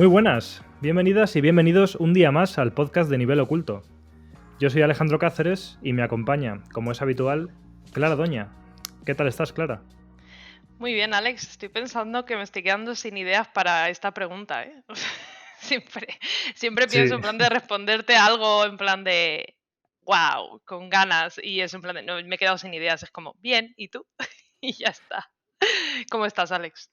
Muy buenas, bienvenidas y bienvenidos un día más al podcast de Nivel Oculto. Yo soy Alejandro Cáceres y me acompaña, como es habitual, Clara Doña. ¿Qué tal estás, Clara? Muy bien, Alex. Estoy pensando que me estoy quedando sin ideas para esta pregunta, ¿eh? Siempre pienso Sí, en plan de responderte algo en plan de wow, con ganas. Y es en plan de no, me he quedado sin ideas. Es como, bien, ¿y tú? Y ya está. ¿Cómo estás, Alex?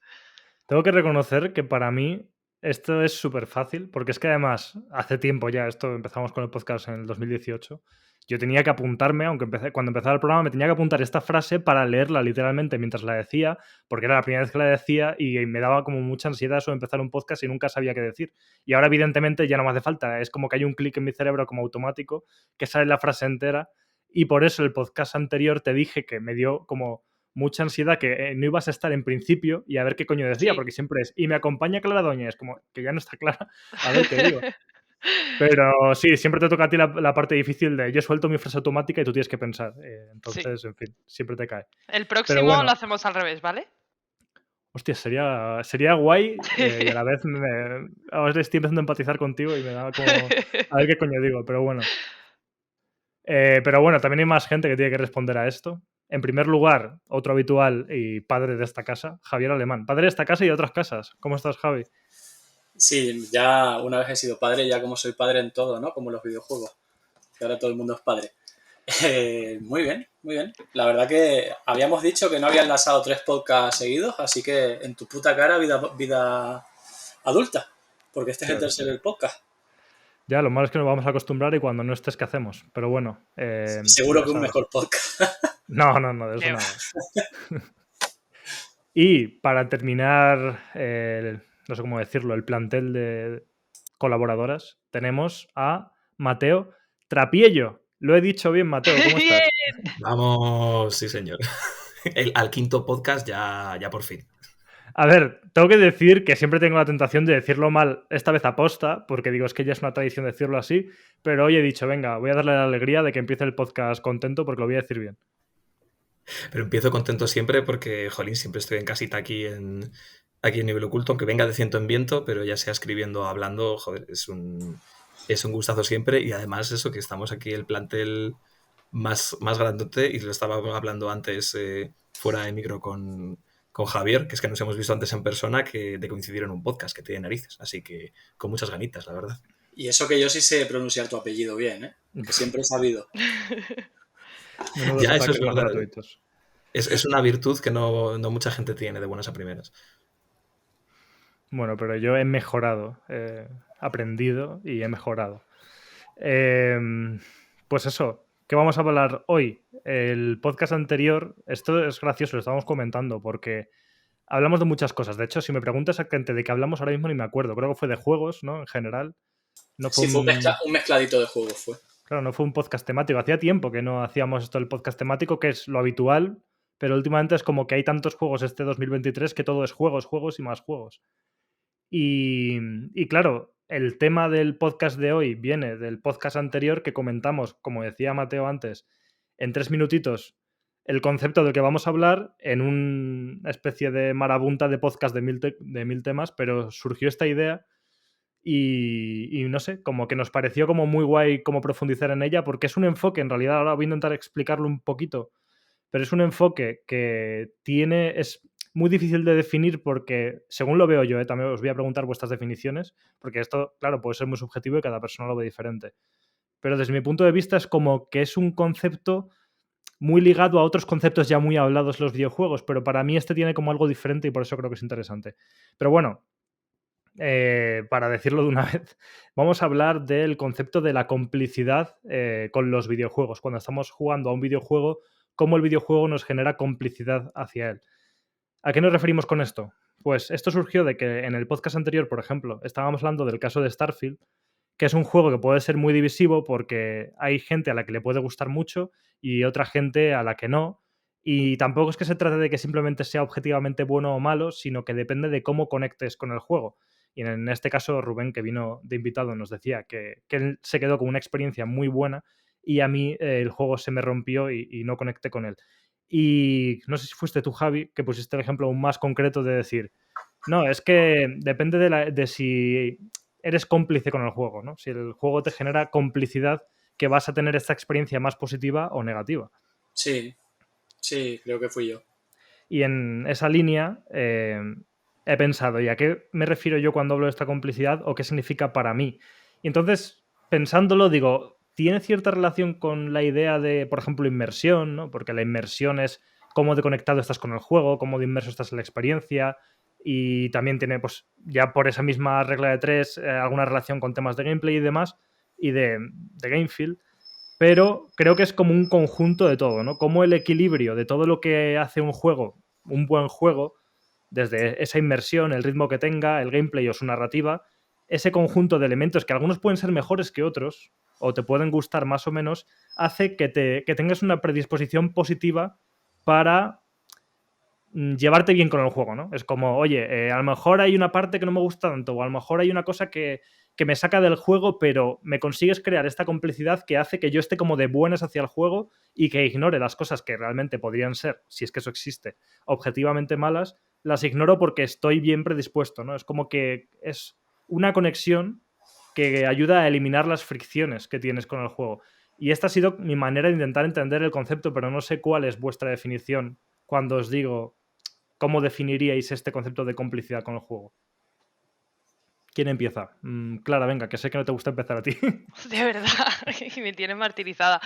tengo que reconocer que para mí esto es súper fácil, porque es que además, hace tiempo ya, esto empezamos con el podcast en el 2018, yo tenía que apuntarme, cuando empezaba el programa me tenía que apuntar esta frase para leerla literalmente mientras la decía, porque era la primera vez que la decía y me daba como mucha ansiedad eso de empezar un podcast y nunca sabía qué decir. Y ahora evidentemente ya no me hace falta, es como que hay un clic en mi cerebro como automático que sale la frase entera y por eso el podcast anterior te dije que me dio como mucha ansiedad que no ibas a estar en principio y a ver qué coño decía, Sí. porque siempre es, y me acompaña Clara Doña, es como que ya no está clara, a ver qué digo. Pero sí, siempre te toca a ti la parte difícil de yo suelto mi frase automática y tú tienes que pensar. Sí. Entonces, en fin, siempre te cae. El Pero próximo lo bueno, hacemos al revés, ¿vale? hostia, sería guay y a la vez ahora estoy empezando a empatizar contigo y me da como a ver qué coño digo, pero bueno. Pero bueno, también hay más gente que tiene que responder a esto. En primer lugar, otro habitual y padre de esta casa, Javier Alemán. Padre de esta casa y de otras casas. ¿Cómo estás, Javi? Sí, ya una vez he sido padre, ya como soy padre en todo, ¿no? Como los videojuegos, que ahora todo el mundo es padre. Muy bien, muy bien. La verdad que habíamos dicho que no había enlazado 3 podcasts seguidos, así que en tu puta cara vida adulta, porque este es el Ya, tercer podcast. ya, lo malo es que nos vamos a acostumbrar y cuando no estés, ¿qué hacemos? Pero bueno, Seguro ya que un sabes. mejor podcast. No, de eso Qué va. nada. Y para terminar, no sé cómo decirlo, el plantel de colaboradoras, tenemos a Mateo Trapiello. Lo he dicho bien, Mateo, ¿cómo Bien. estás? Vamos, sí, señor. Al quinto podcast ya por fin. A ver, tengo que decir que siempre tengo la tentación de decirlo mal, esta vez aposta, porque digo, es que ya es una tradición decirlo así, pero hoy he dicho, venga, voy a darle la alegría de que empiece el podcast contento porque lo voy a decir bien. Pero empiezo contento siempre porque, jolín, siempre estoy en casita aquí en Nivel Oculto, aunque venga de ciento en viento, pero ya sea escribiendo o hablando, joder, es un gustazo siempre. Y además eso, que estamos aquí el plantel más grandote, y lo estaba hablando antes fuera de micro con Javier, que es que nos hemos visto antes en persona, que de coincidir en un podcast que tiene narices. Así que con muchas ganitas, la verdad. Y eso que yo sí sé pronunciar tu apellido bien, ¿eh? Que siempre he sabido. Menudos Ya, eso es ataques más verdad. gratuitos. Es una virtud que no mucha gente tiene de buenas a primeras. Bueno, pero yo he mejorado, aprendido y he mejorado. Eh, pues eso, ¿qué vamos a hablar hoy? El podcast anterior, esto es gracioso, lo estábamos comentando porque hablamos de muchas cosas. De hecho, si me preguntas exactamente de qué hablamos ahora mismo ni me acuerdo. Creo que fue de juegos, ¿no? En general. No fue Sí, fue un mezcladito de juegos, fue. claro, no fue un podcast temático. Hacía tiempo que no hacíamos esto del podcast temático, que es lo habitual, pero últimamente es como que hay tantos juegos este 2023 que todo es juegos, juegos y más juegos. Y claro, el tema del podcast de hoy viene del podcast anterior que comentamos, como decía Mateo antes, en 3 minutitos el concepto del que vamos a hablar en una especie de marabunta de podcast de mil temas, pero surgió esta idea y no sé, como que nos pareció como muy guay como profundizar en ella porque es un enfoque, en realidad ahora voy a intentar explicarlo un poquito, pero es un enfoque que es muy difícil de definir porque, según lo veo yo, también os voy a preguntar vuestras definiciones, porque esto, claro, puede ser muy subjetivo y cada persona lo ve diferente. Pero desde mi punto de vista es como que es un concepto muy ligado a otros conceptos ya muy hablados en los videojuegos, pero para mí este tiene como algo diferente y por eso creo que es interesante. Pero bueno, para decirlo de una vez, vamos a hablar del concepto de la complicidad con los videojuegos. Cuando estamos jugando a un videojuego, cómo el videojuego nos genera complicidad hacia él. ¿A qué nos referimos con esto? Pues esto surgió de que en el podcast anterior, por ejemplo, estábamos hablando del caso de Starfield, que es un juego que puede ser muy divisivo porque hay gente a la que le puede gustar mucho y otra gente a la que no. Y tampoco es que se trate de que simplemente sea objetivamente bueno o malo, sino que depende de cómo conectes con el juego. Y en este caso, Rubén, que vino de invitado, nos decía que él se quedó con una experiencia muy buena y a mí el juego se me rompió y no conecté con él. Y no sé si fuiste tú, Javi, que pusiste el ejemplo aún más concreto de decir, No, es que depende de si eres cómplice con el juego, ¿no? Si el juego te genera complicidad, que vas a tener esta experiencia más positiva o negativa. Sí, sí, creo que fui yo. Y en esa línea he pensado, ¿y a qué me refiero yo cuando hablo de esta complicidad o qué significa para mí? Y entonces, pensándolo, digo, ¿tiene cierta relación con la idea de, por ejemplo, inmersión, ¿no? Porque la inmersión es cómo de conectado estás con el juego, cómo de inmerso estás en la experiencia, y también tiene, pues, ya por esa misma regla de tres, alguna relación con temas de gameplay y demás, y de game feel. Pero creo que es como un conjunto de todo, ¿no? Como el equilibrio de todo lo que hace un juego, un buen juego, desde esa inmersión, el ritmo que tenga, el gameplay o su narrativa, ese conjunto de elementos que algunos pueden ser mejores que otros o te pueden gustar más o menos, hace que tengas una predisposición positiva para llevarte bien con el juego, ¿no? Es como, oye, a lo mejor hay una parte que no me gusta tanto, o a lo mejor hay una cosa que me saca del juego, pero me consigues crear esta complicidad que hace que yo esté como de buenas hacia el juego y que ignore las cosas que realmente podrían ser, si es que eso existe, objetivamente malas, las ignoro porque estoy bien predispuesto, ¿no? Es como que es una conexión que ayuda a eliminar las fricciones que tienes con el juego. Y esta ha sido mi manera de intentar entender el concepto, pero no sé cuál es vuestra definición cuando os digo cómo definiríais este concepto de complicidad con el juego. ¿Quién empieza? Clara, venga, que sé que no te gusta empezar a ti. De verdad, y me tiene martirizada.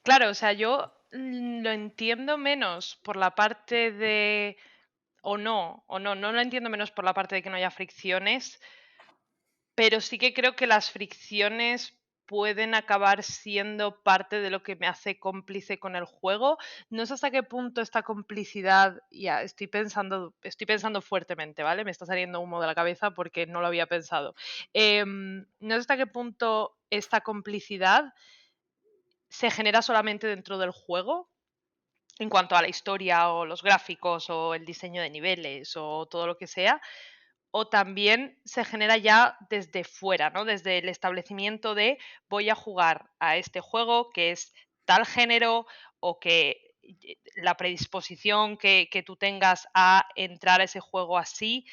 Claro, o sea, yo lo entiendo menos por la parte de... no lo entiendo menos por la parte de que no haya fricciones, pero sí que creo que las fricciones pueden acabar siendo parte de lo que me hace cómplice con el juego. No sé hasta qué punto esta complicidad, ya estoy pensando fuertemente, ¿vale? Me está saliendo humo de la cabeza porque no lo había pensado. No sé hasta qué punto esta complicidad se genera solamente dentro del juego, en cuanto a la historia o los gráficos o el diseño de niveles o todo lo que sea, o también se genera ya desde fuera, ¿no? Desde el establecimiento de voy a jugar a este juego que es tal género o que la predisposición que tú tengas a entrar a ese juego así,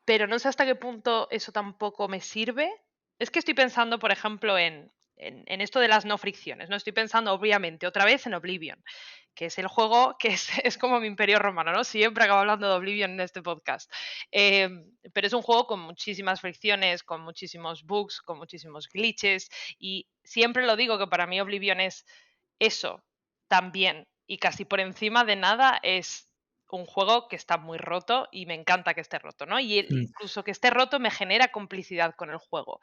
pero no sé hasta qué punto eso tampoco me sirve. Es que estoy pensando, por ejemplo, en esto de las no fricciones, ¿no? Estoy pensando, obviamente, otra vez en Oblivion, que es el juego que es como mi imperio romano, ¿no? Siempre acabo hablando de Oblivion en este podcast. Pero es un juego con muchísimas fricciones, con muchísimos bugs, con muchísimos glitches, y siempre lo digo que para mí Oblivion es eso también, y casi por encima de nada es un juego que está muy roto y me encanta que esté roto, ¿no? Y incluso que esté roto me genera complicidad con el juego.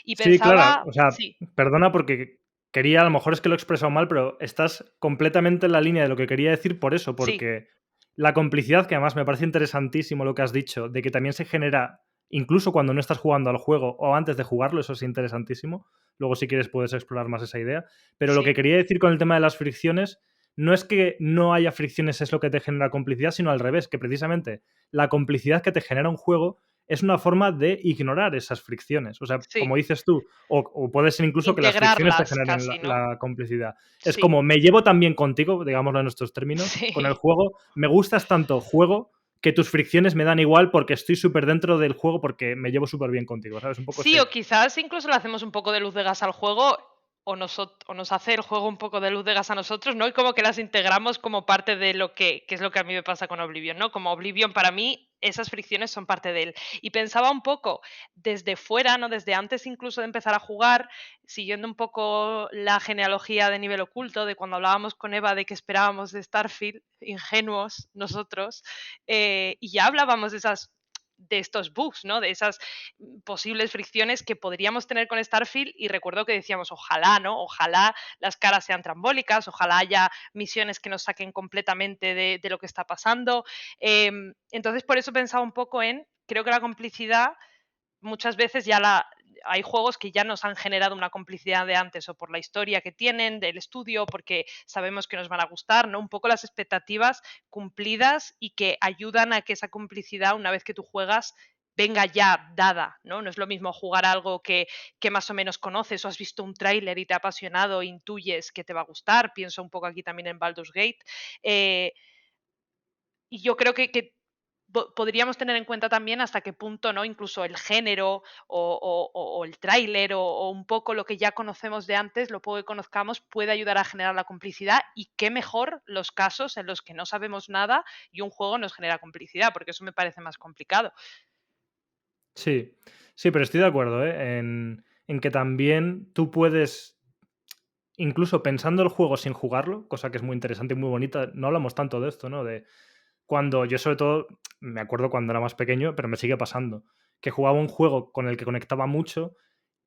Y Sí, Clara, pensaba, o sea, sí, perdona porque quería, a lo mejor es que lo he expresado mal, pero estás completamente en la línea de lo que quería decir por eso, sí, porque la complicidad, que además me parece interesantísimo lo que has dicho, de que también se genera incluso cuando no estás jugando al juego o antes de jugarlo, eso es interesantísimo. Luego, si quieres, puedes explorar más esa idea. Pero lo que sí, quería decir con el tema de las fricciones no es que no haya fricciones es lo que te genera complicidad, sino al revés, que precisamente la complicidad que te genera un juego es una forma de ignorar esas fricciones. O sea, como sí. dices tú, o puede ser incluso que las fricciones te Integrarlas generen casi, ¿no? la complicidad. Es Sí, como me llevo tan bien contigo, digámoslo en nuestros términos, con el sí. juego, me gustas tanto juego que tus fricciones me dan igual porque estoy súper dentro del juego porque me llevo súper bien contigo, ¿sabes? Un poco esta Sí, o idea. quizás incluso le hacemos un poco de luz de gas al juego o nos hace el juego un poco de luz de gas a nosotros, ¿no? Y como que las integramos como parte de lo que es lo que a mí me pasa con Oblivion, ¿no? Como Oblivion para mí, esas fricciones son parte de él. Y pensaba un poco desde fuera, ¿no? Desde antes incluso de empezar a jugar, siguiendo un poco la genealogía de Nivel Oculto, de cuando hablábamos con Eva de que esperábamos de Starfield, ingenuos nosotros, y ya hablábamos de estos bugs, ¿no? De esas posibles fricciones que podríamos tener con Starfield y recuerdo que decíamos, ojalá, ¿no? Ojalá las caras sean trambólicas, ojalá haya misiones que nos saquen completamente de lo que está pasando. Entonces, por eso pensaba un poco creo que la complicidad muchas veces hay juegos que ya nos han generado una complicidad de antes o por la historia que tienen del estudio, porque sabemos que nos van a gustar, ¿no? Un poco las expectativas cumplidas y que ayudan a que esa complicidad, una vez que tú juegas, venga ya dada, ¿no? No es lo mismo jugar algo que más o menos conoces o has visto un tráiler y te ha apasionado, intuyes que te va a gustar. Pienso un poco aquí también en Baldur's Gate. y yo creo que podríamos tener en cuenta también hasta qué punto, ¿no? Incluso el género o el tráiler o un poco lo que ya conocemos de antes, lo poco que conozcamos, puede ayudar a generar la complicidad, y qué mejor los casos en los que no sabemos nada y un juego nos genera complicidad, porque eso me parece más complicado. Sí, sí, pero estoy de acuerdo, ¿eh? En que también tú puedes, incluso pensando el juego sin jugarlo, cosa que es muy interesante y muy bonita, no hablamos tanto de esto, ¿no? De cuando yo sobre todo, me acuerdo cuando era más pequeño, pero me sigue pasando, que jugaba un juego con el que conectaba mucho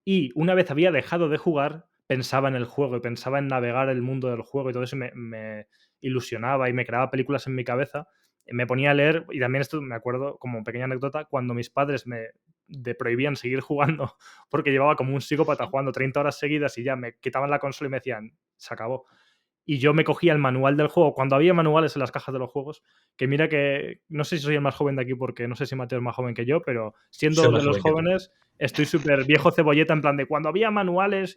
y una vez había dejado de jugar, pensaba en el juego y pensaba en navegar el mundo del juego y todo eso, y me ilusionaba y me creaba películas en mi cabeza. Me ponía a leer, y también esto me acuerdo como pequeña anécdota, cuando mis padres me prohibían seguir jugando porque llevaba como un psicópata jugando 30 horas seguidas y ya me quitaban la consola y me decían, se acabó. Y yo me cogía el manual del juego, cuando había manuales en las cajas de los juegos, que mira que no sé si soy el más joven de aquí porque no sé si Mateo es más joven que yo, pero Soy siendo de más los joven que tú. jóvenes estoy súper viejo cebolleta en plan de cuando había manuales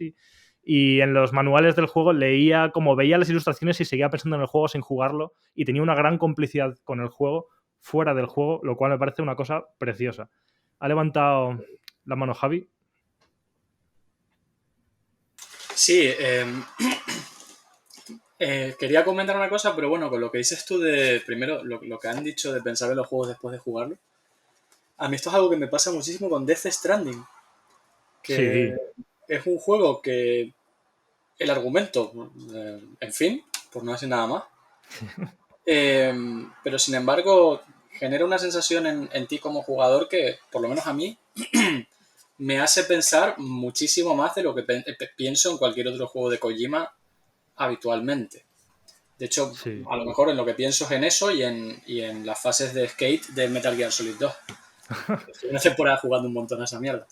y en los manuales del juego leía, como veía las ilustraciones y seguía pensando en el juego sin jugarlo y tenía una gran complicidad con el juego fuera del juego, lo cual me parece una cosa preciosa. Ha levantado la mano Javi. Sí, quería comentar una cosa, pero bueno, con lo que dices tú de, primero, lo que han dicho de pensar en los juegos después de jugarlo, a mí esto es algo que me pasa muchísimo con Death Stranding, que Sí, es un juego que el argumento, en fin, por no decir nada más, pero sin embargo genera una sensación en ti como jugador que, por lo menos a mí, me hace pensar muchísimo más de lo que pienso en cualquier otro juego de Kojima habitualmente. De hecho, sí. a lo mejor en lo que pienso es en eso y en las fases de skate de Metal Gear Solid 2. Estoy una temporada jugando un montón a esa mierda.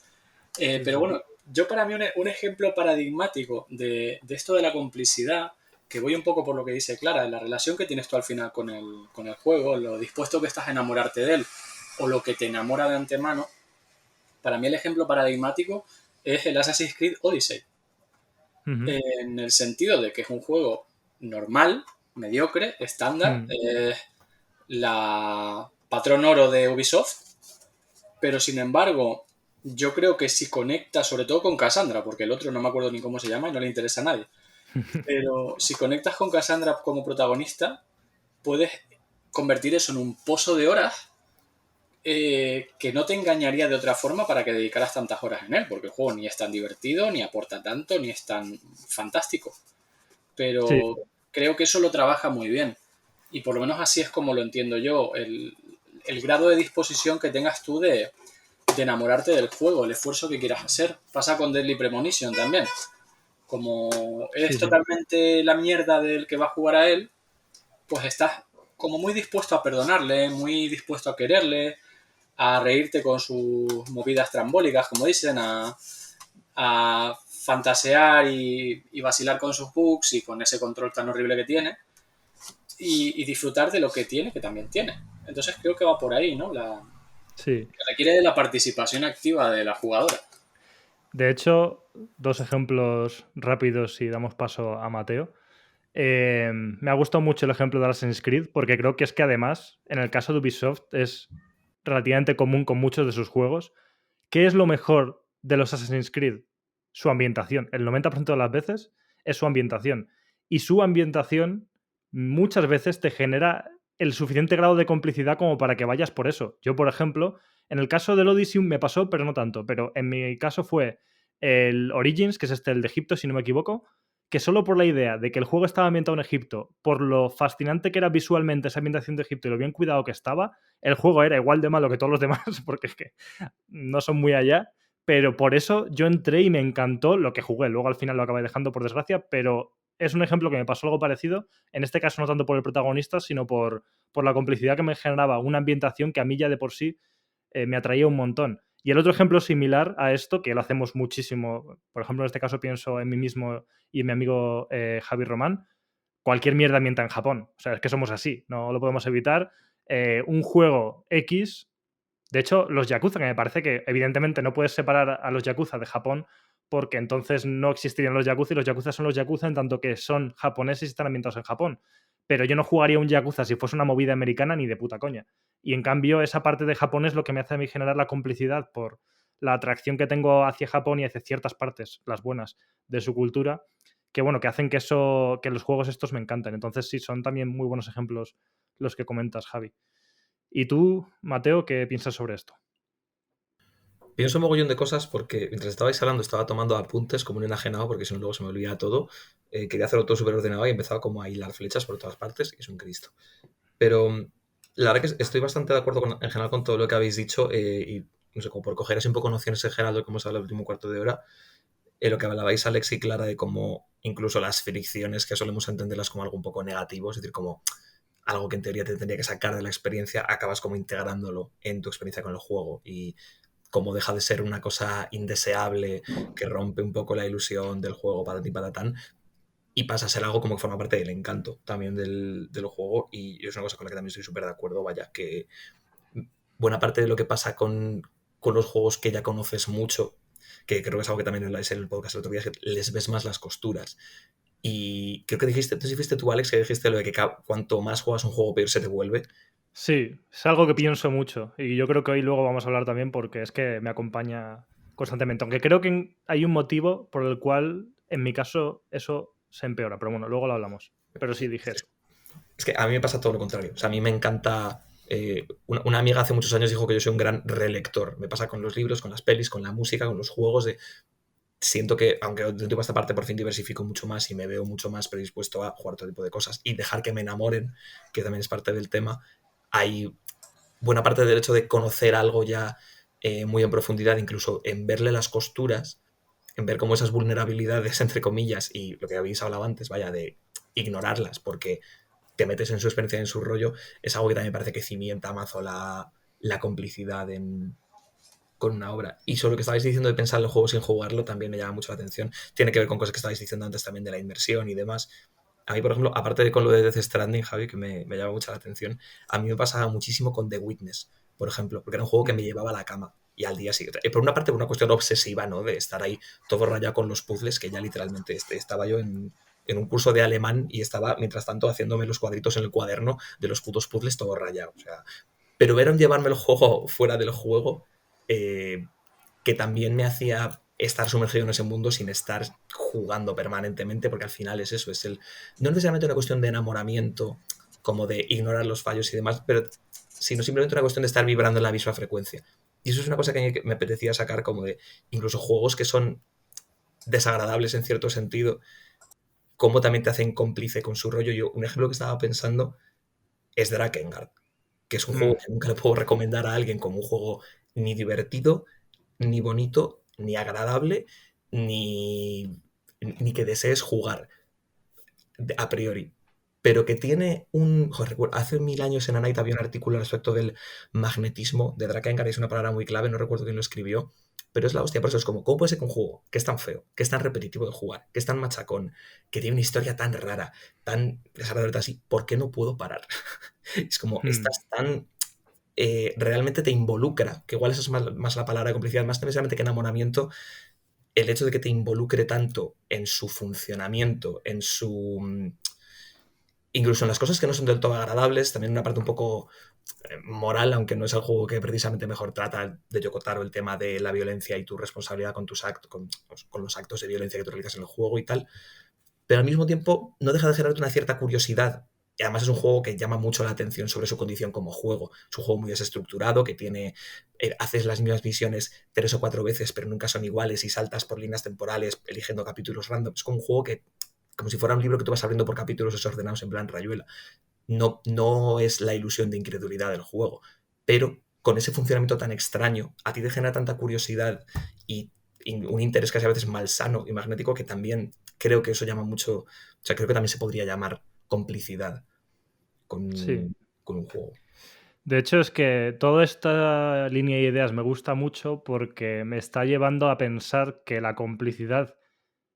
Sí, Pero sí. bueno, yo para mí un ejemplo paradigmático de esto de la complicidad, que voy un poco por lo que dice Clara, la relación que tienes tú al final con el juego, lo dispuesto que estás a enamorarte de él o lo que te enamora de antemano, para mí el ejemplo paradigmático es el Assassin's Creed Odyssey. Ujú. En el sentido de que es un juego normal, mediocre, estándar, Mm. la patrón oro de Ubisoft, pero sin embargo, yo creo que si conectas, sobre todo con Cassandra, porque el otro no me acuerdo ni cómo se llama y no le interesa a nadie, pero si conectas con Cassandra como protagonista, puedes convertir eso en un pozo de horas que no te engañaría de otra forma para que dedicaras tantas horas en él, porque el juego ni es tan divertido, ni aporta tanto, ni es tan fantástico. Sí, Pero creo que eso lo trabaja muy bien. Y por lo menos así es como lo entiendo yo, el grado de disposición que tengas tú de enamorarte del juego, el esfuerzo que quieras hacer. Pasa con Deadly Premonition también. Como sí, eres sí. totalmente la mierda del que va a jugar a él, pues estás como muy dispuesto a perdonarle, muy dispuesto a quererle, a reírte con sus movidas trambólicas, como dicen, a fantasear y vacilar con sus bugs y con ese control tan horrible que tiene y disfrutar de lo que tiene, que también tiene. Entonces creo que va por ahí, ¿no? Sí. Que requiere de la participación activa de la jugadora. De hecho, dos ejemplos rápidos y damos paso a Mateo. Me ha gustado mucho el ejemplo de Assassin's Creed porque creo que es que además, en el caso de Ubisoft, es relativamente común con muchos de sus juegos. ¿Qué es lo mejor de los Assassin's Creed? Su ambientación. El 90% de las veces es su ambientación. Y su ambientación muchas veces te genera el suficiente grado de complicidad como para que vayas por eso. Yo, por ejemplo, en el caso del Odyssey me pasó, pero no tanto. Pero en mi caso fue el Origins, que es el de Egipto, si no me equivoco, que solo por la idea de que el juego estaba ambientado en Egipto, por lo fascinante que era visualmente esa ambientación de Egipto y lo bien cuidado que estaba, el juego era igual de malo que todos los demás, porque es que no son muy allá, pero por eso yo entré y me encantó lo que jugué. Luego al final lo acabé dejando por desgracia, pero es un ejemplo que me pasó algo parecido. En este caso no tanto por el protagonista, sino por la complicidad que me generaba una ambientación que a mí ya de por sí me atraía un montón. Y el otro ejemplo similar a esto, que lo hacemos muchísimo, por ejemplo en este caso pienso en mí mismo y en mi amigo Javi Román, cualquier mierda ambienta en Japón. O sea, es que somos así, no lo podemos evitar. Un juego X, de hecho, los Yakuza, que me parece que evidentemente no puedes separar a los Yakuza de Japón porque entonces no existirían los Yakuza y los Yakuza son los Yakuza en tanto que son japoneses y están ambientados en Japón. pero yo no jugaría un Yakuza si fuese una movida americana ni de puta coña. Y en cambio, esa parte de Japón es lo que me hace a mí generar la complicidad por la atracción que tengo hacia Japón y hacia ciertas partes, las buenas, de su cultura, que bueno, que hacen que los juegos estos me encanten. Entonces sí, son también muy buenos ejemplos los que comentas, Javi. ¿Y tú, Mateo, qué piensas sobre esto? Pienso un mogollón de cosas porque mientras estabais hablando estaba tomando apuntes como un enajenado porque si no luego se me olvida todo. Quería hacerlo todo súper ordenado y empezaba como a hilar flechas por todas partes y es un Cristo. Pero la verdad que estoy bastante de acuerdo en general con todo lo que habéis dicho y no sé, como por coger así un poco nociones en general de lo que hemos hablado el último cuarto de hora, lo que hablabais Alex y Clara de cómo incluso las fricciones que solemos entenderlas como algo un poco negativo, es decir, como algo que en teoría te tendría que sacar de la experiencia, acabas como integrándolo en tu experiencia con el juego y como deja de ser una cosa indeseable que rompe un poco la ilusión del juego patati patatán y pasa a ser algo como que forma parte del encanto también del juego y es una cosa con la que también estoy súper de acuerdo, vaya, que buena parte de lo que pasa con los juegos que ya conoces mucho, que creo que es algo que también habláis en el podcast el otro día, es que les ves más las costuras. Y creo que dijiste, entonces fuiste tú, Alex, que dijiste lo de que cuanto más juegas un juego, peor se te vuelve. Sí, es algo que pienso mucho y yo creo que hoy luego vamos a hablar también porque es que me acompaña constantemente, aunque creo que hay un motivo por el cual en mi caso eso se empeora, pero bueno, luego lo hablamos. Pero sí, dije eso. Es que a mí me pasa todo lo contrario. O sea, a mí me encanta... una amiga hace muchos años dijo que yo soy un gran relector. Me pasa con los libros, con las pelis, con la música, con los juegos. Siento que, aunque de toda esta parte por fin diversifico mucho más y me veo mucho más predispuesto a jugar todo tipo de cosas y dejar que me enamoren, que también es parte del tema, hay buena parte del hecho de conocer algo ya muy en profundidad, incluso en verle las costuras, en ver cómo esas vulnerabilidades, entre comillas, y lo que habéis hablado antes, vaya, de ignorarlas, porque te metes en su experiencia, en su rollo, es algo que también me parece que cimienta mazo la complicidad con una obra. Y sobre lo que estabais diciendo de pensar en el juego sin jugarlo también me llama mucho la atención. Tiene que ver con cosas que estabais diciendo antes también de la inmersión y demás. A mí, por ejemplo, aparte de con lo de Death Stranding, Javi, que me llama mucho la atención, a mí me pasaba muchísimo con The Witness, por ejemplo, porque era un juego que me llevaba a la cama y al día siguiente. Por una parte, por una cuestión obsesiva, ¿no? De estar ahí todo rayado con los puzzles, que ya literalmente estaba yo en un curso de alemán y estaba, mientras tanto, haciéndome los cuadritos en el cuaderno de los putos puzzles todo rayado. O sea, pero ver llevarme el juego fuera del juego, que también me hacía estar sumergido en ese mundo sin estar jugando permanentemente, porque al final es eso, no necesariamente una cuestión de enamoramiento, como de ignorar los fallos y demás, pero sino simplemente una cuestión de estar vibrando en la misma frecuencia. Y eso es una cosa que me apetecía sacar como de incluso juegos que son desagradables en cierto sentido, cómo también te hacen cómplice con su rollo. Yo, un ejemplo que estaba pensando es Drakengard, que es un juego que nunca le puedo recomendar a alguien como un juego ni divertido, ni bonito, ni agradable, ni que desees jugar a priori. Pero que tiene un... Joder, hace 1000 años en Anite había un artículo respecto del magnetismo de Drakengard, es una palabra muy clave, no recuerdo quién lo escribió, pero es la hostia, por eso es como, ¿cómo puede ser que un juego que es tan feo, que es tan repetitivo de jugar, que es tan machacón, que tiene una historia tan rara, tan desagradable, así, ¿por qué no puedo parar? Es como, estás tan... realmente te involucra, que igual esa es más la palabra de complicidad, más necesariamente que enamoramiento, el hecho de que te involucre tanto en su funcionamiento, en su... incluso en las cosas que no son del todo agradables, también una parte un poco moral, aunque no es el juego que precisamente mejor trata de Yokotaro el tema de la violencia y tu responsabilidad con tus actos, con los actos de violencia que tú realizas en el juego y tal, pero al mismo tiempo no deja de generarte una cierta curiosidad. Y además es un juego que llama mucho la atención sobre su condición como juego. Es un juego muy desestructurado, que tiene... haces las mismas misiones 3 o 4 veces, pero nunca son iguales y saltas por líneas temporales eligiendo capítulos random. Es como un juego que, como si fuera un libro que tú vas abriendo por capítulos desordenados en plan rayuela. No es la ilusión de incredulidad del juego, pero con ese funcionamiento tan extraño, a ti te genera tanta curiosidad y un interés casi a veces malsano y magnético que también creo que eso llama mucho... O sea, creo que también se podría llamar complicidad con un juego. De hecho, es que toda esta línea de ideas me gusta mucho porque me está llevando a pensar que la complicidad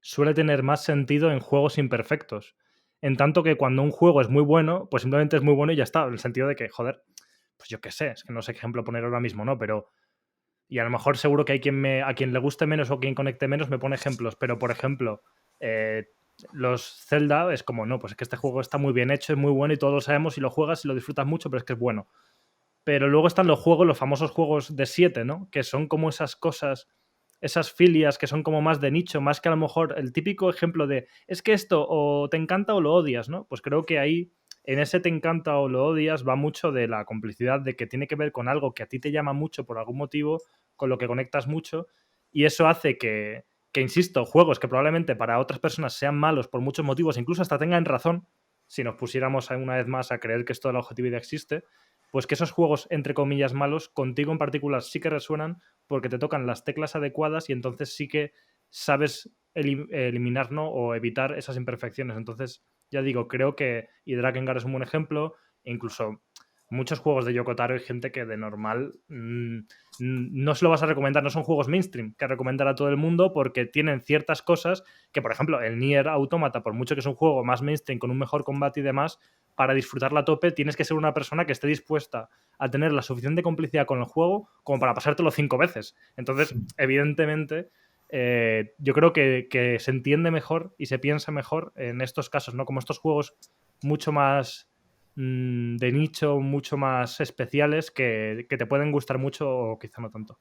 suele tener más sentido en juegos imperfectos. En tanto que cuando un juego es muy bueno, pues simplemente es muy bueno y ya está. En el sentido de que, joder, pues yo qué sé, es que no sé qué ejemplo poner ahora mismo, ¿no? Pero... Y a lo mejor seguro que hay a quien le guste menos o quien conecte menos me pone ejemplos. Pero, por ejemplo, Los Zelda es como, no, pues es que este juego está muy bien hecho, es muy bueno y todos lo sabemos y lo juegas y lo disfrutas mucho, pero es que es bueno. Pero luego están los juegos, los famosos juegos de 7, ¿no? Que son como esas cosas, esas filias que son como más de nicho, más que a lo mejor el típico ejemplo de es que esto o te encanta o lo odias, ¿no? Pues creo que ahí, en ese te encanta o lo odias, va mucho de la complicidad, de que tiene que ver con algo que a ti te llama mucho por algún motivo, con lo que conectas mucho, y eso hace que, insisto, juegos que probablemente para otras personas sean malos por muchos motivos, incluso hasta tengan razón, si nos pusiéramos una vez más a creer que esto de la objetividad existe, pues que esos juegos, entre comillas, malos, contigo en particular sí que resuenan porque te tocan las teclas adecuadas y entonces sí que sabes eliminar, ¿no? O evitar esas imperfecciones. Entonces, ya digo, creo que y Drakengard es un buen ejemplo, e incluso muchos juegos de Yoko Taro hay gente que de normal no se lo vas a recomendar, no son juegos mainstream que recomendar a todo el mundo porque tienen ciertas cosas que, por ejemplo, el Nier Automata, por mucho que es un juego más mainstream con un mejor combate y demás, para disfrutarla a tope tienes que ser una persona que esté dispuesta a tener la suficiente complicidad con el juego como para pasártelo 5 veces. Entonces, evidentemente, yo creo que se entiende mejor y se piensa mejor en estos casos, ¿no? Como estos juegos mucho más de nicho, mucho más especiales que te pueden gustar mucho o quizá no tanto.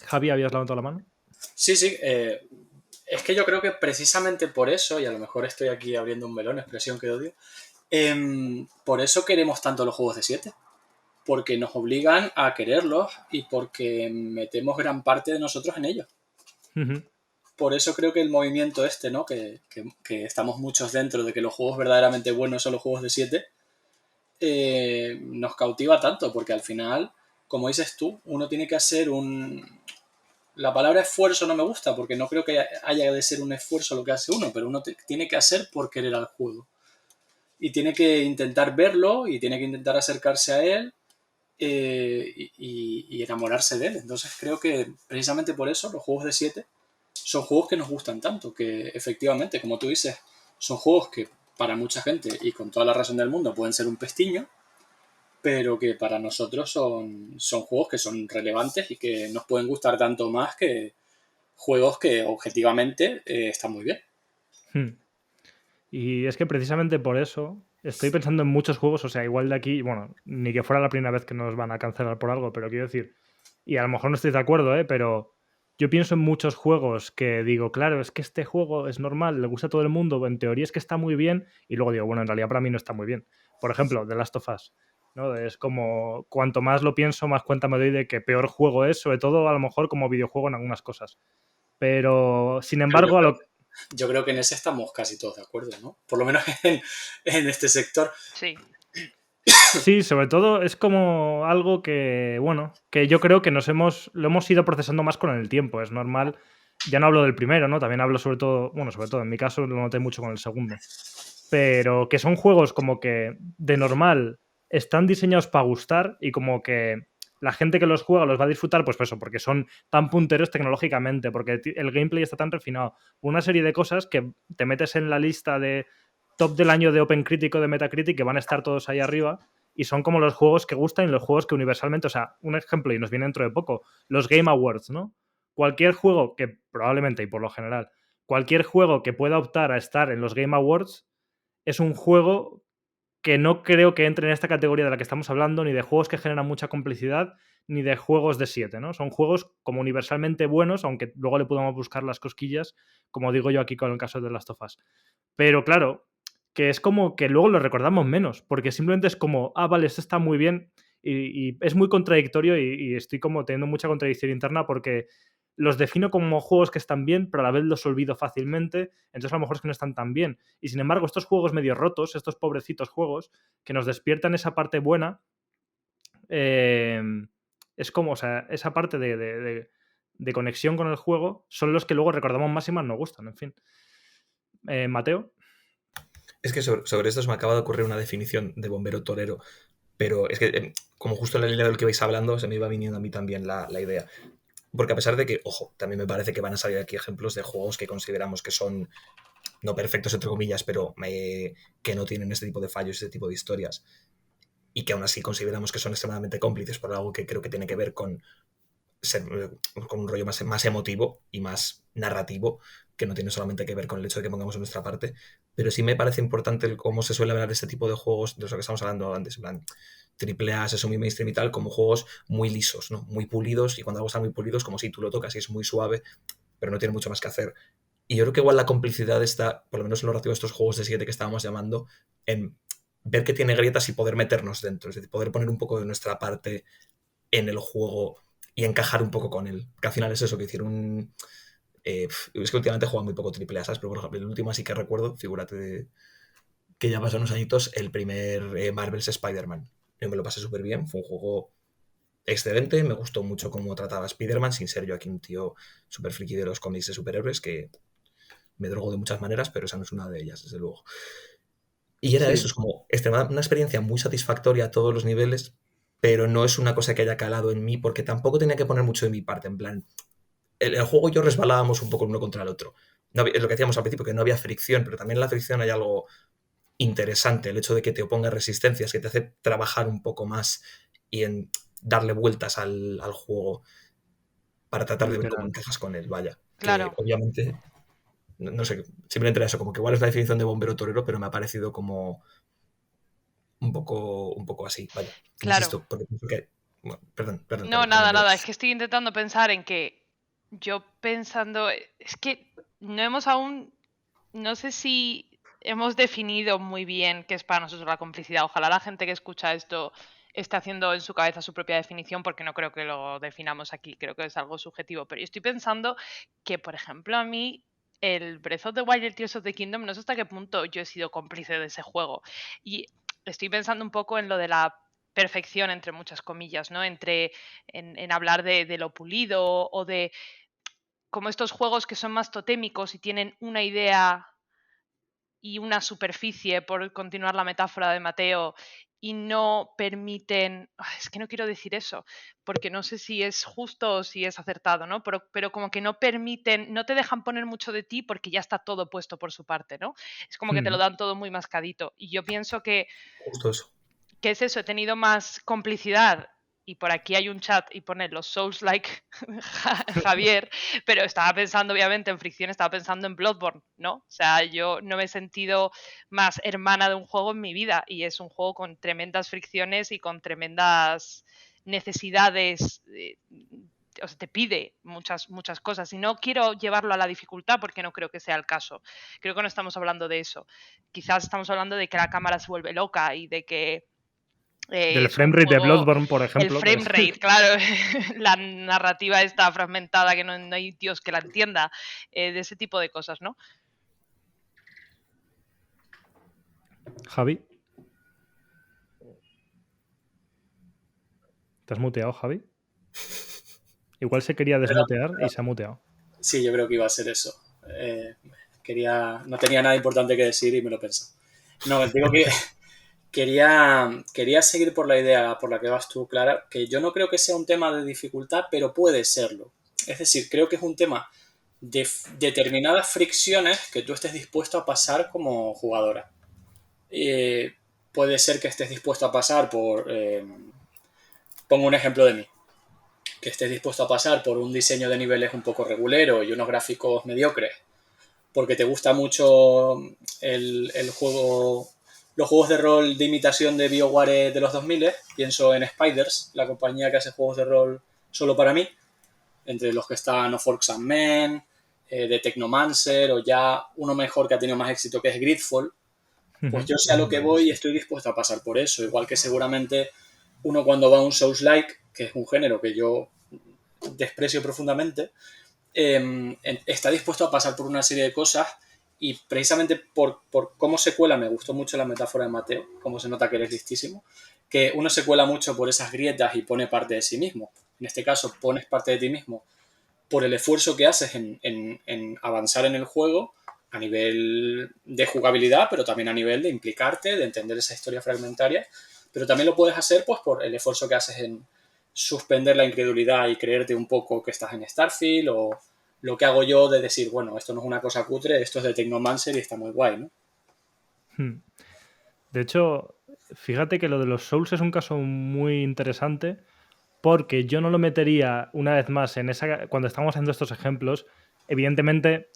Javi, ¿habías levantado la mano? Sí, sí. Es que yo creo que precisamente por eso, y a lo mejor estoy aquí abriendo un melón, expresión que odio, por eso queremos tanto los juegos de 7. Porque nos obligan a quererlos y porque metemos gran parte de nosotros en ellos. Por eso creo que el movimiento este, ¿no? Que estamos muchos dentro de que los juegos verdaderamente buenos son los juegos de 7, nos cautiva tanto, porque al final, como dices tú, uno tiene que hacer La palabra esfuerzo no me gusta, porque no creo que haya de ser un esfuerzo lo que hace uno, pero uno tiene que hacer por querer al juego. Y tiene que intentar verlo y tiene que intentar acercarse a él y enamorarse de él. Entonces creo que precisamente por eso los juegos de 7 son juegos que nos gustan tanto, que efectivamente, como tú dices, son juegos que para mucha gente, y con toda la razón del mundo, pueden ser un pestiño, pero que para nosotros son juegos que son relevantes y que nos pueden gustar tanto más que juegos que objetivamente están muy bien. Y es que precisamente por eso estoy pensando en muchos juegos, o sea, igual de aquí, bueno, ni que fuera la primera vez que nos van a cancelar por algo, pero quiero decir, y a lo mejor no estoy de acuerdo, pero yo pienso en muchos juegos que digo, claro, es que este juego es normal, le gusta a todo el mundo, en teoría es que está muy bien, y luego digo, bueno, en realidad para mí no está muy bien. Por ejemplo, The Last of Us, ¿no? Es como, cuanto más lo pienso, más cuenta me doy de que peor juego es, sobre todo a lo mejor como videojuego en algunas cosas. Pero, sin embargo, Yo creo que en ese estamos casi todos de acuerdo, ¿no? Por lo menos en este sector. Sí. Sí, sobre todo es como algo que, bueno, que yo creo que lo hemos ido procesando más con el tiempo, es normal. Ya no hablo del primero, ¿no? También hablo sobre todo en mi caso lo noté mucho con el segundo. Pero que son juegos como que de normal están diseñados para gustar y como que la gente que los juega los va a disfrutar, pues eso, porque son tan punteros tecnológicamente, porque el gameplay está tan refinado. Una serie de cosas que te metes en la lista de top del año de OpenCritic o de Metacritic que van a estar todos ahí arriba y son como los juegos que gustan y los juegos que universalmente, o sea, un ejemplo y nos viene dentro de poco, los Game Awards, ¿no? Cualquier juego que probablemente y por lo general, cualquier juego que pueda optar a estar en los Game Awards es un juego que no creo que entre en esta categoría de la que estamos hablando, ni de juegos que generan mucha complicidad, ni de juegos de 7, ¿no? Son juegos como universalmente buenos, aunque luego le podamos buscar las cosquillas, como digo yo aquí con el caso de Last of Us. Pero claro, que es como que luego lo recordamos menos, porque simplemente es como, vale, esto está muy bien, y es muy contradictorio y estoy como teniendo mucha contradicción interna porque los defino como juegos que están bien, pero a la vez los olvido fácilmente, entonces a lo mejor es que no están tan bien. Y sin embargo, estos juegos medio rotos, estos pobrecitos juegos, que nos despiertan esa parte buena, es como, o sea, esa parte de conexión con el juego son los que luego recordamos más y más nos gustan, en fin. Mateo. Es que sobre esto se me acaba de ocurrir una definición de bombero torero, pero es que como justo en la línea del que vais hablando se me iba viniendo a mí también la idea. Porque a pesar de que, ojo, también me parece que van a salir aquí ejemplos de juegos que consideramos que son no perfectos, entre comillas, pero que no tienen este tipo de fallos, este tipo de historias, y que aún así consideramos que son extremadamente cómplices por algo que creo que tiene que ver con un rollo más emotivo y más narrativo que no tiene solamente que ver con el hecho de que pongamos en nuestra parte, pero sí me parece importante cómo se suele hablar de este tipo de juegos, de los que estamos hablando antes, en plan, AAA, eso muy mainstream y tal, como juegos muy lisos, ¿no? Muy pulidos, y cuando algo está muy pulido es como si tú lo tocas y es muy suave, pero no tiene mucho más que hacer. Y yo creo que igual la complicidad está, por lo menos en lo relativo a estos juegos de 7 que estábamos llamando, en ver que tiene grietas y poder meternos dentro, es decir, poder poner un poco de nuestra parte en el juego y encajar un poco con él. Que al final es eso, que hicieron es que últimamente he jugado muy poco AAA, ¿sabes? Pero por ejemplo, el último así que recuerdo, figúrate que ya pasó unos añitos, el primer Marvel's Spider-Man. Yo me lo pasé súper bien, fue un juego excelente, me gustó mucho cómo trataba a Spider-Man, sin ser yo aquí un tío súper friki de los cómics de superhéroes, que me drogo de muchas maneras, pero esa no es una de ellas, desde luego. Y era eso, es como una experiencia muy satisfactoria a todos los niveles, pero no es una cosa que haya calado en mí, porque tampoco tenía que poner mucho de mi parte, en plan, el juego y yo resbalábamos un poco el uno contra el otro. Es lo que decíamos al principio, que no había fricción, pero también en la fricción hay algo interesante, el hecho de que te oponga resistencias, que te hace trabajar un poco más y en darle vueltas al juego para tratar de ver cómo encajas con él, vaya. Claro. Que obviamente, no sé, simplemente era eso, como que igual es la definición de bombero torero, pero me ha parecido como un poco así, vaya. Claro. Insisto, porque pienso que... Bueno, perdón. No, nada, es que estoy intentando pensar en que yo pensando, es que no hemos aún, no sé si hemos definido muy bien qué es para nosotros la complicidad. Ojalá la gente que escucha esto esté haciendo en su cabeza su propia definición, porque no creo que lo definamos aquí, creo que es algo subjetivo. Pero yo estoy pensando que, por ejemplo, a mí el Breath of the Wild y el Tears of the Kingdom, no sé hasta qué punto yo he sido cómplice de ese juego. Y estoy pensando un poco en lo de la perfección, entre muchas comillas, ¿no? En hablar de lo pulido o de como estos juegos que son más totémicos y tienen una idea y una superficie, por continuar la metáfora de Mateo, y no permiten, es que no quiero decir eso, porque no sé si es justo o si es acertado, ¿no? Pero como que no permiten, no te dejan poner mucho de ti porque ya está todo puesto por su parte, ¿no? Es como que te lo dan todo muy mascadito. Y yo pienso que Justo eso. ¿qué es eso? He tenido más complicidad. Y por aquí hay un chat y pone los Souls-like Javier, pero estaba pensando obviamente en fricción, estaba pensando en Bloodborne, ¿no? O sea, yo no me he sentido más hermana de un juego en mi vida y es un juego con tremendas fricciones y con tremendas necesidades. O sea, te pide muchas cosas y no quiero llevarlo a la dificultad porque no creo que sea el caso. Creo que no estamos hablando de eso. Quizás estamos hablando de que la cámara se vuelve loca y de que del framerate de Bloodborne, por ejemplo. El framerate, claro, la narrativa está fragmentada, que no hay Dios que la entienda, de ese tipo de cosas, ¿no? Javi. ¿Te has muteado, Javi? Igual se quería desmutear y se ha muteado. Sí, yo creo que iba a ser eso. No tenía nada importante que decir y me lo pensé. No, digo que quería seguir por la idea por la que vas tú, Clara, que yo no creo que sea un tema de dificultad, pero puede serlo. Es decir, creo que es un tema de determinadas fricciones que tú estés dispuesto a pasar como jugadora. Puede ser que estés dispuesto a pasar por... pongo un ejemplo de mí. Que estés dispuesto a pasar por un diseño de niveles un poco regulero y unos gráficos mediocres, porque te gusta mucho el juego, los juegos de rol de imitación de BioWare de los 2000, pienso en Spiders, la compañía que hace juegos de rol solo para mí, entre los que están Of Orcs and Men, de Technomancer, o ya uno mejor que ha tenido más éxito que es Gridfall. Pues yo sé a lo que voy y estoy dispuesto a pasar por eso, igual que seguramente uno cuando va a un Souls-like, que es un género que yo desprecio profundamente, está dispuesto a pasar por una serie de cosas y precisamente por cómo se cuela, me gustó mucho la metáfora de Mateo, cómo se nota que eres listísimo, que uno se cuela mucho por esas grietas y pone parte de sí mismo. En este caso, pones parte de ti mismo por el esfuerzo que haces en avanzar en el juego a nivel de jugabilidad, pero también a nivel de implicarte, de entender esa historia fragmentaria, pero también lo puedes hacer pues por el esfuerzo que haces en suspender la incredulidad y creerte un poco que estás en Starfield, o lo que hago yo de decir, bueno, esto no es una cosa cutre, esto es de Technomancer y está muy guay, ¿no? De hecho, fíjate que lo de los Souls es un caso muy interesante porque yo no lo metería una vez más en esa... Cuando estamos haciendo estos ejemplos, evidentemente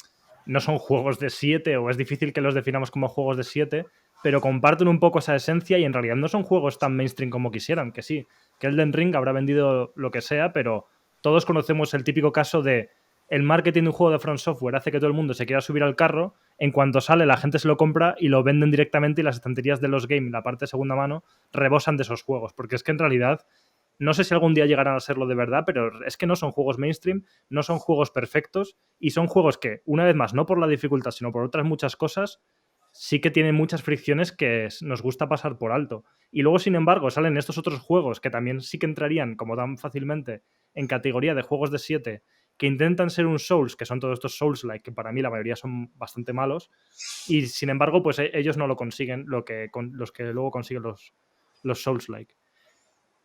no son juegos de 7 o es difícil que los definamos como juegos de 7, pero comparten un poco esa esencia y en realidad no son juegos tan mainstream como quisieran, que sí, que Elden Ring habrá vendido lo que sea, pero todos conocemos el típico caso de el marketing de un juego de From Software hace que todo el mundo se quiera subir al carro, en cuanto sale la gente se lo compra y lo venden directamente y las estanterías de los games, la parte de segunda mano, rebosan de esos juegos, porque es que en realidad no sé si algún día llegarán a serlo de verdad, pero es que no son juegos mainstream, no son juegos perfectos y son juegos que, una vez más, no por la dificultad, sino por otras muchas cosas, sí que tienen muchas fricciones que nos gusta pasar por alto. Y luego, sin embargo, salen estos otros juegos que también sí que entrarían como tan fácilmente en categoría de juegos de 7, que intentan ser un Souls, que son todos estos Souls-like, que para mí la mayoría son bastante malos, y sin embargo, pues ellos no lo consiguen, los que luego consiguen los Souls-like.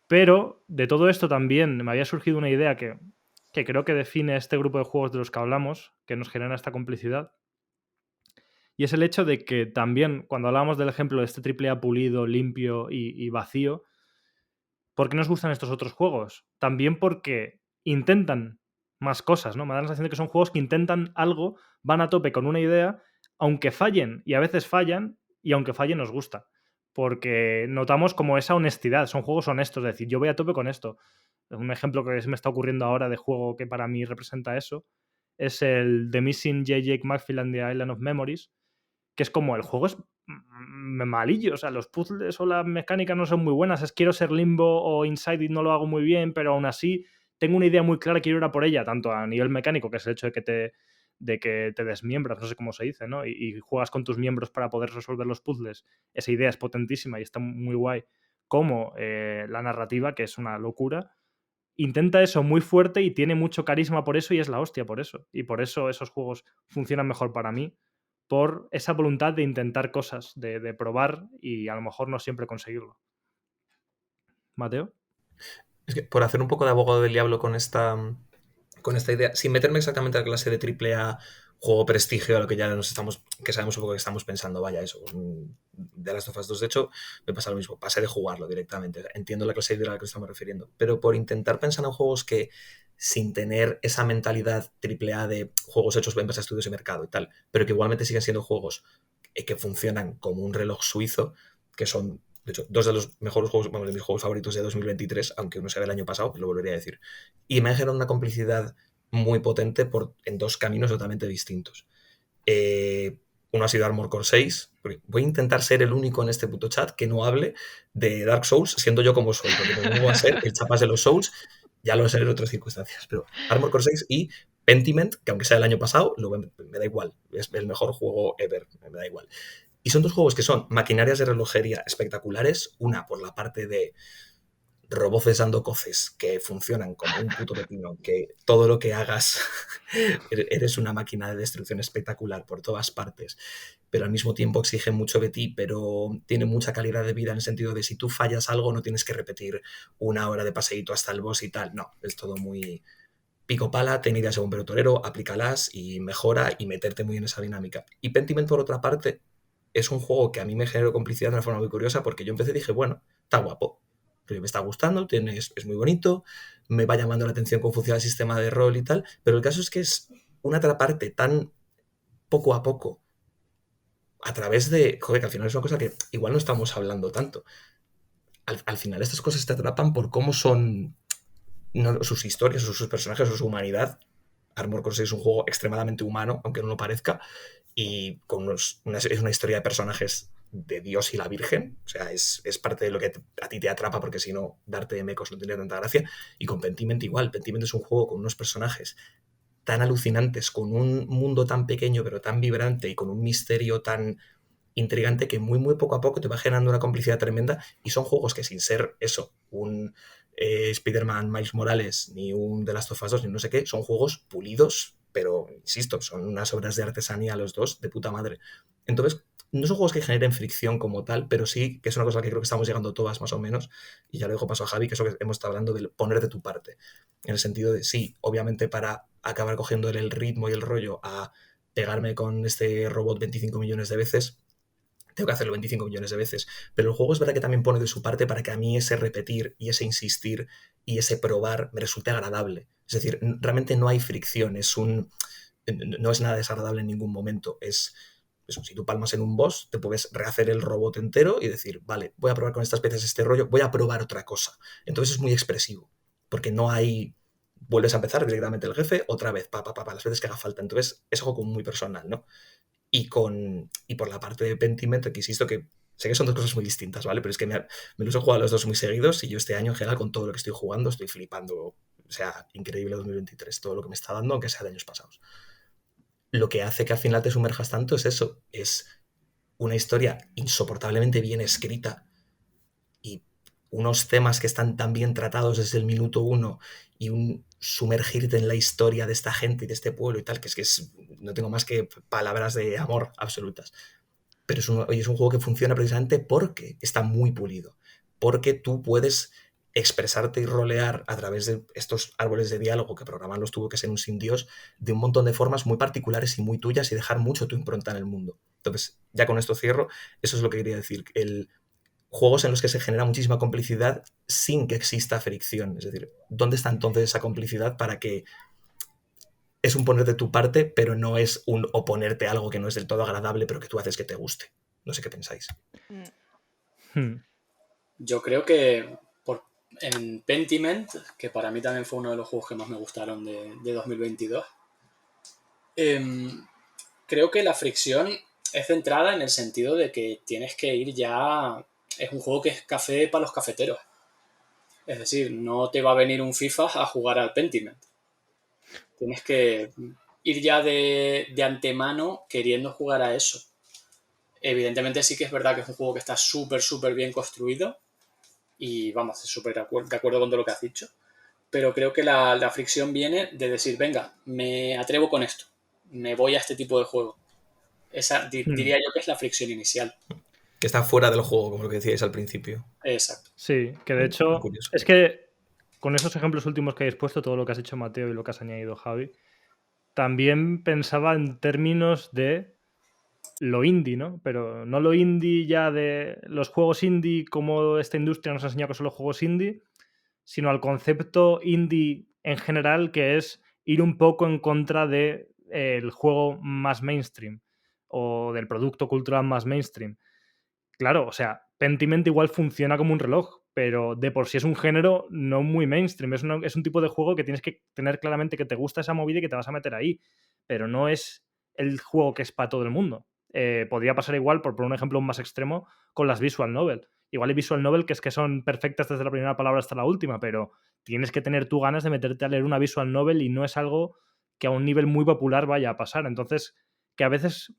Pero de todo esto también me había surgido una idea que creo que define este grupo de juegos de los que hablamos, que nos genera esta complicidad. Y es el hecho de que también, cuando hablábamos del ejemplo de este AAA pulido, limpio y vacío, ¿por qué nos gustan estos otros juegos? También porque intentan más cosas, ¿no? Me da la sensación de que son juegos que intentan algo, van a tope con una idea, aunque fallen, y a veces fallan, y aunque fallen nos gusta. Porque notamos como esa honestidad, son juegos honestos, es decir, yo voy a tope con esto. Un ejemplo que se me está ocurriendo ahora de juego que para mí representa eso es el The Missing J. McPhail and the Island of Memories, que es como el juego es malillo, o sea, los puzzles o las mecánicas no son muy buenas, es quiero ser Limbo o Inside y no lo hago muy bien, pero aún así tengo una idea muy clara, quiero ir a por ella, tanto a nivel mecánico, que es el hecho de que te desmiembras, no sé cómo se dice, ¿no? Y juegas con tus miembros para poder resolver los puzzles. Esa idea es potentísima y está muy guay. Como la narrativa, que es una locura, intenta eso muy fuerte y tiene mucho carisma por eso y es la hostia por eso. Y por eso esos juegos funcionan mejor para mí, por esa voluntad de intentar cosas, de probar y a lo mejor no siempre conseguirlo. ¿Mateo? Es que por hacer un poco de abogado del diablo con esta idea, sin meterme exactamente a la clase de AAA, juego prestigio, a lo que ya que sabemos un poco que estamos pensando, vaya, eso, de Last of Us 2, de hecho, me pasa lo mismo, pasé de jugarlo directamente, entiendo la clase de la que estamos refiriendo, pero por intentar pensar en juegos que, sin tener esa mentalidad AAA de juegos hechos en base a estudios de mercado y tal, pero que igualmente siguen siendo juegos que funcionan como un reloj suizo, que son, de hecho, dos de los mejores juegos, bueno, de mis juegos favoritos de 2023, aunque uno sea del año pasado, lo volvería a decir. Y me ha generado una complicidad muy potente en dos caminos totalmente distintos. Uno ha sido Armored Core 6. Voy a intentar ser el único en este puto chat que no hable de Dark Souls, siendo yo como soy, porque no voy a ser el chapas de los Souls, ya lo seré en otras circunstancias, pero Armored Core 6 y Pentiment, que aunque sea el año pasado, me da igual, es el mejor juego ever, me da igual. Y son dos juegos que son maquinarias de relojería espectaculares, una por la parte de roboces dando coces que funcionan como un puto pepino, que todo lo que hagas eres una máquina de destrucción espectacular por todas partes, pero al mismo tiempo exige mucho de ti, pero tiene mucha calidad de vida en el sentido de si tú fallas algo no tienes que repetir una hora de paseíto hasta el boss y tal, no, es todo muy pico pala, ten ideas de bombero torero, aplícalas y mejora y meterte muy en esa dinámica. Y Pentiment, por otra parte, es un juego que a mí me generó complicidad de una forma muy curiosa porque yo empecé y dije, bueno, está guapo, pero me está gustando, es muy bonito, me va llamando la atención cómo funciona el sistema de rol y tal, pero el caso es que es una otra parte tan poco a poco, a través de, joder, que al final es una cosa que igual no estamos hablando tanto. Al final estas cosas te atrapan por cómo son sus historias, sus personajes, su humanidad. Armored Core 6 es un juego extremadamente humano, aunque no lo parezca, y con es una historia de personajes de Dios y la Virgen, o sea, es parte de lo que a ti te atrapa, porque si no, darte de mecos no tendría tanta gracia. Y con Pentiment igual, Pentiment es un juego con unos personajes tan alucinantes, con un mundo tan pequeño pero tan vibrante y con un misterio tan intrigante que muy muy poco a poco te va generando una complicidad tremenda, y son juegos que sin ser eso, un Spider-Man Miles Morales, ni un The Last of Us 2, ni no sé qué, son juegos pulidos, pero insisto, son unas obras de artesanía los dos, de puta madre. Entonces, no son juegos que generen fricción como tal, pero sí que es una cosa que creo que estamos llegando todas más o menos, y ya lo dejo paso a Javi, que es lo que hemos estado hablando de poner de tu parte, en el sentido de sí, obviamente para acabar cogiendo el ritmo y el rollo a pegarme con este robot 25 millones de veces, tengo que hacerlo 25 millones de veces, pero el juego es verdad que también pone de su parte para que a mí ese repetir y ese insistir y ese probar me resulte agradable. Es decir, realmente no hay fricción, es un no es nada desagradable en ningún momento. Es eso, si tú palmas en un boss, te puedes rehacer el robot entero y decir, vale, voy a probar con estas piezas este rollo, voy a probar otra cosa. Entonces es muy expresivo, porque no hay... Vuelves a empezar directamente el jefe, otra vez, las veces que haga falta. Entonces es algo como muy personal, ¿no? Y por la parte de Pentiment, que insisto que sé que son dos cosas muy distintas, ¿vale? Pero es que me los he jugado los dos muy seguidos y yo este año en general con todo lo que estoy jugando estoy flipando. O sea, increíble 2023, todo lo que me está dando, aunque sea de años pasados. Lo que hace que al final te sumerjas tanto es eso, es una historia insoportablemente bien escrita y unos temas que están tan bien tratados desde el minuto uno y un sumergirte en la historia de esta gente y de este pueblo y tal, que no tengo más que palabras de amor absolutas. Pero es un juego que funciona precisamente porque está muy pulido, porque tú puedes expresarte y rolear a través de estos árboles de diálogo que programarlos tuvo que ser un sin Dios de un montón de formas muy particulares y muy tuyas y dejar mucho tu impronta en el mundo. Entonces, ya con esto cierro, eso es lo que quería decir. Juegos en los que se genera muchísima complicidad sin que exista fricción. Es decir, ¿dónde está entonces esa complicidad para que es un poner de tu parte, pero no es un oponerte a algo que no es del todo agradable, pero que tú haces que te guste? No sé qué pensáis. Yo creo que en Pentiment, que para mí también fue uno de los juegos que más me gustaron de 2022, creo que la fricción es centrada en el sentido de que tienes que ir ya... Es un juego que es café para los cafeteros. Es decir, no te va a venir un FIFA a jugar al Pentiment. Tienes que ir ya de antemano queriendo jugar a eso. Evidentemente sí que es verdad que es un juego que está súper bien construido y vamos, súper de acuerdo con todo lo que has dicho, pero creo que la fricción viene de decir, venga, me atrevo con esto, me voy a este tipo de juego. Esa diría yo que es la fricción inicial. Que está fuera del juego, como lo que decíais al principio. Exacto. Sí, que de hecho Curioso. es que con esos ejemplos últimos que habéis puesto, todo lo que has dicho Mateo y lo que has añadido Javi, también pensaba en términos de lo indie, ¿no? Pero no lo indie ya de los juegos indie como esta industria nos ha enseñado que son los juegos indie, sino al concepto indie en general, que es ir un poco en contra de el juego más mainstream o del producto cultural más mainstream. Claro, o sea, Pentiment igual funciona como un reloj, pero de por sí es un género no muy mainstream. Es un tipo de juego que tienes que tener claramente que te gusta esa movida y que te vas a meter ahí, pero no es el juego que es para todo el mundo. Podría pasar igual, por un ejemplo más extremo, con las visual novel. Igual hay visual novel que son perfectas desde la primera palabra hasta la última, pero tienes que tener tú ganas de meterte a leer una visual novel y no es algo que a un nivel muy popular vaya a pasar. Entonces, que a veces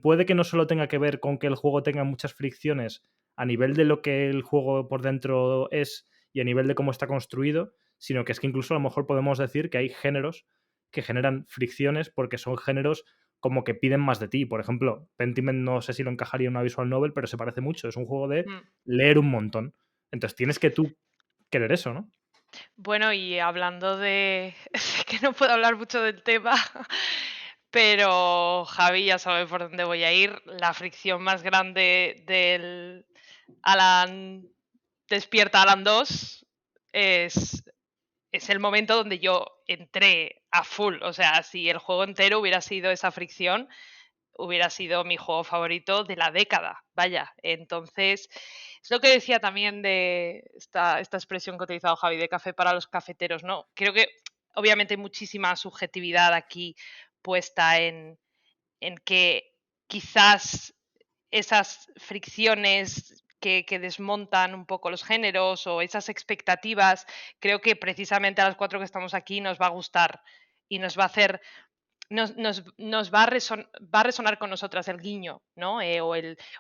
puede que no solo tenga que ver con que el juego tenga muchas fricciones a nivel de lo que el juego por dentro es y a nivel de cómo está construido, sino que es que incluso a lo mejor podemos decir que hay géneros que generan fricciones porque son géneros como que piden más de ti. Por ejemplo, Pentiment no sé si lo encajaría en una visual novel, pero se parece mucho. Es un juego de leer un montón. Entonces tienes que tú querer eso, ¿no? Bueno, y hablando de... Sé que no puedo hablar mucho del tema, pero Javi ya sabe por dónde voy a ir. La fricción más grande del Alan Despierta Alan 2 es el momento donde yo entré a full. O sea, si el juego entero hubiera sido esa fricción, hubiera sido mi juego favorito de la década. Vaya, entonces, es lo que decía también de esta expresión que ha utilizado Javi, de café para los cafeteros, ¿no? Creo que obviamente hay muchísima subjetividad aquí puesta en que quizás esas fricciones que desmontan un poco los géneros o esas expectativas, creo que precisamente a los 4 que estamos aquí nos va a gustar y nos va a hacer, nos va a resonar con nosotras el guiño, ¿no?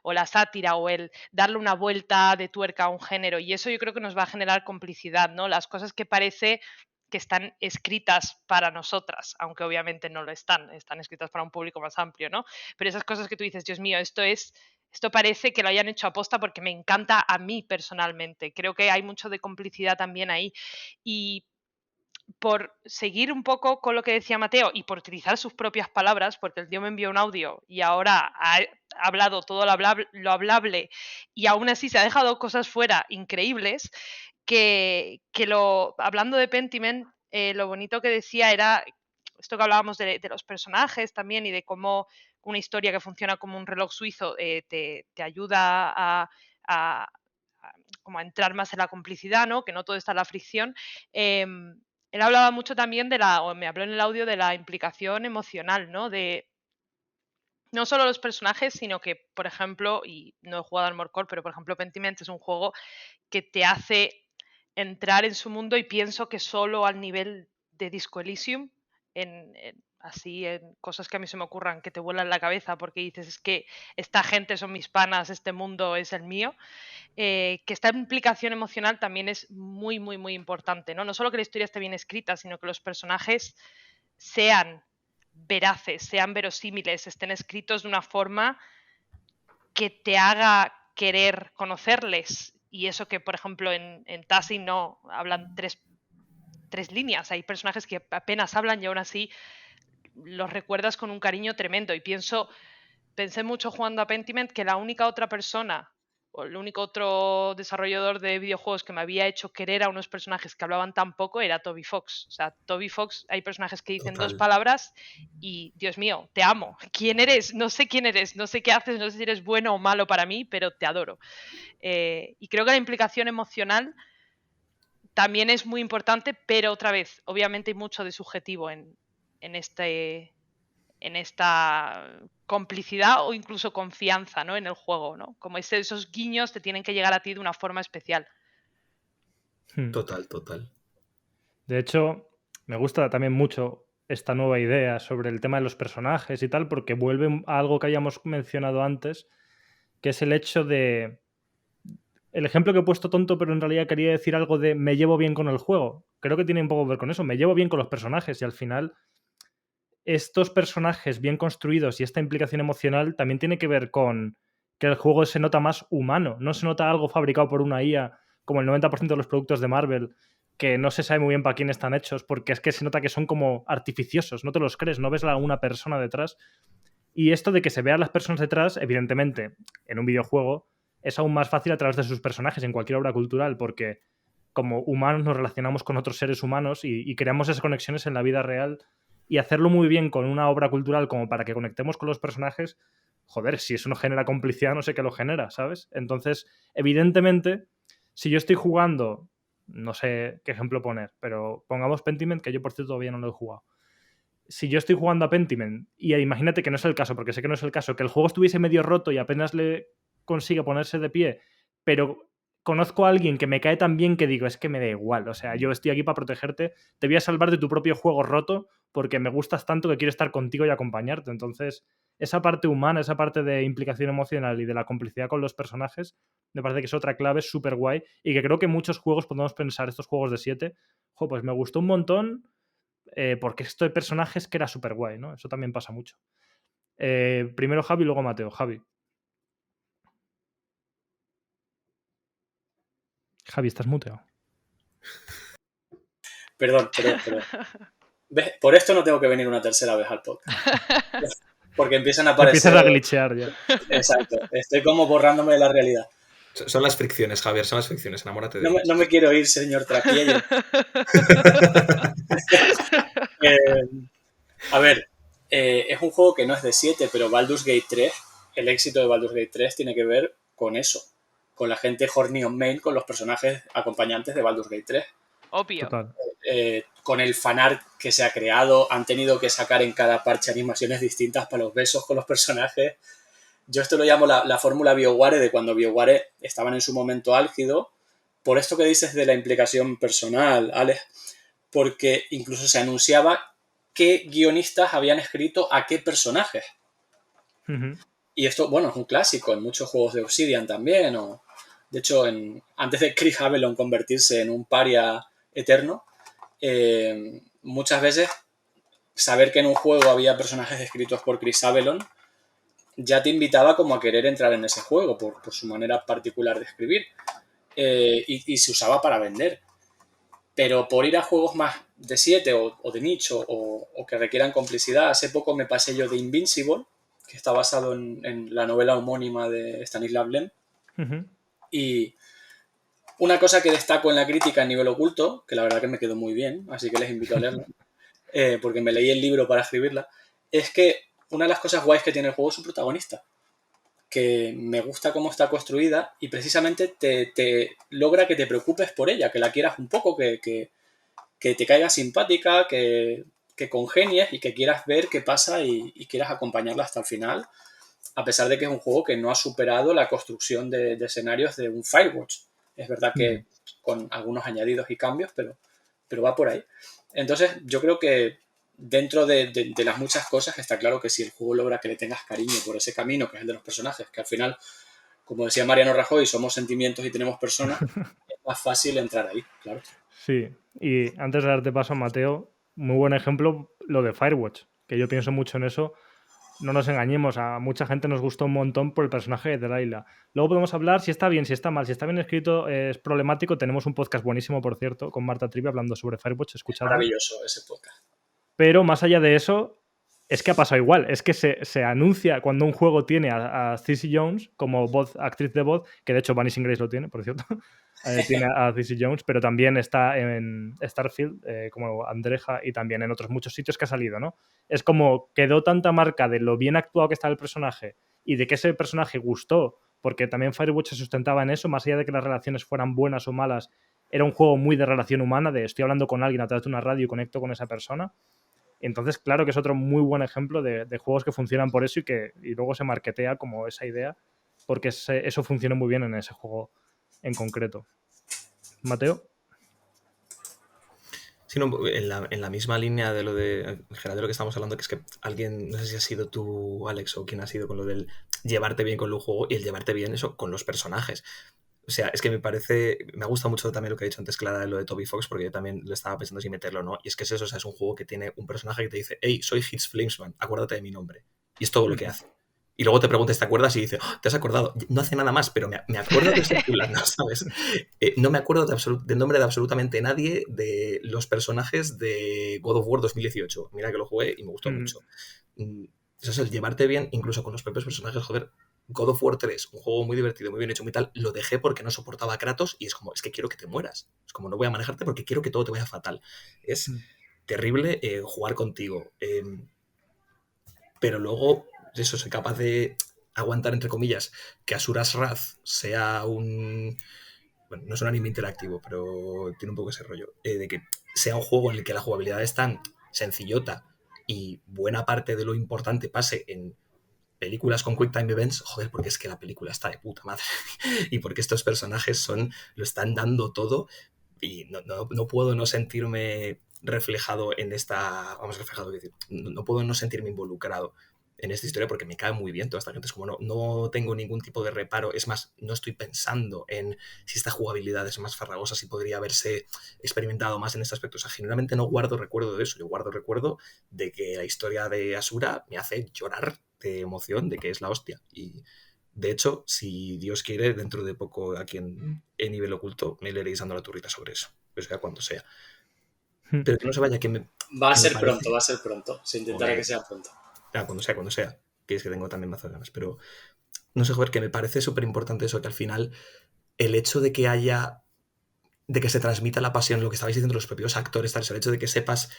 O la sátira o el darle una vuelta de tuerca a un género, y eso yo creo que nos va a generar complicidad, ¿no? Las cosas que parece que están escritas para nosotras, aunque obviamente no lo están escritas para un público más amplio, ¿no? Pero esas cosas que tú dices, Dios mío, esto parece que lo hayan hecho aposta porque me encanta a mí personalmente. Creo que hay mucho de complicidad también ahí. Y por seguir un poco con lo que decía Mateo y por utilizar sus propias palabras, porque el tío me envió un audio y ahora ha hablado todo lo hablable y aún así se ha dejado cosas fuera increíbles, hablando de Pentiment, lo bonito que decía era esto que hablábamos de los personajes también y de cómo una historia que funciona como un reloj suizo te ayuda a como a entrar más en la complicidad, ¿no? Que no todo está en la fricción. Él hablaba mucho también o me habló en el audio de la implicación emocional, ¿no? De no solo los personajes, sino que, por ejemplo, y no he jugado al Armored Core, pero por ejemplo Pentiment es un juego que te hace entrar en su mundo y pienso que solo al nivel de Disco Elysium, así en cosas que a mí se me ocurran que te vuelan la cabeza porque dices es que esta gente son mis panas, este mundo es el mío, que esta implicación emocional también es muy, muy, muy importante, ¿no? No solo que la historia esté bien escrita, sino que los personajes sean veraces, sean verosímiles, estén escritos de una forma que te haga querer conocerles. Y eso que, por ejemplo, en Tassie no hablan tres líneas. Hay personajes que apenas hablan y aún así los recuerdas con un cariño tremendo. Y pensé mucho jugando a Pentiment que la única otra persona o el único otro desarrollador de videojuegos que me había hecho querer a unos personajes que hablaban tan poco era Toby Fox. O sea, Toby Fox, hay personajes que dicen Total. 2 palabras y, Dios mío, te amo. ¿Quién eres? No sé quién eres, no sé qué haces, no sé si eres bueno o malo para mí, pero te adoro. Y creo que la implicación emocional también es muy importante, pero otra vez, obviamente hay mucho de subjetivo en esta complicidad o incluso confianza, ¿no? En el juego, ¿no? Como esos guiños te tienen que llegar a ti de una forma especial. Total, total. De hecho, me gusta también mucho esta nueva idea sobre el tema de los personajes y tal, porque vuelve a algo que hayamos mencionado antes, que es el hecho de... El ejemplo que he puesto tonto, pero en realidad quería decir algo de me llevo bien con el juego. Creo que tiene un poco que ver con eso. Me llevo bien con los personajes y al final estos personajes bien construidos y esta implicación emocional también tiene que ver con que el juego se nota más humano. No se nota algo fabricado por una IA como el 90% de los productos de Marvel, que no se sabe muy bien para quién están hechos, porque es que se nota que son como artificiosos, no te los crees, no ves a una persona detrás. Y esto de que se vean las personas detrás, evidentemente, en un videojuego, es aún más fácil a través de sus personajes en cualquier obra cultural, porque como humanos nos relacionamos con otros seres humanos y creamos esas conexiones en la vida real, y hacerlo muy bien con una obra cultural como para que conectemos con los personajes, joder, si eso no genera complicidad, no sé qué lo genera, ¿sabes? Entonces, evidentemente, si yo estoy jugando, no sé qué ejemplo poner, pero pongamos Pentiment, que yo por cierto todavía no lo he jugado. Si yo estoy jugando a Pentiment y imagínate que no es el caso, porque sé que no es el caso, que el juego estuviese medio roto y apenas le consigue ponerse de pie, pero conozco a alguien que me cae tan bien que digo, es que me da igual, o sea, yo estoy aquí para protegerte, te voy a salvar de tu propio juego roto porque me gustas tanto que quiero estar contigo y acompañarte. Entonces, esa parte humana, esa parte de implicación emocional y de la complicidad con los personajes, me parece que es otra clave súper guay y que creo que muchos juegos podemos pensar, estos juegos de 7, pues me gustó un montón porque esto de personajes que era súper guay, ¿no? Eso también pasa mucho. Primero Javi, luego Mateo. Javi. Javi, estás muteado. Perdón. ¿Ves? Por esto no tengo que venir una tercera vez al podcast. Porque empiezan a aparecer... Empiezas a glitchear ya. Exacto. Estoy como borrándome de la realidad. Son las fricciones, Javier, son las fricciones. Enamórate de ellas. No me quiero ir, señor Trapiello. A ver, es un juego que no es de 7, pero Baldur's Gate 3, el éxito de Baldur's Gate 3 tiene que ver con eso. Con la gente horny on main, con los personajes acompañantes de Baldur's Gate 3. Obvio. Total. Con el fanart que se ha creado, han tenido que sacar en cada parche animaciones distintas para los besos con los personajes. Yo esto lo llamo la fórmula BioWare de cuando BioWare estaban en su momento álgido. Por esto que dices de la implicación personal, Alex, porque incluso se anunciaba qué guionistas habían escrito a qué personajes. Uh-huh. Y esto, bueno, es un clásico en muchos juegos de Obsidian también. De hecho, antes de Chris Avellone convertirse en un paria eterno, muchas veces saber que en un juego había personajes escritos por Chris Avellone ya te invitaba como a querer entrar en ese juego por su manera particular de escribir. Y se usaba para vender. Pero por ir a juegos más de 7 o de nicho o que requieran complicidad, hace poco me pasé yo de Invincible, que está basado en la novela homónima de Stanislav Lem. Uh-huh. Y una cosa que destaco en la crítica a nivel oculto, que la verdad que me quedó muy bien, así que les invito a leerlo, porque me leí el libro para escribirla, es que una de las cosas guays que tiene el juego es su protagonista, que me gusta cómo está construida y precisamente te logra que te preocupes por ella, que la quieras un poco, que te caiga simpática, que congenies y que quieras ver qué pasa y quieras acompañarla hasta el final, a pesar de que es un juego que no ha superado la construcción de escenarios de un Firewatch. Es verdad que con algunos añadidos y cambios, pero va por ahí. Entonces yo creo que dentro de las muchas cosas está claro que si el juego logra que le tengas cariño por ese camino, que es el de los personajes, que al final, como decía Mariano Rajoy, somos sentimientos y tenemos personas, es más fácil entrar ahí, claro. Sí, y antes de darte paso a Mateo, muy buen ejemplo lo de Firewatch, que yo pienso mucho en eso. No nos engañemos, a mucha gente nos gustó un montón por el personaje de Delilah. Luego podemos hablar si está bien, si está mal, si está bien escrito, es problemático. Tenemos un podcast buenísimo, por cierto, con Marta Trivia hablando sobre Firewatch, escuchadlo. Maravilloso ese podcast. Pero más allá de eso, es que ha pasado igual. Es que se anuncia cuando un juego tiene a Cissy Jones como actriz de voz, que de hecho Vanishing Grace lo tiene, por cierto. Tiene a Cissy Jones, pero también está en Starfield como Andreja y también en otros muchos sitios que ha salido, ¿no? Es como quedó tanta marca de lo bien actuado que está el personaje y de que ese personaje gustó, porque también Firewatch se sustentaba en eso, más allá de que las relaciones fueran buenas o malas, era un juego muy de relación humana, de estoy hablando con alguien a través de una radio y conecto con esa persona. Entonces, claro que es otro muy buen ejemplo de juegos que funcionan por eso y luego se marketea como esa idea, porque eso funcionó muy bien en ese juego en concreto. Mateo. Sí, no, en la misma línea de lo de, en general de lo que estamos hablando, que es que alguien, no sé si has sido tú, Alex, o quién ha sido con lo del llevarte bien con el juego y el llevarte bien eso con los personajes. O sea, es que me gusta mucho también lo que ha dicho antes Clara de lo de Toby Fox, porque yo también lo estaba pensando si meterlo o no. Y es que es eso, o sea, es un juego que tiene un personaje que te dice, hey, soy Hitz Flamesman, acuérdate de mi nombre. Y es todo lo que hace. Y luego te preguntas, ¿te acuerdas? Y dice, oh, ¿te has acordado? No hace nada más, pero me acuerdo de ese fulano, ¿sabes? No me acuerdo del nombre de absolutamente nadie de los personajes de God of War 2018. Mira que lo jugué y me gustó mucho. Eso es el llevarte bien, incluso con los propios personajes, joder. God of War 3, un juego muy divertido, muy bien hecho, muy tal, lo dejé porque no soportaba a Kratos y es como, es que quiero que te mueras. Es como, no voy a manejarte porque quiero que todo te vaya fatal. Es terrible jugar contigo. Pero luego, eso, soy capaz de aguantar, entre comillas, que Asura's Wrath sea un... Bueno, no es un anime interactivo, pero tiene un poco ese rollo. De que sea un juego en el que la jugabilidad es tan sencillota y buena parte de lo importante pase en películas con Quick Time Events, joder, porque es que la película está de puta madre y porque estos personajes lo están dando todo y no puedo no sentirme reflejado en esta, no puedo no sentirme involucrado en esta historia porque me cae muy bien toda esta gente. Es como no tengo ningún tipo de reparo, es más, no estoy pensando en si esta jugabilidad es más farragosa, si podría haberse experimentado más en este aspecto. O sea, generalmente no guardo recuerdo de eso, yo guardo recuerdo de que la historia de Asura me hace llorar de emoción, de que es la hostia. Y de hecho, si Dios quiere, dentro de poco aquí en Nivel Oculto me leeréis dando la turrita sobre eso, o sea, cuando sea. Pero que no se vaya, que me... Va a ser pronto. Se intentará que sea pronto. Cuando sea. Que es que tengo también más ganas. Pero no sé, joder, que me parece súper importante eso, que al final el hecho de que haya... de que se transmita la pasión, lo que estabais diciendo los propios actores, tal, el hecho de que sepas...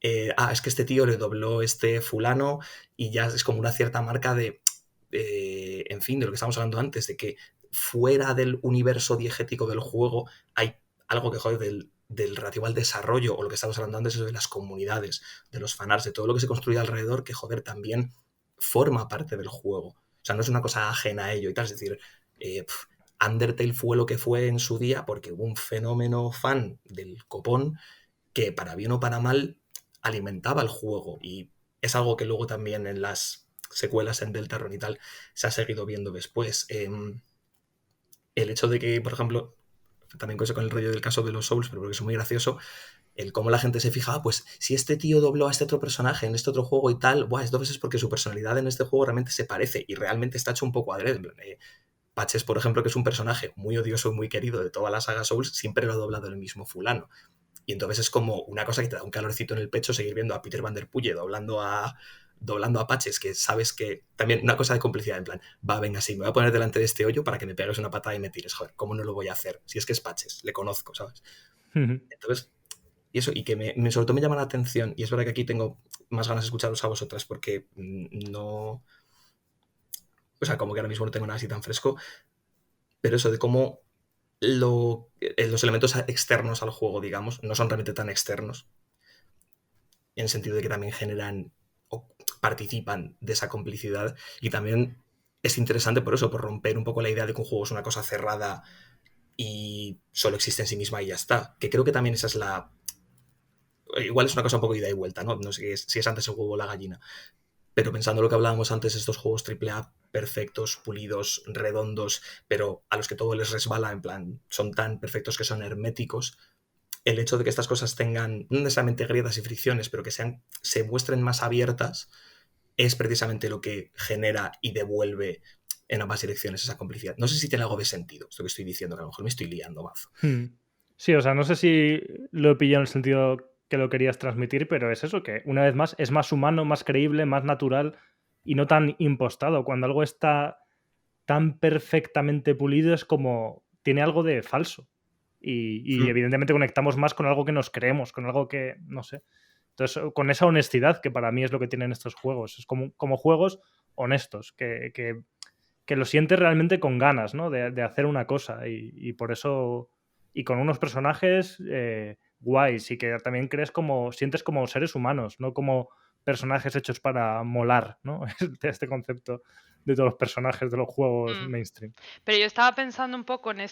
es que este tío le dobló este fulano y ya es como una cierta marca de... en fin, de lo que estábamos hablando antes, de que fuera del universo diegético del juego hay algo que, joder, del relativo al desarrollo, o lo que estamos hablando antes, es de las comunidades, de los fanarts, de todo lo que se construye alrededor, que, joder, también forma parte del juego. O sea, no es una cosa ajena a ello y tal. Es decir, Undertale fue lo que fue en su día porque hubo un fenómeno fan del copón que, para bien o para mal, alimentaba el juego. Y es algo que luego también en las secuelas en Deltarune y tal se ha seguido viendo después. El hecho de que, por ejemplo, también con el rollo del caso de los Souls, pero porque es muy gracioso, el cómo la gente se fija, pues si este tío dobló a este otro personaje en este otro juego y tal, entonces es porque su personalidad en este juego realmente se parece y realmente está hecho un poco adrede. Patches, por ejemplo, que es un personaje muy odioso y muy querido de toda la saga Souls, siempre lo ha doblado el mismo fulano. Y entonces es como una cosa que te da un calorcito en el pecho seguir viendo a Peter Van Der Pulle doblando a Patches, que sabes que también una cosa de complicidad, en plan, venga, sí, me voy a poner delante de este hoyo para que me pegues una patada y me tires, joder, ¿cómo no lo voy a hacer? Si es que es Patches, le conozco, ¿sabes? Entonces, Y eso, y que sobre todo me llama la atención, y es verdad que aquí tengo más ganas de escucharos a vosotras porque no... O sea, como que ahora mismo no tengo nada así tan fresco, pero eso de cómo los elementos externos al juego, digamos, no son realmente tan externos, en el sentido de que también generan o participan de esa complicidad, y también es interesante por eso, por romper un poco la idea de que un juego es una cosa cerrada y solo existe en sí misma y ya está, que creo que también esa es la... Igual es una cosa un poco ida y vuelta, ¿no? No sé si es antes el huevo o la gallina, pero pensando lo que hablábamos antes, estos juegos AAA perfectos, pulidos, redondos, pero a los que todo les resbala, en plan, son tan perfectos que son herméticos, el hecho de que estas cosas tengan no necesariamente grietas y fricciones, pero que se muestren más abiertas, es precisamente lo que genera y devuelve en ambas direcciones esa complicidad. No sé si tiene algo de sentido esto que estoy diciendo, que a lo mejor me estoy liando mazo. Sí, o sea, no sé si lo he pillado en el sentido que lo querías transmitir, pero es eso, que una vez más es más humano, más creíble, más natural y no tan impostado. Cuando algo está tan perfectamente pulido es como... tiene algo de falso. Y evidentemente conectamos más con algo que nos creemos, con algo que... no sé. Entonces, con esa honestidad, que para mí es lo que tienen estos juegos. Es como juegos honestos, que lo sientes realmente con ganas, ¿no? De hacer una cosa. Y por eso... y con unos personajes guays y que también sientes como seres humanos, no como personajes hechos para molar, ¿no? Este concepto de todos los personajes de los juegos mainstream. Pero yo estaba pensando un poco en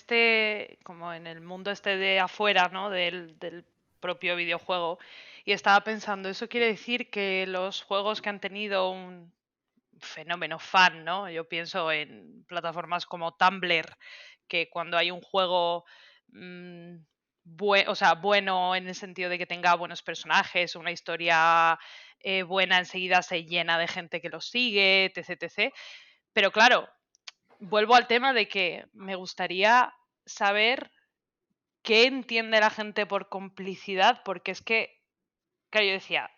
como en el mundo de afuera, ¿no? Del propio videojuego, y estaba pensando, eso quiere decir que los juegos que han tenido un fenómeno fan, ¿no? Yo pienso en plataformas como Tumblr, que cuando hay un juego bueno en el sentido de que tenga buenos personajes, una historia buena, enseguida se llena de gente que lo sigue, etc, etc. Pero claro, vuelvo al tema de que me gustaría saber qué entiende la gente por complicidad, porque es que, claro, yo decía,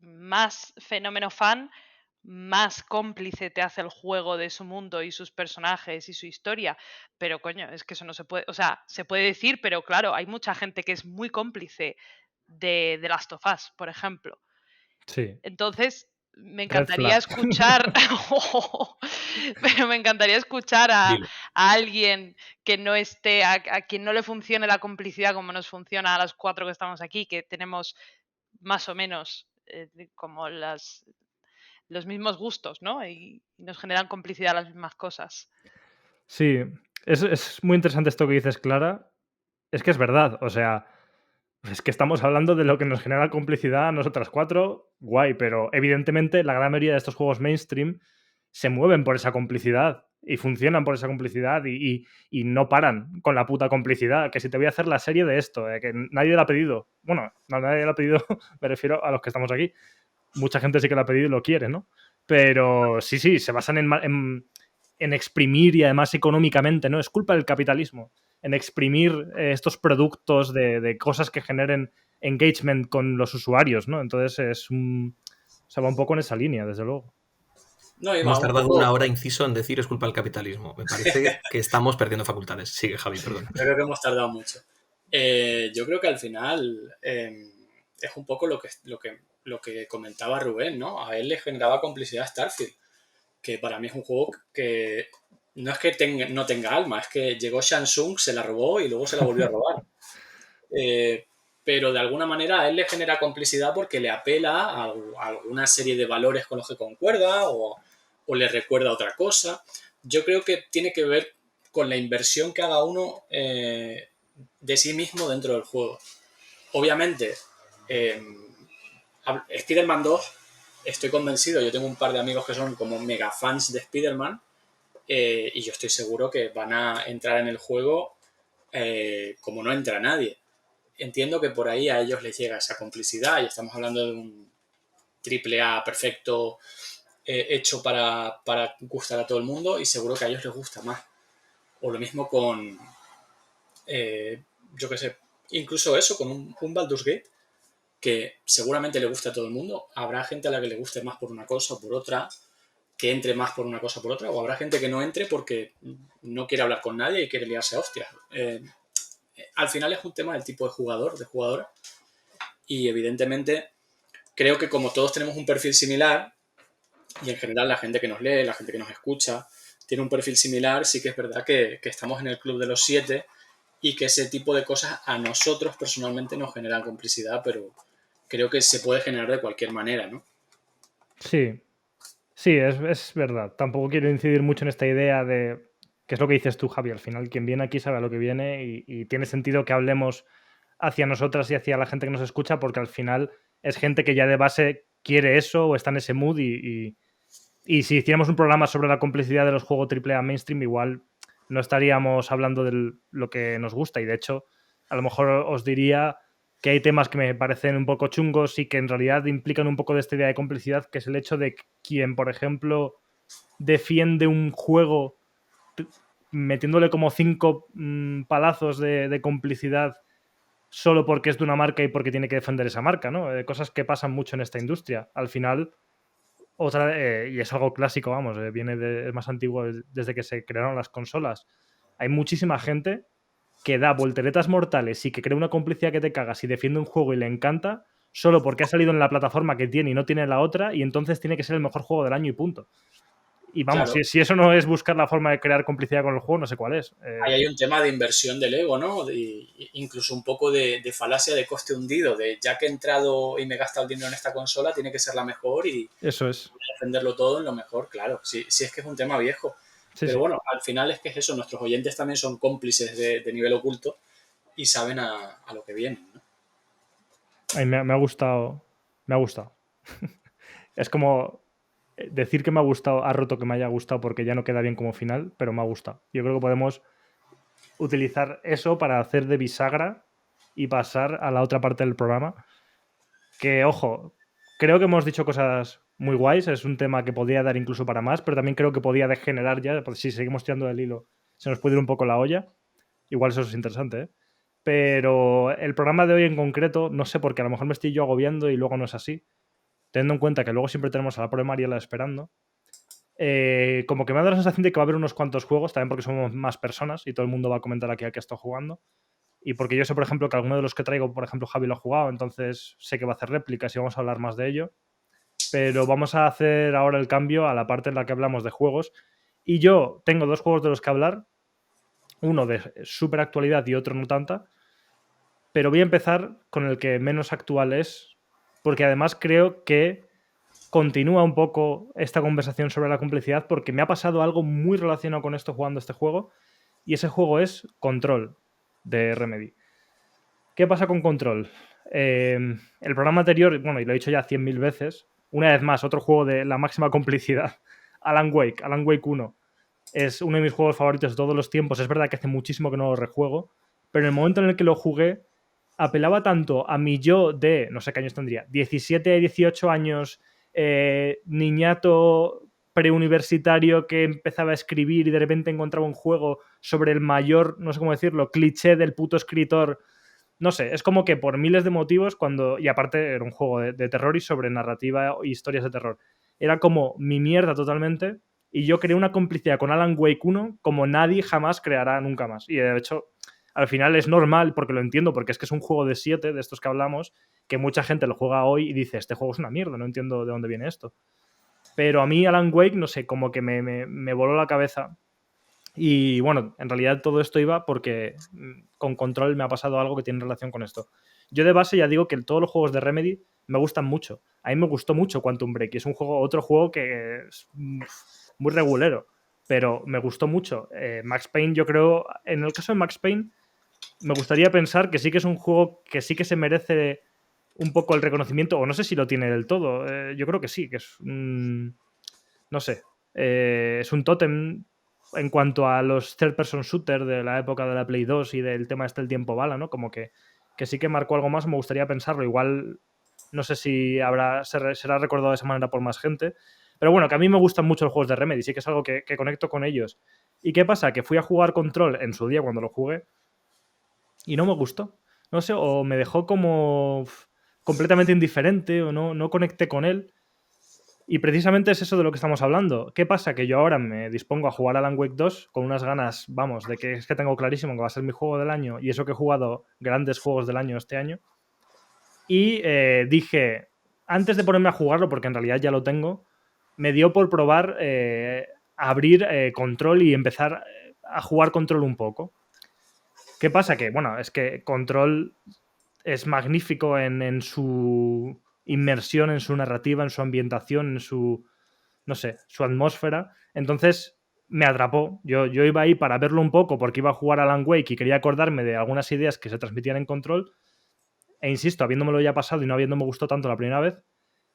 más fenómeno fan, más cómplice te hace el juego de su mundo y sus personajes y su historia. Pero coño, es que eso no se puede, o sea, se puede decir, pero claro, hay mucha gente que es muy cómplice de The Last of Us, por ejemplo. Sí. Entonces, me Red encantaría flag. escuchar, pero me encantaría escuchar a Dilo. alguien que no esté, a quien no le funcione la complicidad como nos funciona a las 4 que estamos aquí, que tenemos más o menos como los mismos gustos, ¿no? Y nos generan complicidad las mismas cosas. Sí, es muy interesante esto que dices, Clara. Es que es verdad, o sea, es que estamos hablando de lo que nos genera complicidad a nosotras cuatro, guay, pero evidentemente la gran mayoría de estos juegos mainstream se mueven por esa complicidad y funcionan por esa complicidad y no paran con la puta complicidad, que si te voy a hacer la serie de esto, que nadie la ha pedido. Bueno, no, nadie la ha pedido, me refiero a los que estamos aquí. Mucha gente sí que la ha pedido y lo quiere, ¿no? Pero sí, se basan en exprimir y además económicamente, ¿no? Es culpa del capitalismo, en exprimir estos productos de cosas que generen engagement con los usuarios, ¿no? Entonces se va un poco en esa línea, desde luego. No, y va Hemos un tardado poco... una hora, inciso, en decir es culpa del capitalismo. Me parece que estamos perdiendo facultades. Sigue, Javi, perdón. Yo creo que hemos tardado mucho. Yo creo que al final es un poco lo que comentaba Rubén, ¿no? A él le generaba complicidad Starfield, que para mí es un juego que no es que no tenga alma, es que llegó Samsung, se la robó y luego se la volvió a robar. Pero de alguna manera a él le genera complicidad porque le apela a alguna serie de valores con los que concuerda o le recuerda otra cosa. Yo creo que tiene que ver con la inversión que haga uno de sí mismo dentro del juego. Obviamente, Spider-Man 2, estoy convencido, yo tengo un par de amigos que son como mega fans de Spider-Man y yo estoy seguro que van a entrar en el juego como no entra nadie. Entiendo que por ahí a ellos les llega esa complicidad y estamos hablando de un AAA perfecto hecho para gustar a todo el mundo y seguro que a ellos les gusta más. O lo mismo con, yo qué sé, incluso eso, con un Baldur's Gate, que seguramente le gusta a todo el mundo. Habrá gente a la que le guste más por una cosa o por otra, que entre más por una cosa o por otra, o habrá gente que no entre porque no quiere hablar con nadie y quiere liarse a hostias. Al final es un tema del tipo de jugador, de jugadora, y evidentemente creo que como todos tenemos un perfil similar, y en general la gente que nos lee, la gente que nos escucha, tiene un perfil similar, sí que es verdad que estamos en el club de los 7 y que ese tipo de cosas a nosotros personalmente nos generan complicidad, pero creo que se puede generar de cualquier manera, ¿no? Sí, sí, es verdad. Tampoco quiero incidir mucho en esta idea de que es lo que dices tú, Javi. Al final, quien viene aquí sabe a lo que viene y tiene sentido que hablemos hacia nosotras y hacia la gente que nos escucha, porque al final es gente que ya de base quiere eso o está en ese mood y si hiciéramos un programa sobre la complicidad de los juegos AAA mainstream, igual no estaríamos hablando de lo que nos gusta. Y de hecho, a lo mejor os diría que hay temas que me parecen un poco chungos y que en realidad implican un poco de esta idea de complicidad, que es el hecho de quien, por ejemplo, defiende un juego metiéndole como 5 palazos de complicidad solo porque es de una marca y porque tiene que defender esa marca, ¿no? Cosas que pasan mucho en esta industria. Al final, y es algo clásico, vamos, es más antiguo desde que se crearon las consolas. Hay muchísima gente que da volteretas mortales y que crea una complicidad que te cagas y defiende un juego y le encanta solo porque ha salido en la plataforma que tiene y no tiene la otra y entonces tiene que ser el mejor juego del año y punto. Y vamos, Claro, si eso no es buscar la forma de crear complicidad con el juego, no sé cuál es. ahí hay un tema de inversión del ego, ¿no? Incluso un poco de falacia de coste hundido, de ya que he entrado y me he gastado el dinero en esta consola, tiene que ser la mejor y Eso es. defenderlo todo en lo mejor, claro. Sí, sí es que es un tema viejo. Sí, Pero sí. bueno, al final es que es eso, nuestros oyentes también son cómplices de nivel oculto y saben a lo que vienen, ¿no? A mí me ha gustado. Me ha gustado. Es como decir que me ha gustado ha roto que me haya gustado porque ya no queda bien como final, pero me ha gustado. Yo creo que podemos utilizar eso para hacer de bisagra y pasar a la otra parte del programa. Que, ojo, creo que hemos dicho cosas muy guays. Es un tema que podría dar incluso para más, pero también creo que podía degenerar ya. Pues si seguimos tirando del hilo, se nos puede ir un poco la olla. Igual eso es interesante, ¿eh? Pero el programa de hoy en concreto, no sé, porque a lo mejor me estoy yo agobiando y luego no es así. Teniendo en cuenta que luego siempre tenemos a la pobre Mariela esperando. Como que me ha dado la sensación de que va a haber unos cuantos juegos, también porque somos más personas y todo el mundo va a comentar aquí al que está jugando. Y porque yo sé, por ejemplo, que alguno de los que traigo, por ejemplo, Javi lo ha jugado, entonces sé que va a hacer réplicas y vamos a hablar más de ello. Pero vamos a hacer ahora el cambio a la parte en la que hablamos de juegos. Y yo tengo 2 juegos de los que hablar, uno de súper actualidad y otro no tanta. Pero voy a empezar con el que menos actual es, porque además creo que continúa un poco esta conversación sobre la complicidad, porque me ha pasado algo muy relacionado con esto jugando este juego, y ese juego es Control, de Remedy. ¿Qué pasa con Control? El programa anterior, bueno, y lo he dicho ya 100.000 veces, una vez más, otro juego de la máxima complicidad, Alan Wake 1. Es uno de mis juegos favoritos de todos los tiempos. Es verdad que hace muchísimo que no lo rejuego, pero en el momento en el que lo jugué, apelaba tanto a mi yo de, no sé qué años tendría, 17, 18 años, niñato preuniversitario que empezaba a escribir y de repente encontraba un juego sobre el mayor, no sé cómo decirlo, cliché del puto escritor. No sé, es como que por miles de motivos cuando... Y aparte era un juego de terror y sobre narrativa e historias de terror. Era como mi mierda totalmente y yo creé una complicidad con Alan Wake 1 como nadie jamás creará nunca más. Y de hecho, al final es normal, porque lo entiendo, porque es que es un juego de 7, de estos que hablamos, que mucha gente lo juega hoy y dice, este juego es una mierda, no entiendo de dónde viene esto. Pero a mí Alan Wake, no sé, como que me voló la cabeza. Y bueno, en realidad todo esto iba porque con Control me ha pasado algo que tiene relación con esto. Yo de base ya digo que todos los juegos de Remedy me gustan mucho. A mí me gustó mucho Quantum Break y es otro juego que es muy regulero, pero me gustó mucho. Max Payne, yo creo, en el caso de Max Payne, me gustaría pensar que sí que es un juego que sí que se merece un poco el reconocimiento, o no sé si lo tiene del todo. Yo creo que sí, que es no sé, es un tótem en cuanto a los third-person shooter de la época de la Play 2 y del tema este el tiempo bala, ¿no? Como que sí que marcó algo más, me gustaría pensarlo. Igual no sé si será recordado de esa manera por más gente. Pero bueno, que a mí me gustan mucho los juegos de Remedy, sí que es algo que conecto con ellos. ¿Y qué pasa? Que fui a jugar Control en su día cuando lo jugué y no me gustó. No sé, o me dejó como completamente indiferente o no conecté con él. Y precisamente es eso de lo que estamos hablando. ¿Qué pasa? Que yo ahora me dispongo a jugar Alan Wake 2 con unas ganas, vamos, de que es que tengo clarísimo que va a ser mi juego del año y eso que he jugado grandes juegos del año este año. y dije, antes de ponerme a jugarlo, porque en realidad ya lo tengo, me dio por probar abrir Control y empezar a jugar Control un poco. ¿Qué pasa? Que, bueno, es que Control es magnífico en su inmersión, en su narrativa, en su ambientación, en su, no sé, su atmósfera. Entonces me atrapó. Yo iba ahí para verlo un poco porque iba a jugar a Alan Wake y quería acordarme de algunas ideas que se transmitían en Control. E insisto, habiéndomelo ya pasado y no habiéndome gustado tanto la primera vez,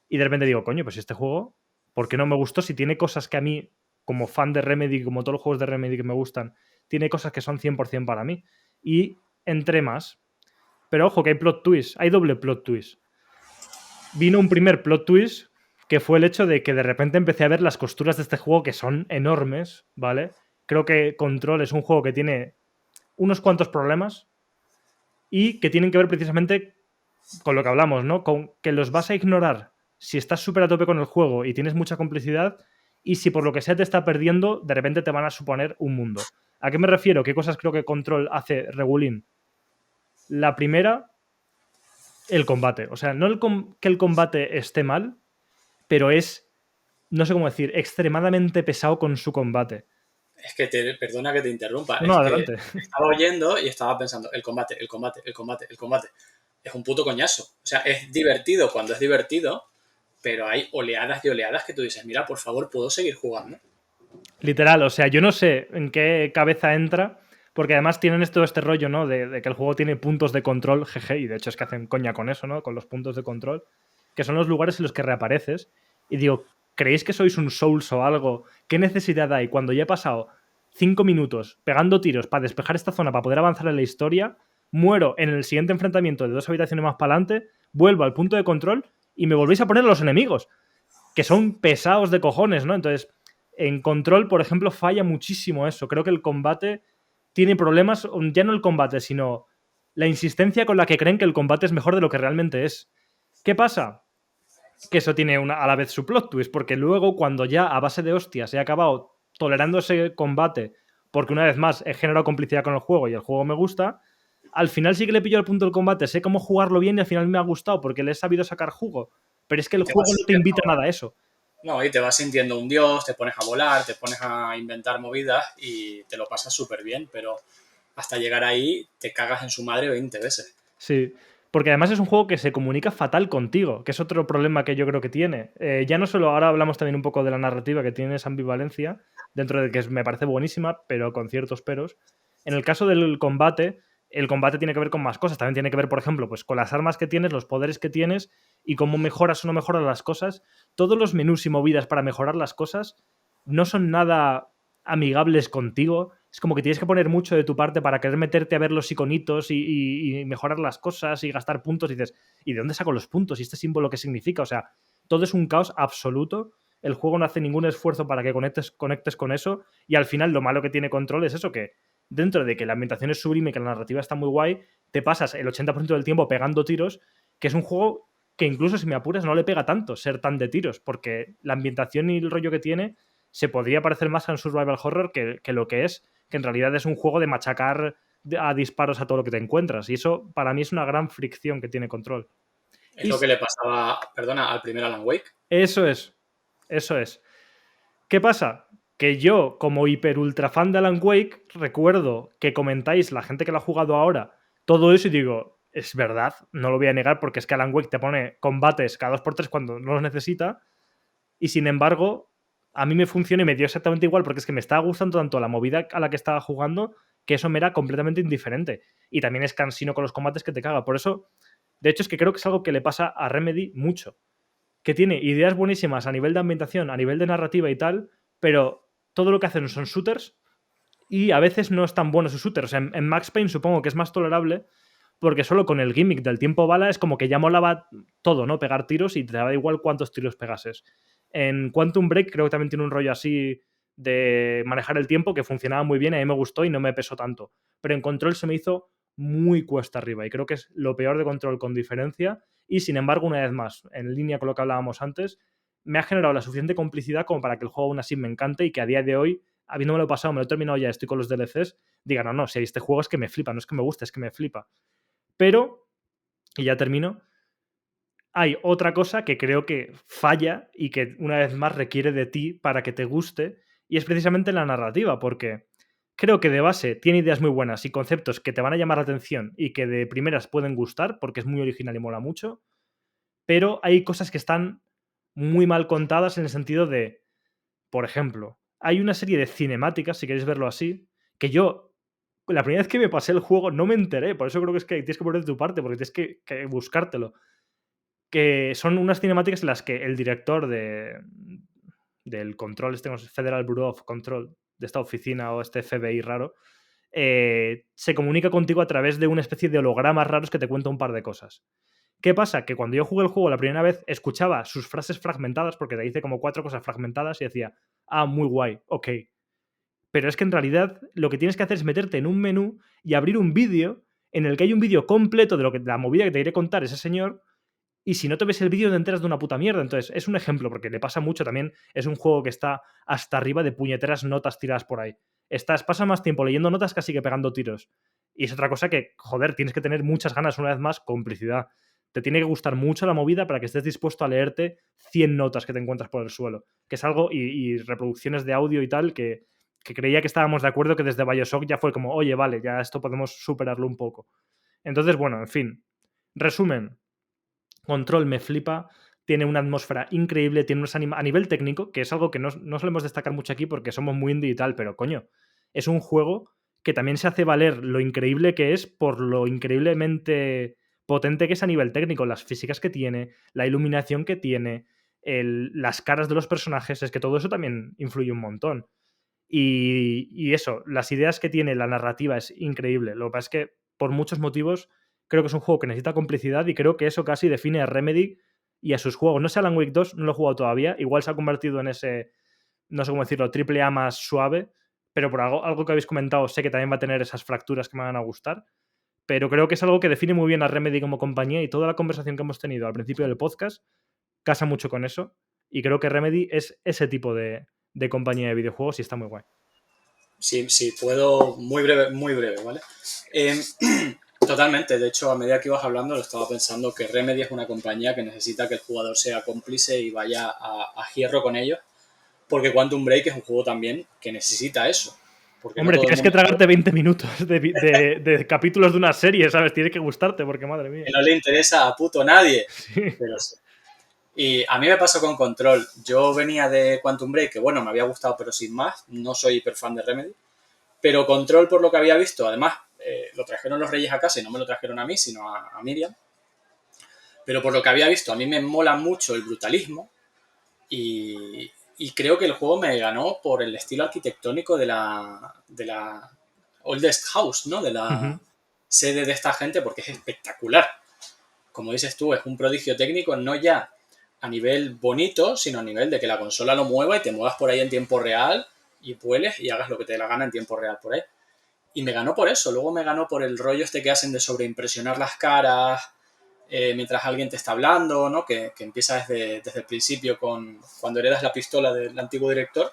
y de repente digo, coño, pues este juego, ¿por qué no me gustó? Si tiene cosas que a mí, como fan de Remedy, como todos los juegos de Remedy que me gustan, tiene cosas que son 100% para mí. Y entré más. Pero ojo, que hay plot twist, hay doble plot twist. Vino un primer plot twist, que fue el hecho de que de repente empecé a ver las costuras de este juego que son enormes, ¿vale? Creo que Control es un juego que tiene unos cuantos problemas y que tienen que ver precisamente con lo que hablamos, ¿no? Con que los vas a ignorar si estás súper a tope con el juego y tienes mucha complicidad, y si por lo que sea te está perdiendo, de repente te van a suponer un mundo. ¿A qué me refiero? ¿Qué cosas creo que Control hace regulín? La primera, el combate. O sea, no que el combate esté mal, pero es, no sé cómo decir, extremadamente pesado con su combate. Es que perdona que te interrumpa, No, es que adelante. estaba oyendo y estaba pensando, el combate. Es un puto coñazo. O sea, es divertido cuando es divertido, pero hay oleadas y oleadas que tú dices, mira, por favor, ¿puedo seguir jugando? Literal, o sea, yo no sé en qué cabeza entra, porque además tienen todo este rollo, ¿no? De que el juego tiene puntos de control, jeje, y de hecho es que hacen coña con eso, ¿no? Con los puntos de control, que son los lugares en los que reapareces. Y digo, ¿creéis que sois un Souls o algo? ¿Qué necesidad hay cuando ya he pasado 5 minutos pegando tiros para despejar esta zona, para poder avanzar en la historia? Muero en el siguiente enfrentamiento de 2 habitaciones más para adelante, vuelvo al punto de control y me volvéis a poner a los enemigos, que son pesados de cojones, ¿no? Entonces, en Control, por ejemplo, falla muchísimo eso. Creo que el combate tiene problemas, ya no el combate, sino la insistencia con la que creen que el combate es mejor de lo que realmente es. ¿Qué pasa? Que eso tiene a la vez su plot twist, porque luego cuando ya a base de hostias he acabado tolerando ese combate, porque una vez más he generado complicidad con el juego y el juego me gusta, al final sí que le pillo el punto del combate, sé cómo jugarlo bien y al final me ha gustado porque le he sabido sacar jugo. Pero es que el juego no te invita a nada a eso. No, y te vas sintiendo un dios, te pones a volar, te pones a inventar movidas y te lo pasas súper bien, pero hasta llegar ahí te cagas en su madre 20 veces. Sí, porque además es un juego que se comunica fatal contigo, que es otro problema que yo creo que tiene. Ya no solo, ahora hablamos también un poco de la narrativa, que tiene esa ambivalencia, dentro de que me parece buenísima, pero con ciertos peros. En el caso del combate, el combate tiene que ver con más cosas. También tiene que ver, por ejemplo, pues con las armas que tienes, los poderes que tienes y cómo mejoras o no mejoras las cosas. Todos los menús y movidas para mejorar las cosas no son nada amigables contigo. Es como que tienes que poner mucho de tu parte para querer meterte a ver los iconitos y mejorar las cosas y gastar puntos. Y dices, ¿y de dónde saco los puntos? ¿Y este símbolo qué significa? O sea, todo es un caos absoluto. El juego no hace ningún esfuerzo para que conectes con eso. Y al final lo malo que tiene Control es eso, que dentro de que la ambientación es sublime y que la narrativa está muy guay, te pasas el 80% del tiempo pegando tiros, que es un juego que incluso si me apuras no le pega tanto ser tan de tiros, porque la ambientación y el rollo que tiene se podría parecer más a un survival horror que lo que es, que en realidad es un juego de machacar a disparos a todo lo que te encuentras. Y eso para mí es una gran fricción que tiene Control. Es lo que le pasaba, perdona, al primer Alan Wake. Eso es. ¿Qué pasa? Que yo, como hiper ultra fan de Alan Wake, recuerdo que comentáis, la gente que lo ha jugado ahora, todo eso y digo, es verdad, no lo voy a negar porque es que Alan Wake te pone combates cada 2x3 cuando no los necesita, y sin embargo, a mí me funciona y me dio exactamente igual porque es que me estaba gustando tanto la movida a la que estaba jugando que eso me era completamente indiferente. Y también es cansino con los combates que te caga. Por eso, de hecho, es que creo que es algo que le pasa a Remedy mucho. Que tiene ideas buenísimas a nivel de ambientación, a nivel de narrativa y tal, pero todo lo que hacen son shooters y a veces no es tan bueno su shooter. O sea, en Max Payne supongo que es más tolerable porque solo con el gimmick del tiempo bala es como que ya molaba todo, ¿no? Pegar tiros y te daba igual cuántos tiros pegases. En Quantum Break creo que también tiene un rollo así de manejar el tiempo que funcionaba muy bien, a mí me gustó y no me pesó tanto. Pero en Control se me hizo muy cuesta arriba y creo que es lo peor de Control con diferencia y sin embargo, una vez más, en línea con lo que hablábamos antes, me ha generado la suficiente complicidad como para que el juego aún así me encante y que a día de hoy, habiéndomelo pasado, me lo he terminado ya, estoy con los DLCs, diga, no, si este juego es que me flipa, no es que me guste, es que me flipa. Pero, y ya termino, hay otra cosa que creo que falla y que una vez más requiere de ti para que te guste, y es precisamente la narrativa, porque creo que de base tiene ideas muy buenas y conceptos que te van a llamar la atención y que de primeras pueden gustar, porque es muy original y mola mucho, pero hay cosas que están muy mal contadas en el sentido de, por ejemplo, hay una serie de cinemáticas, si queréis verlo así, que yo, la primera vez que me pasé el juego, no me enteré. Por eso creo que es que tienes que poner de tu parte, porque tienes que buscártelo. Que son unas cinemáticas en las que el director del control, Federal Bureau of Control, de esta oficina o este FBI raro, se comunica contigo a través de una especie de hologramas raros que te cuenta un par de cosas. ¿Qué pasa? Que cuando yo jugué el juego la primera vez, escuchaba sus frases fragmentadas, porque te dice como 4 cosas fragmentadas y decía, ah, muy guay, ok. Pero es que en realidad lo que tienes que hacer es meterte en un menú y abrir un vídeo en el que hay un vídeo completo de la movida que te iré a contar ese señor, y si no te ves el vídeo te enteras de una puta mierda. Entonces, es un ejemplo, porque le pasa mucho también. Es un juego que está hasta arriba de puñeteras notas tiradas por ahí. Pasa más tiempo leyendo notas casi que pegando tiros. Y es otra cosa que, joder, tienes que tener muchas ganas, una vez más, complicidad. Te tiene que gustar mucho la movida para que estés dispuesto a leerte 100 notas que te encuentras por el suelo. Que es algo, y reproducciones de audio y tal, que creía que estábamos de acuerdo, que desde BioShock ya fue como, oye, vale, ya esto podemos superarlo un poco. Entonces, bueno, en fin. Resumen. Control me flipa, tiene una atmósfera increíble, tiene unos a nivel técnico, que es algo que no solemos destacar mucho aquí porque somos muy indie y tal, pero coño, es un juego que también se hace valer lo increíble que es por lo increíblemente potente que es a nivel técnico, las físicas que tiene, la iluminación que tiene, las caras de los personajes, es que todo eso también influye un montón. Y eso, las ideas que tiene, la narrativa es increíble. Lo que pasa es que por muchos motivos creo que es un juego que necesita complicidad y creo que eso casi define a Remedy y a sus juegos. No sé, Alan Wake 2 no lo he jugado todavía, igual se ha convertido en ese, no sé cómo decirlo, triple A más suave, pero por algo que habéis comentado sé que también va a tener esas fracturas que me van a gustar, pero creo que es algo que define muy bien a Remedy como compañía, y toda la conversación que hemos tenido al principio del podcast casa mucho con eso, y creo que Remedy es ese tipo de compañía de videojuegos y está muy guay. Sí, puedo, muy breve, ¿vale? Totalmente, de hecho, a medida que ibas hablando, lo estaba pensando que Remedy es una compañía que necesita que el jugador sea cómplice y vaya a hierro con ellos, porque Quantum Break es un juego también que necesita eso. Hombre, tienes que tragarte 20 minutos de capítulos de una serie, ¿sabes? Tiene que gustarte, porque madre mía. Que no le interesa a puto nadie. Sí. Pero sí. Y a mí me pasó con Control. Yo venía de Quantum Break, que bueno, me había gustado, pero sin más. No soy hiper fan de Remedy. Pero Control, por lo que había visto, además, lo trajeron los Reyes a casa y no me lo trajeron a mí, sino a Miriam. Pero por lo que había visto, a mí me mola mucho el brutalismo. Y creo que el juego me ganó por el estilo arquitectónico de la Oldest House, ¿no? De la sede de esta gente, porque es espectacular. Como dices tú, es un prodigio técnico, no ya a nivel bonito, sino a nivel de que la consola lo mueva y te muevas por ahí en tiempo real y vueles y hagas lo que te dé la gana en tiempo real por ahí. Y me ganó por eso. Luego me ganó por el rollo este que hacen de sobreimpresionar las caras mientras alguien te está hablando, ¿no? Que empieza desde el principio cuando heredas la pistola del antiguo director.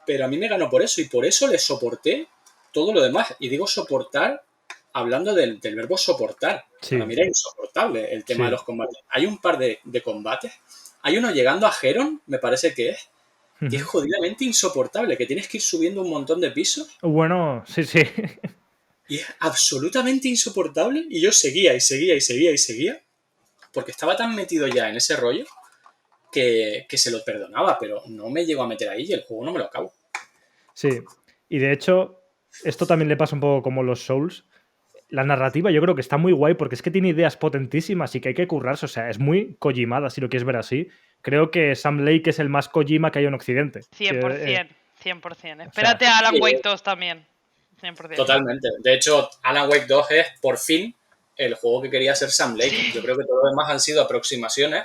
Pero a mí me ganó por eso, y por eso le soporté todo lo demás. Y digo soportar hablando del verbo soportar. Sí. Para mí era insoportable el tema de los combates. Hay un par de combates. Hay uno llegando a Heron, me parece que es jodidamente insoportable, que tienes que ir subiendo un montón de pisos. Bueno, sí. Y es absolutamente insoportable. Y yo seguía, porque estaba tan metido ya en ese rollo que se lo perdonaba, pero no me llego a meter ahí y el juego no me lo acabo. Sí, y de hecho, esto también le pasa un poco como los Souls. La narrativa yo creo que está muy guay porque es que tiene ideas potentísimas y que hay que currarse. O sea, es muy Kojimada, si lo quieres ver así. Creo que Sam Lake es el más Kojima que hay en Occidente. 100%, 100%. Espérate a Alan Wake 2 también. 100%. Totalmente. De hecho, Alan Wake 2 es, por fin, el juego que quería hacer Sam Lake. Yo creo que todo lo demás han sido aproximaciones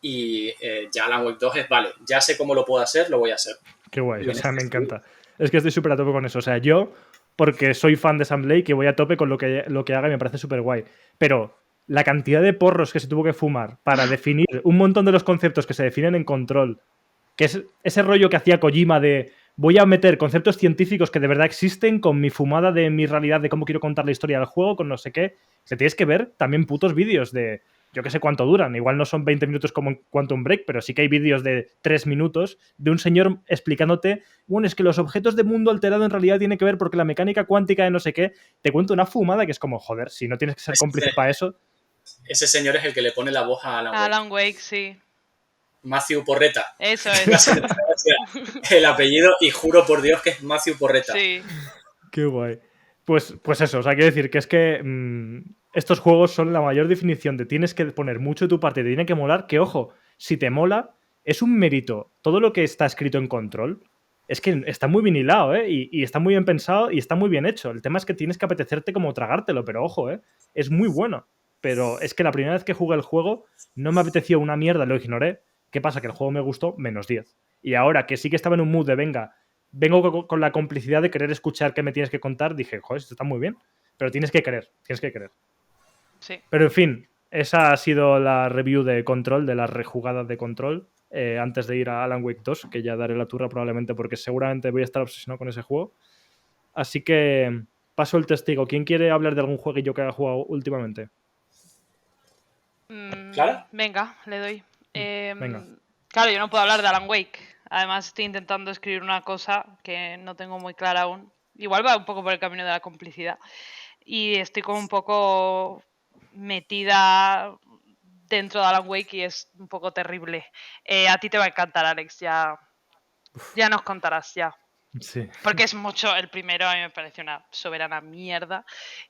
y ya Alan Wake 2 es, vale, ya sé cómo lo puedo hacer, lo voy a hacer. Qué guay, o sea, me encanta. Es que estoy súper a tope con eso. O sea, yo, porque soy fan de Sam Lake, que voy a tope con lo que haga y me parece súper guay. Pero la cantidad de porros que se tuvo que fumar para definir un montón de los conceptos que se definen en Control, que es ese rollo que hacía Kojima de voy a meter conceptos científicos que de verdad existen con mi fumada de mi realidad de cómo quiero contar la historia del juego, con no sé qué. O sea, tienes que ver también putos vídeos de yo que sé cuánto duran, igual no son 20 minutos como en Quantum Break, pero sí que hay vídeos de 3 minutos de un señor explicándote, bueno, es que los objetos de mundo alterado en realidad tienen que ver porque la mecánica cuántica de no sé qué, te cuento una fumada que es como, joder, si no tienes que ser cómplice para eso. Ese señor es el que le pone la voz a Alan Wake. Alan Wake, sí. Matthew Porreta. Eso Me hace es. mucha gracia el apellido y juro por Dios que es Matthew Porreta. Sí. Qué guay. Pues eso, o sea, quiero decir que es que estos juegos son la mayor definición de tienes que poner mucho de tu parte, te tiene que molar, que ojo, si te mola, es un mérito. Todo lo que está escrito en Control es que está muy bien hilado, ¿eh? Y está muy bien pensado y está muy bien hecho. El tema es que tienes que apetecerte como tragártelo, pero ojo, ¿eh? Es muy bueno. Pero es que la primera vez que jugué el juego no me apeteció una mierda, lo ignoré. ¿Qué pasa? Que el juego me gustó menos 10. Y ahora que sí que estaba en un mood de vengo con la complicidad de querer escuchar qué me tienes que contar, dije, joder, esto está muy bien, pero tienes que querer. Sí. Pero en fin, esa ha sido la review de Control, de las rejugadas de Control, antes de ir a Alan Wake 2, que ya daré la turra probablemente porque seguramente voy a estar obsesionado con ese juego. Así que paso el testigo. ¿Quién quiere hablar de algún jueguillo que haya jugado últimamente? ¿Clara? Venga, le doy. Venga. Claro, yo no puedo hablar de Alan Wake. Además, estoy intentando escribir una cosa que no tengo muy clara aún. Igual va un poco por el camino de la complicidad. Y estoy como un poco metida dentro de Alan Wake y es un poco terrible. A ti te va a encantar, Alex. Ya nos contarás, ya. Sí. Porque es mucho, el primero a mí me parece una soberana mierda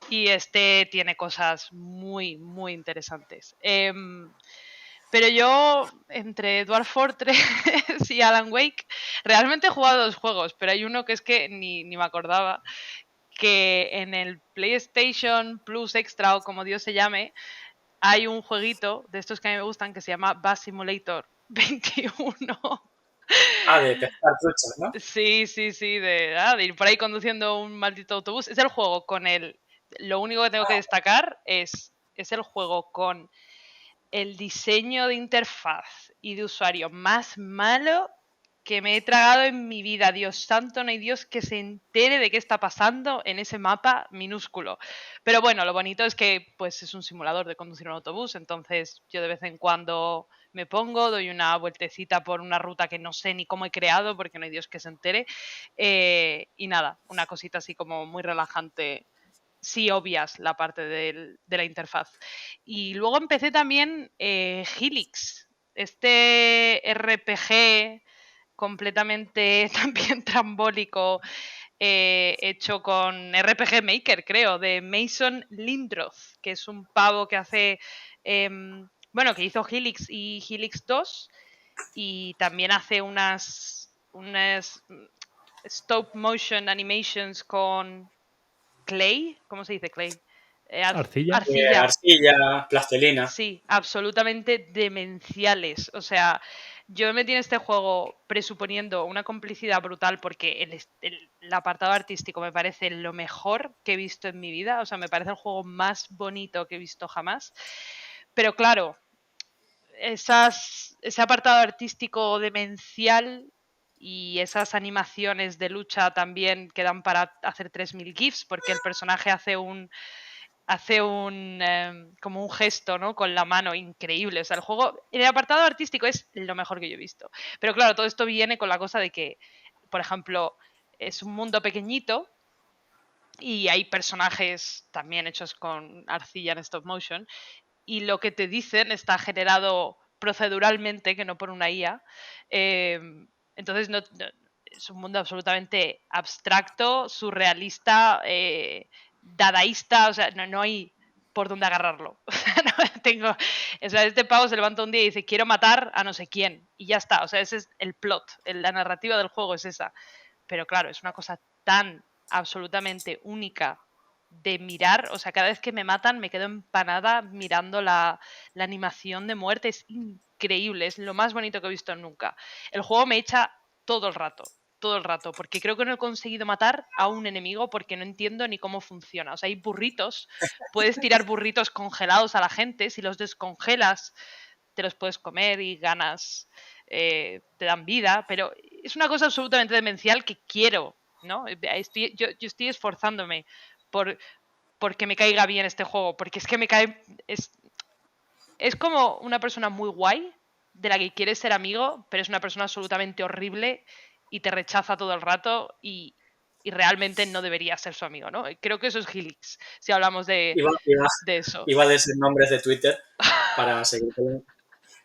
y este tiene cosas muy, muy interesantes. Pero yo, entre Dwarf Fortress y Alan Wake, realmente he jugado 2 juegos, pero hay uno que es que ni me acordaba, que en el PlayStation Plus Extra o como Dios se llame, hay un jueguito de estos que a mí me gustan que se llama Bus Simulator 21. De pescar truchas, ¿no? Sí, de ir por ahí conduciendo un maldito autobús. Es el juego con el... Lo único que tengo que destacar es el juego con el diseño de interfaz y de usuario más malo que me he tragado en mi vida. Dios santo, no hay Dios que se entere de qué está pasando en ese mapa minúsculo. Pero bueno, lo bonito es que pues es un simulador de conducir un autobús, entonces yo de vez en cuando me pongo, doy una vueltecita por una ruta que no sé ni cómo he creado porque no hay Dios que se entere. Y nada, una cosita así como muy relajante si obvias la parte de la interfaz. Y luego empecé también Helix, este RPG completamente también trambólico, hecho con RPG Maker, creo, de Mason Lindroth, que es un pavo que hace, bueno, que hizo Helix y Helix 2 y también hace unas stop motion animations con clay, ¿cómo se dice clay? Arcilla. Arcilla, plastilina. Sí, absolutamente demenciales. O sea, yo me metí en este juego presuponiendo una complicidad brutal porque el apartado artístico me parece lo mejor que he visto en mi vida. O sea, me parece el juego más bonito que he visto jamás. Pero claro, ese apartado artístico demencial y esas animaciones de lucha también quedan para hacer 3000 GIFs porque el personaje hace un como un gesto, ¿no? Con la mano increíble. O sea, el juego, en el apartado artístico es lo mejor que yo he visto. Pero claro, todo esto viene con la cosa de que, por ejemplo, es un mundo pequeñito y hay personajes también hechos con arcilla en stop motion y lo que te dicen está generado proceduralmente, que no por una IA. Entonces, es un mundo absolutamente abstracto, surrealista, dadaísta, o sea, no hay por dónde agarrarlo. O sea, este pavo se levanta un día y dice, quiero matar a no sé quién, y ya está. O sea, ese es el plot, la narrativa del juego es esa. Pero claro, es una cosa tan absolutamente única de mirar, o sea, cada vez que me matan me quedo empanada mirando la animación de muerte, es increíble, es lo más bonito que he visto nunca. El juego me echa todo el rato, porque creo que no he conseguido matar a un enemigo porque no entiendo ni cómo funciona. O sea, hay burritos, puedes tirar burritos congelados a la gente, si los descongelas te los puedes comer y ganas, te dan vida, pero es una cosa absolutamente demencial que quiero, ¿no? Yo estoy esforzándome porque me caiga bien este juego, porque es que me cae... es como una persona muy guay, de la que quieres ser amigo, pero es una persona absolutamente horrible y te rechaza todo el rato y realmente no debería ser su amigo, ¿no? Creo que eso es Helix, si hablamos de eso. Iba a decir nombres de Twitter para seguir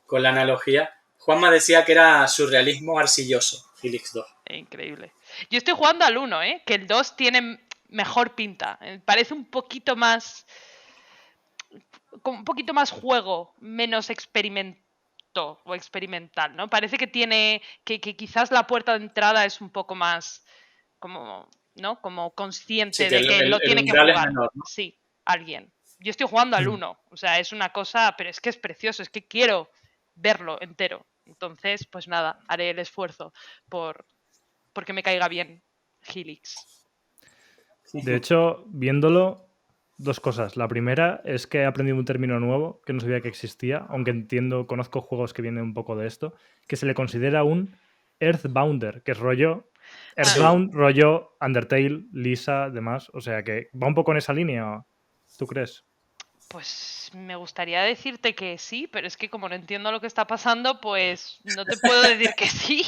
con la analogía. Juanma decía que era surrealismo arcilloso, Helix 2. Increíble. Yo estoy jugando al 1, que el 2 tiene mejor pinta. Parece un poquito más juego, menos experimento o experimental, ¿no? Parece que tiene que quizás la puerta de entrada es un poco más como, ¿no? Como consciente de que lo tiene que jugar. Menor, ¿no? Sí, alguien. Yo estoy jugando al 1, o sea, es una cosa, pero es que es precioso, es que quiero verlo entero. Entonces, pues nada, haré el esfuerzo porque me caiga bien Helix. De hecho, viéndolo, dos cosas. La primera es que he aprendido un término nuevo que no sabía que existía, aunque conozco juegos que vienen un poco de esto, que se le considera un Earthbounder, que es rollo Earthbound, rollo Undertale, Lisa, demás. O sea que va un poco en esa línea, ¿tú crees? Pues me gustaría decirte que sí, pero es que como no entiendo lo que está pasando, pues no te puedo decir que sí.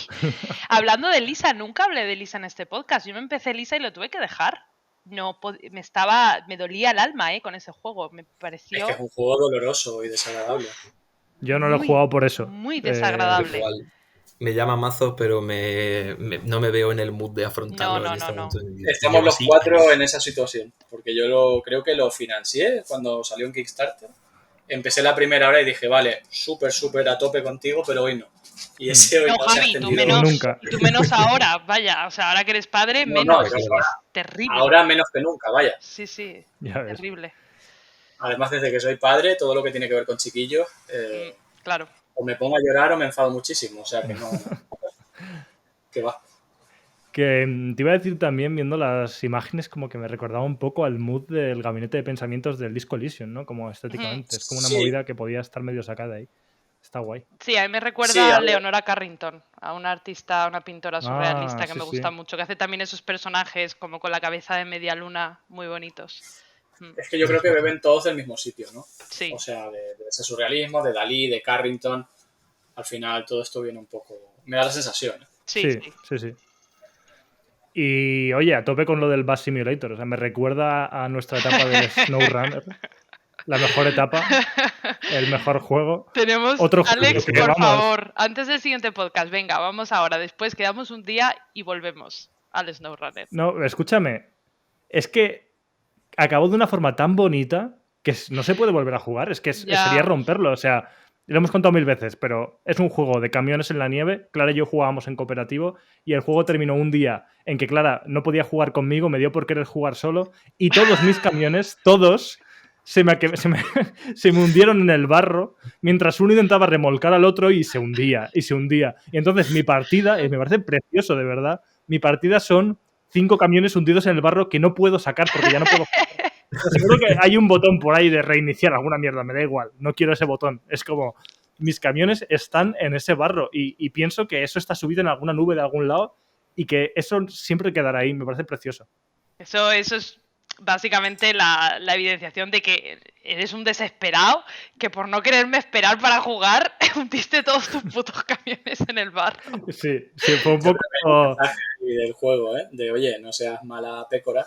Hablando de Lisa, nunca hablé de Lisa en este podcast. Yo me empecé Lisa y lo tuve que dejar. No, me dolía el alma, con ese juego. Me pareció... Es que es un juego doloroso y desagradable. Yo no lo he jugado por eso. Muy desagradable. Me llama mazo, pero no me veo en el mood de afrontarlo en este momento. Estamos los cuatro en esa situación, porque yo creo que lo financié cuando salió en Kickstarter. Empecé la primera hora y dije, vale, súper a tope contigo, pero hoy no. Y ese hoy no, Javi, tú menos ahora, vaya. O sea, ahora que eres padre, menos. Es terrible. Ahora menos que nunca, vaya. Sí, ya terrible. Además, desde que soy padre, todo lo que tiene que ver con chiquillos, claro. O me pongo a llorar o me enfado muchísimo, o sea que no... ¿Qué va? Que te iba a decir también, viendo las imágenes, como que me recordaba un poco al mood del gabinete de pensamientos del Disco Elysium, ¿no? Como estéticamente. Es como una movida que podía estar medio sacada ahí. Está guay. Sí, a mí me recuerda a Leonora Carrington, a una artista, una pintora surrealista que me gusta mucho, que hace también esos personajes como con la cabeza de media luna muy bonitos. Es que yo creo que beben todos del mismo sitio, ¿no? Sí. O sea, de ese surrealismo, de Dalí, de Carrington. Al final todo esto viene un poco... Me da la sensación. Sí. Y oye, a tope con lo del Bus Simulator. O sea, me recuerda a nuestra etapa del SnowRunner. La mejor etapa. El mejor juego. Tenemos, otro Alex, juego por favor, antes del siguiente podcast, venga, vamos ahora. Después quedamos un día y volvemos al SnowRunner. No, escúchame. Es que acabó de una forma tan bonita que no se puede volver a jugar. Es que sería romperlo. O sea, lo hemos contado 1000 veces, pero es un juego de camiones en la nieve. Clara y yo jugábamos en cooperativo y el juego terminó un día en que Clara no podía jugar conmigo, me dio por querer jugar solo y todos mis camiones, todos, se me hundieron en el barro mientras uno intentaba remolcar al otro y se hundía. Y entonces mi partida, me parece precioso, de verdad, mi partida son 5 camiones hundidos en el barro que no puedo sacar porque ya no puedo jugar. Seguro que hay un botón por ahí de reiniciar alguna mierda, me da igual, no quiero ese botón. Es como, mis camiones están en ese barro y pienso que eso está subido en alguna nube de algún lado y que eso siempre quedará ahí, me parece precioso. Eso es básicamente la evidenciación de que eres un desesperado que por no quererme esperar para jugar hundiste todos tus putos camiones en el barro. Sí, fue un poco... del juego, de oye, no seas mala pécora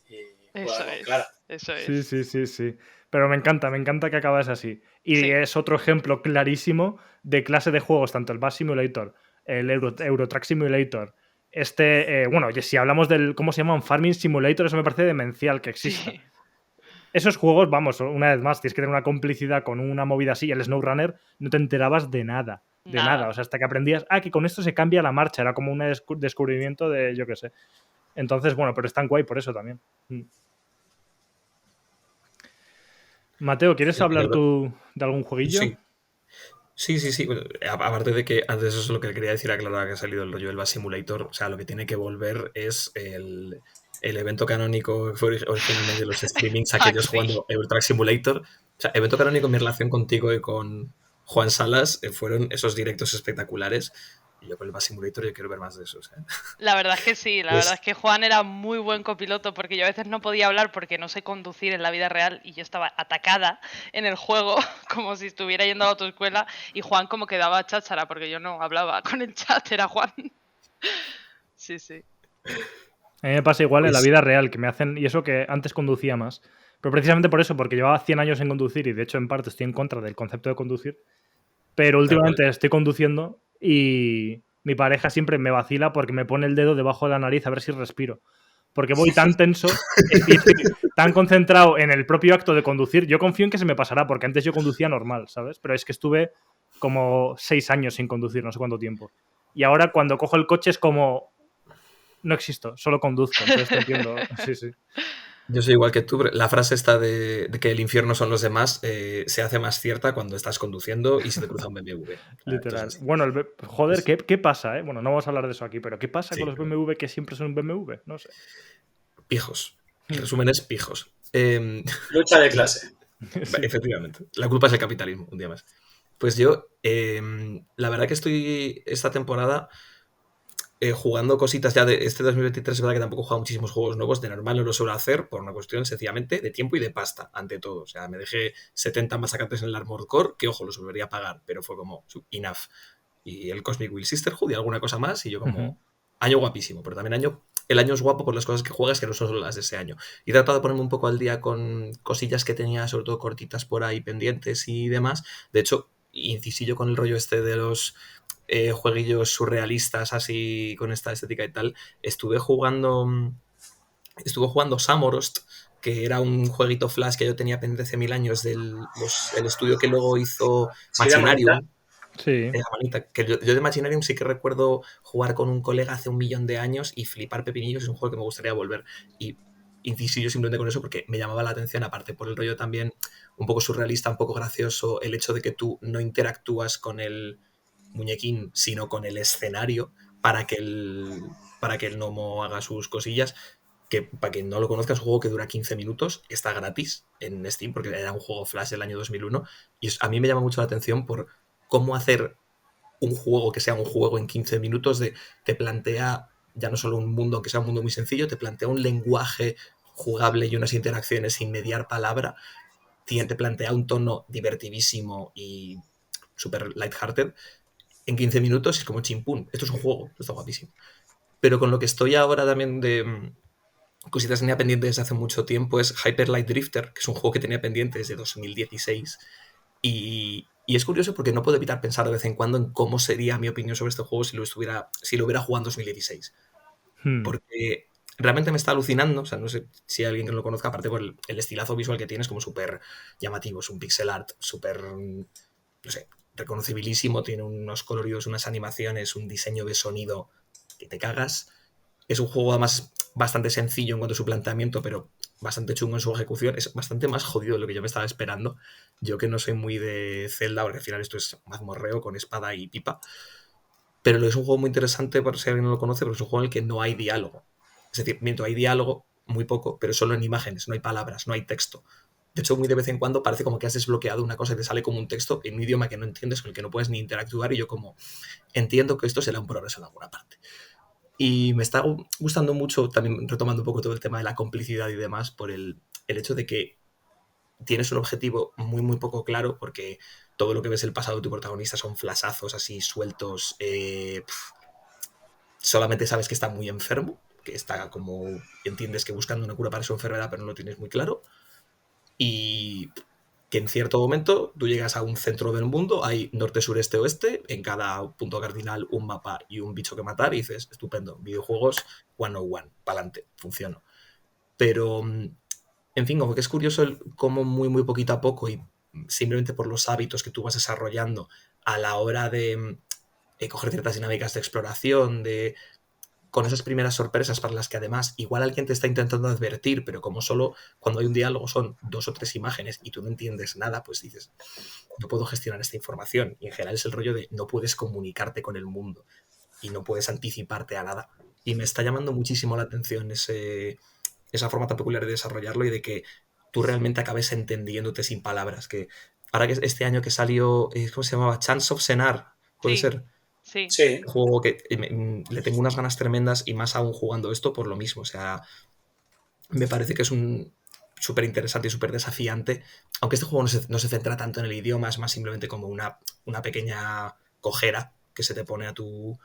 y eso es, Clara. Eso es. Sí. Pero me encanta que acabas así. Y es otro ejemplo clarísimo de clase de juegos, tanto el Bus Simulator, el Euro Truck Simulator, bueno, si hablamos del, ¿cómo se llama? Un Farming Simulator, eso me parece demencial que exista. Sí. Esos juegos, vamos, una vez más, tienes que tener una complicidad con una movida así. El SnowRunner no te enterabas de nada. De nada. O sea, hasta que aprendías, que con esto se cambia la marcha. Era como un descubrimiento de, yo qué sé. Entonces, bueno, pero es tan guay por eso también. Mateo, ¿quieres hablar tú de algún jueguillo? Sí. Bueno, aparte de que antes eso es lo que quería decir a Clara, que ha salido el rollo del Bus Simulator. O sea, lo que tiene que volver es el evento canónico que fue originalmente de los streamings, aquellos jugando Euro Truck Simulator. O sea, evento canónico, mi relación contigo y con Juan Salas fueron esos directos espectaculares. Y yo con el Bus Simulator yo quiero ver más de esos. La verdad es que sí, la Pues- verdad es que Juan era muy buen copiloto porque yo a veces no podía hablar porque no sé conducir en la vida real y yo estaba atacada en el juego como si estuviera yendo a la autoescuela y Juan como que daba cháchara porque yo no hablaba con el chat, era Juan. Sí, sí. A mí me pasa igual en la Pues- vida real, que me hacen. Y eso que antes conducía más. Pero precisamente por eso, porque llevaba 100 años en conducir y de hecho en parte estoy en contra del concepto de conducir. Pero últimamente estoy conduciendo y mi pareja siempre me vacila porque me pone el dedo debajo de la nariz a ver si respiro. Porque voy tan tenso y estoy tan concentrado en el propio acto de conducir. Yo confío en que se me pasará, porque antes yo conducía normal, ¿sabes? Pero es que estuve como 6 años sin conducir, no sé cuánto tiempo. Y ahora cuando cojo el coche es como... No existo, solo conduzco, entonces te entiendo. Sí, sí. Yo soy igual que tú, pero la frase esta de que el infierno son los demás se hace más cierta cuando estás conduciendo y se te cruza un BMW. Literal. Entonces, Bueno, joder, pues, ¿qué pasa? Bueno, no vamos a hablar de eso aquí, pero ¿qué pasa sí, con los pero- BMW que siempre son BMW? No sé. Pijos. El resumen es pijos. Lucha de clase. Sí. Efectivamente. La culpa es el capitalismo, un día más. Pues yo, la verdad que estoy esta temporada jugando cositas ya de este 2023. Es verdad que tampoco he jugado muchísimos juegos nuevos. De normal no lo suelo hacer por una cuestión sencillamente de tiempo y de pasta, ante todo. O sea, me dejé 70 masacantes en el Armored Core, que ojo, los volvería a pagar, pero fue como enough. Y el Cosmic Will Sisterhood y alguna cosa más. Y yo como, año guapísimo, pero también el año es guapo por las cosas que juegas, que no son solo las de ese año. Y he tratado de ponerme un poco al día con cosillas que tenía, sobre todo cortitas por ahí, pendientes y demás. De hecho, incisillo con el rollo este de los jueguillos surrealistas así con esta estética y tal. Estuve jugando Samorost, que era un jueguito flash que yo tenía pendiente hace 1000 años del el estudio que luego hizo Sí, de Machinarium. manita. Sí. La manita, que yo de Machinarium sí que recuerdo jugar con un colega hace 1.000.000 de años y flipar pepinillos. Es un juego que me gustaría volver. Y incisillo simplemente con eso porque me llamaba la atención, aparte por el rollo también un poco surrealista, un poco gracioso, el hecho de que tú no interactúas con el muñequín, sino con el escenario para que el gnomo haga sus cosillas. Que para quien no lo conozca, es un juego que dura 15 minutos, está gratis en Steam, porque era un juego Flash del año 2001, y a mí me llama mucho la atención por cómo hacer un juego que sea un juego en 15 minutos, te plantea ya no solo un mundo, aunque sea un mundo muy sencillo, te plantea un lenguaje jugable y unas interacciones sin mediar palabra, te plantea un tono divertidísimo y súper lighthearted en 15 minutos. Es como chimpún, esto es un juego, esto está guapísimo. Pero con lo que estoy ahora también de cositas que tenía pendiente desde hace mucho tiempo es Hyper Light Drifter, que es un juego que tenía pendiente desde 2016. Y es curioso porque no puedo evitar pensar de vez en cuando en cómo sería mi opinión sobre este juego si lo hubiera jugado en 2016. Porque realmente me está alucinando. O sea, no sé si hay alguien que no lo conozca, aparte por el estilazo visual que tiene, es como súper llamativo. Es un pixel art súper, no sé, reconocibilísimo. Tiene unos coloridos, unas animaciones, un diseño de sonido que te cagas. Es un juego además bastante sencillo en cuanto a su planteamiento, pero bastante chungo en su ejecución. Es bastante más jodido de lo que yo me estaba esperando. Yo que no soy muy de Zelda, porque al final esto es mazmorreo con espada y pipa. Pero es un juego muy interesante, por si alguien no lo conoce, porque es un juego en el que no hay diálogo. Es decir, mientras hay diálogo, muy poco, pero solo en imágenes, no hay palabras, no hay texto. De hecho, muy de vez en cuando parece como que has desbloqueado una cosa y te sale como un texto en un idioma que no entiendes, con el que no puedes ni interactuar, y yo como entiendo que esto será un progreso en alguna parte. Y me está gustando mucho, también retomando un poco todo el tema de la complicidad y demás, por el hecho de que tienes un objetivo muy, muy poco claro, porque todo lo que ves el pasado de tu protagonista son flashazos así sueltos. Solamente sabes que está muy enfermo, que está como, entiendes que buscando una cura para su enfermedad, pero no lo tienes muy claro. Y que en cierto momento tú llegas a un centro del mundo, hay norte, sureste, oeste, en cada punto cardinal un mapa y un bicho que matar, y dices, estupendo, videojuegos 101, pa'lante, funciona. Pero, en fin, como que es curioso cómo muy, muy poquito a poco, y simplemente por los hábitos que tú vas desarrollando a la hora de coger ciertas dinámicas de exploración, con esas primeras sorpresas para las que además igual alguien te está intentando advertir, pero como solo cuando hay un diálogo son 2 o 3 imágenes y tú no entiendes nada, pues dices, no puedo gestionar esta información. Y en general es el rollo de no puedes comunicarte con el mundo y no puedes anticiparte a nada. Y me está llamando muchísimo la atención esa forma tan peculiar de desarrollarlo y de que tú realmente acabes entendiéndote sin palabras. Que ahora que este año que salió, ¿cómo se llamaba? Chance of Senar, ¿puede Sí. ser? Sí. Sí, Un juego que le tengo unas ganas tremendas y más aún jugando esto por lo mismo. O sea, me parece que es un súper interesante y súper desafiante. Aunque este juego no se centra tanto en el idioma, es más simplemente como una pequeña cojera que se te pone a tu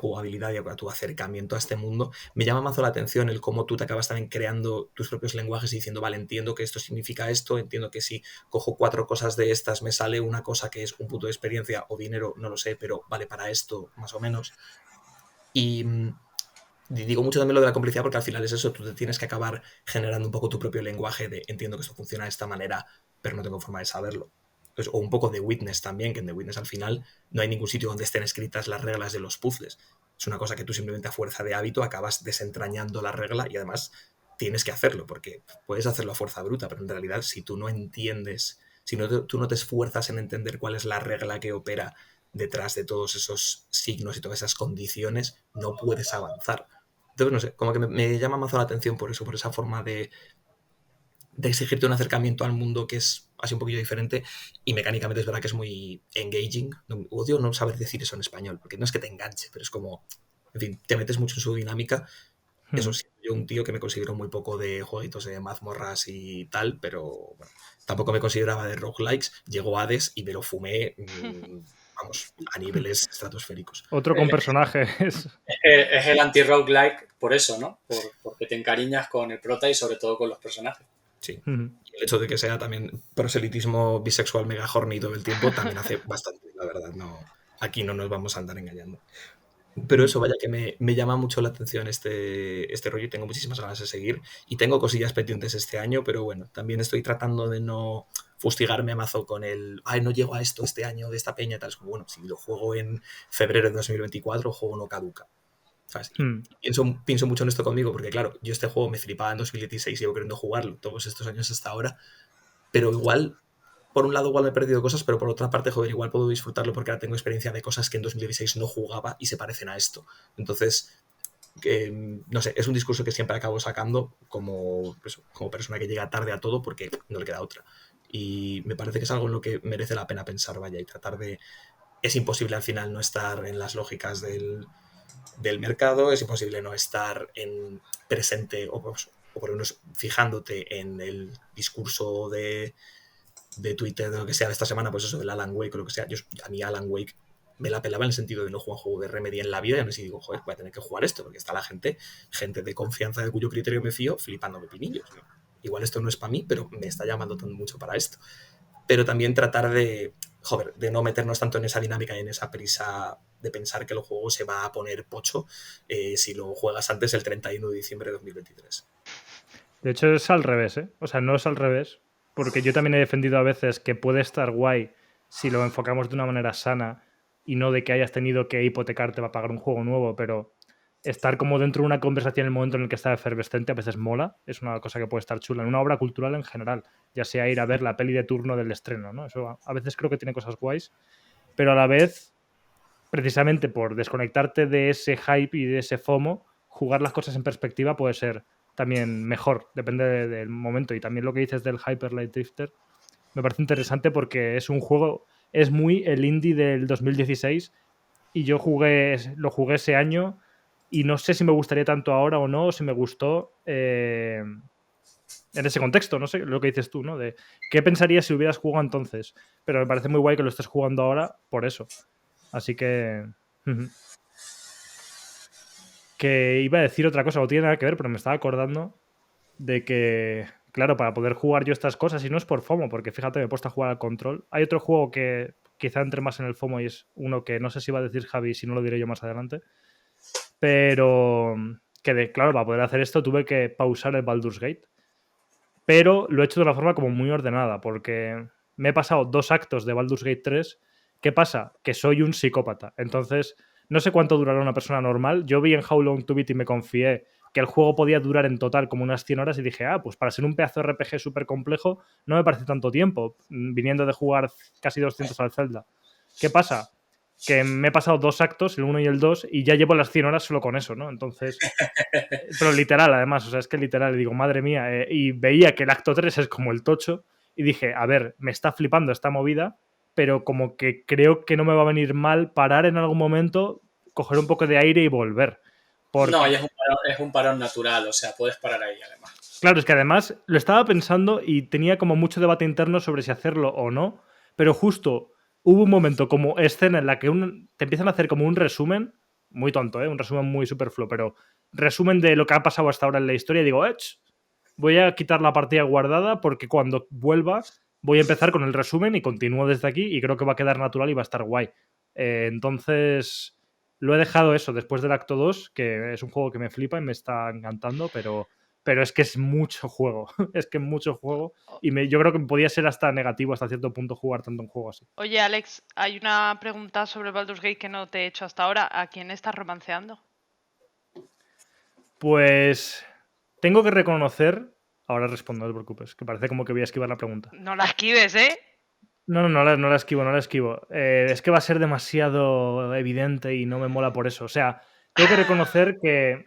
jugabilidad y a tu acercamiento a este mundo. Me llama mazo la atención el cómo tú te acabas también creando tus propios lenguajes y diciendo, vale, entiendo que esto significa esto, entiendo que si cojo 4 cosas de estas me sale una cosa que es un punto de experiencia o dinero, no lo sé, pero vale para esto, más o menos. Y digo mucho también lo de la complicidad porque al final es eso, tú te tienes que acabar generando un poco tu propio lenguaje de entiendo que esto funciona de esta manera, pero no tengo forma de saberlo. Pues, o un poco de Witness también, que en The Witness al final no hay ningún sitio donde estén escritas las reglas de los puzzles. Es una cosa que tú simplemente a fuerza de hábito acabas desentrañando la regla y además tienes que hacerlo, porque puedes hacerlo a fuerza bruta, pero en realidad si tú no entiendes, si no tú no te esfuerzas en entender cuál es la regla que opera detrás de todos esos signos y todas esas condiciones, no puedes avanzar. Entonces, no sé, como que me llama más la atención por eso, por esa forma de exigirte un acercamiento al mundo que es así un poquillo diferente y mecánicamente es verdad que es muy engaging. Odio no saber decir eso en español, porque no es que te enganche, pero es como, en fin, te metes mucho en su dinámica. Eso sí, yo un tío que me considero muy poco de jueguitos de mazmorras y tal, pero bueno, tampoco me consideraba de roguelikes. Llegó Hades y me lo fumé, vamos, a niveles estratosféricos. Otro con personajes. es el anti-roguelike por eso, ¿no? Porque te encariñas con el prota y sobre todo con los personajes. Sí. Y el hecho de que sea también proselitismo bisexual mega horny todo el tiempo también hace bastante, la verdad. No, aquí no nos vamos a andar engañando. Pero eso, vaya que me llama mucho la atención este rollo y tengo muchísimas ganas de seguir. Y tengo cosillas pendientes este año, pero bueno, también estoy tratando de no fustigarme a mazo con el ay, no llego a esto este año de esta peña y tal. Es como, bueno, si lo juego en febrero de 2024, el juego no caduca. ¿Sabes? Y pienso mucho en esto conmigo, porque claro, yo este juego me flipaba en 2016 y llevo queriendo jugarlo todos estos años hasta ahora, pero igual, por un lado igual me he perdido cosas, pero por otra parte, joder, igual puedo disfrutarlo porque ahora tengo experiencia de cosas que en 2016 no jugaba y se parecen a esto. Entonces, no sé, es un discurso que siempre acabo sacando como persona que llega tarde a todo porque no le queda otra. Y me parece que es algo en lo que merece la pena pensar, vaya, y tratar de... Es imposible al final no estar en las lógicas del mercado, es imposible no estar presente o por lo menos fijándote en el discurso de Twitter, de lo que sea, de esta semana, pues eso, del Alan Wake o lo que sea. A mí Alan Wake me la pelaba en el sentido de no jugar un juego de Remedy en la vida y aún así digo, joder, voy a tener que jugar esto porque está la gente de confianza de cuyo criterio me fío, flipándome pinillos, ¿no? Igual esto no es para mí, pero me está llamando mucho para esto. Pero también tratar de no meternos tanto en esa dinámica y en esa prisa de pensar que el juego se va a poner pocho si lo juegas antes del 31 de diciembre de 2023. De hecho, es al revés, ¿eh? O sea, no es al revés, porque yo también he defendido a veces que puede estar guay si lo enfocamos de una manera sana y no de que hayas tenido que hipotecarte para pagar un juego nuevo, pero estar como dentro de una conversación en el momento en el que está efervescente a veces mola, es una cosa que puede estar chula, en una obra cultural en general, ya sea ir a ver la peli de turno del estreno, ¿no? Eso a veces creo que tiene cosas guays, pero a la vez, precisamente por desconectarte de ese hype y de ese FOMO, jugar las cosas en perspectiva puede ser también mejor, depende del momento. Y también lo que dices del Hyper Light Drifter me parece interesante porque es un juego, es muy el indie del 2016 y yo lo jugué ese año y no sé si me gustaría tanto ahora o no, o si me gustó en ese contexto, no sé, lo que dices tú, ¿no? De qué pensarías si hubieras jugado entonces, pero me parece muy guay que lo estés jugando ahora por eso. Así que... Que iba a decir otra cosa, no tiene nada que ver, pero me estaba acordando de que, claro, para poder jugar yo estas cosas, y no es por FOMO, porque fíjate, me he puesto a jugar al Control. Hay otro juego que quizá entre más en el FOMO y es uno que no sé si va a decir Javi, si no lo diré yo más adelante, pero que, claro, para poder hacer esto tuve que pausar el Baldur's Gate, pero lo he hecho de una forma como muy ordenada, porque me he pasado 2 actos de Baldur's Gate 3. ¿Qué pasa? Que soy un psicópata. Entonces, no sé cuánto durará una persona normal. Yo vi en How Long to Beat y me confié que el juego podía durar en total como unas 100 horas y dije, pues para ser un pedazo de RPG súper complejo no me parece tanto tiempo, viniendo de jugar casi 200 al Zelda. ¿Qué pasa? Que me he pasado 2 actos, el 1 y el 2, y ya llevo las 100 horas solo con eso, ¿no? Entonces, pero literal, además, o sea, es que literal, digo, madre mía, y veía que el acto 3 es como el tocho, y dije, a ver, me está flipando esta movida, pero como que creo que no me va a venir mal parar en algún momento, coger un poco de aire y volver. Porque... No, y es un parón natural, o sea, puedes parar ahí además. Claro, es que además lo estaba pensando y tenía como mucho debate interno sobre si hacerlo o no, pero justo hubo un momento como escena en la que te empiezan a hacer como un resumen, muy tonto, un resumen muy superfluo, pero resumen de lo que ha pasado hasta ahora en la historia y digo, voy a quitar la partida guardada porque cuando vuelva voy a empezar con el resumen y continúo desde aquí y creo que va a quedar natural y va a estar guay. Entonces lo he dejado eso después del acto 2, que es un juego que me flipa y me está encantando, pero es que es mucho juego. Es que es mucho juego. Y yo creo que podía ser hasta negativo hasta cierto punto jugar tanto un juego así. Oye, Alex, hay una pregunta sobre Baldur's Gate que no te he hecho hasta ahora. ¿A quién estás romanceando? Pues tengo que reconocer... Ahora respondo, no te preocupes, que parece como que voy a esquivar la pregunta. No la esquives, ¿eh? No la esquivo. Es que va a ser demasiado evidente y no me mola por eso. O sea, tengo que reconocer que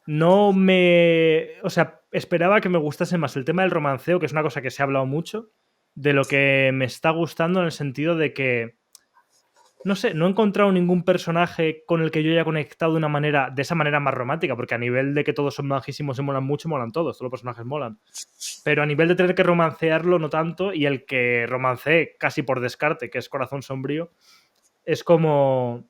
no me... O sea, esperaba que me gustase más el tema del romanceo, que es una cosa que se ha hablado mucho, de lo que me está gustando en el sentido de que, no sé, no he encontrado ningún personaje con el que yo haya conectado de esa manera más romántica, porque a nivel de que todos son majísimos y molan mucho, molan todos los personajes molan. Pero a nivel de tener que romancearlo, no tanto, y el que romanceé casi por descarte, que es Corazón Sombrío, es como...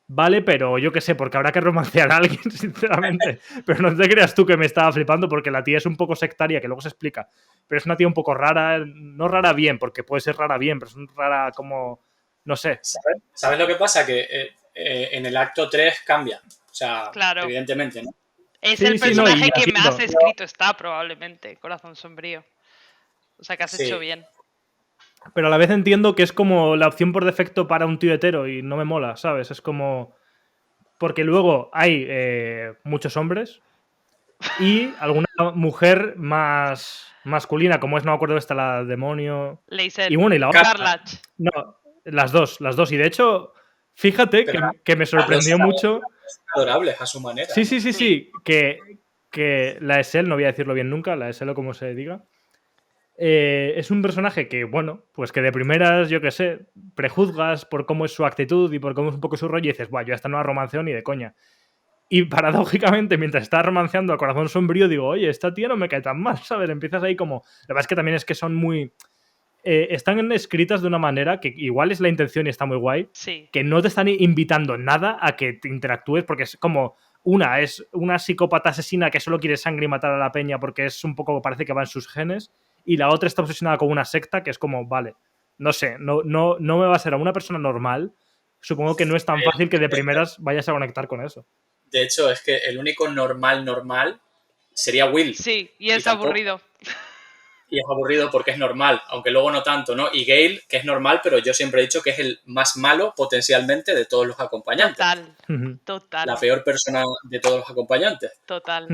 Vale, pero yo qué sé, porque habrá que romancear a alguien, sinceramente. Pero no te creas tú que me estaba flipando, porque la tía es un poco sectaria, que luego se explica. Pero es una tía un poco rara, no rara bien, porque puede ser rara bien, pero es rara como... No sé. ¿Sabes lo que pasa? Que en el acto 3 cambia. O sea, claro, evidentemente, ¿no? Es el personaje que más escrito está, probablemente, Corazón Sombrío. O sea, que has hecho bien. Pero a la vez entiendo que es como la opción por defecto para un tío hetero y no me mola, ¿sabes? Es como... Porque luego hay muchos hombres y alguna mujer más masculina, como es, no me acuerdo, esta la demonio... Lae'zel. Y bueno, y la otra... Carlach. No, las dos. Y de hecho, fíjate que me sorprendió mucho... Adorables a su manera. Sí. Que Lae'zel, no voy a decirlo bien nunca, Lae'zel o como se diga... es un personaje que, bueno, pues que de primeras, yo qué sé, prejuzgas por cómo es su actitud y por cómo es un poco su rollo y dices, buah, yo esta no la romanceo ni de coña. Y paradójicamente, mientras estás romanceando a Corazón Sombrío, digo, oye, esta tía no me cae tan mal, ¿sabes? Empiezas ahí como... La verdad es que también es que son muy... están escritas de una manera que igual es la intención y está muy guay, que no te están invitando nada a que te interactúes porque es como... es una psicópata asesina que solo quiere sangre y matar a la peña porque es un poco, parece que va en sus genes, y la otra está obsesionada con una secta que es como, vale, no sé, no me va a ser a una persona normal, supongo que no es tan fácil que de primeras vayas a conectar con eso. De hecho, es que el único normal sería Will. Sí, y es aburrido. Y es aburrido porque es normal, aunque luego no tanto, ¿no? Y Gale, que es normal, pero yo siempre he dicho que es el más malo potencialmente de todos los acompañantes. Total. La peor persona de todos los acompañantes. Total.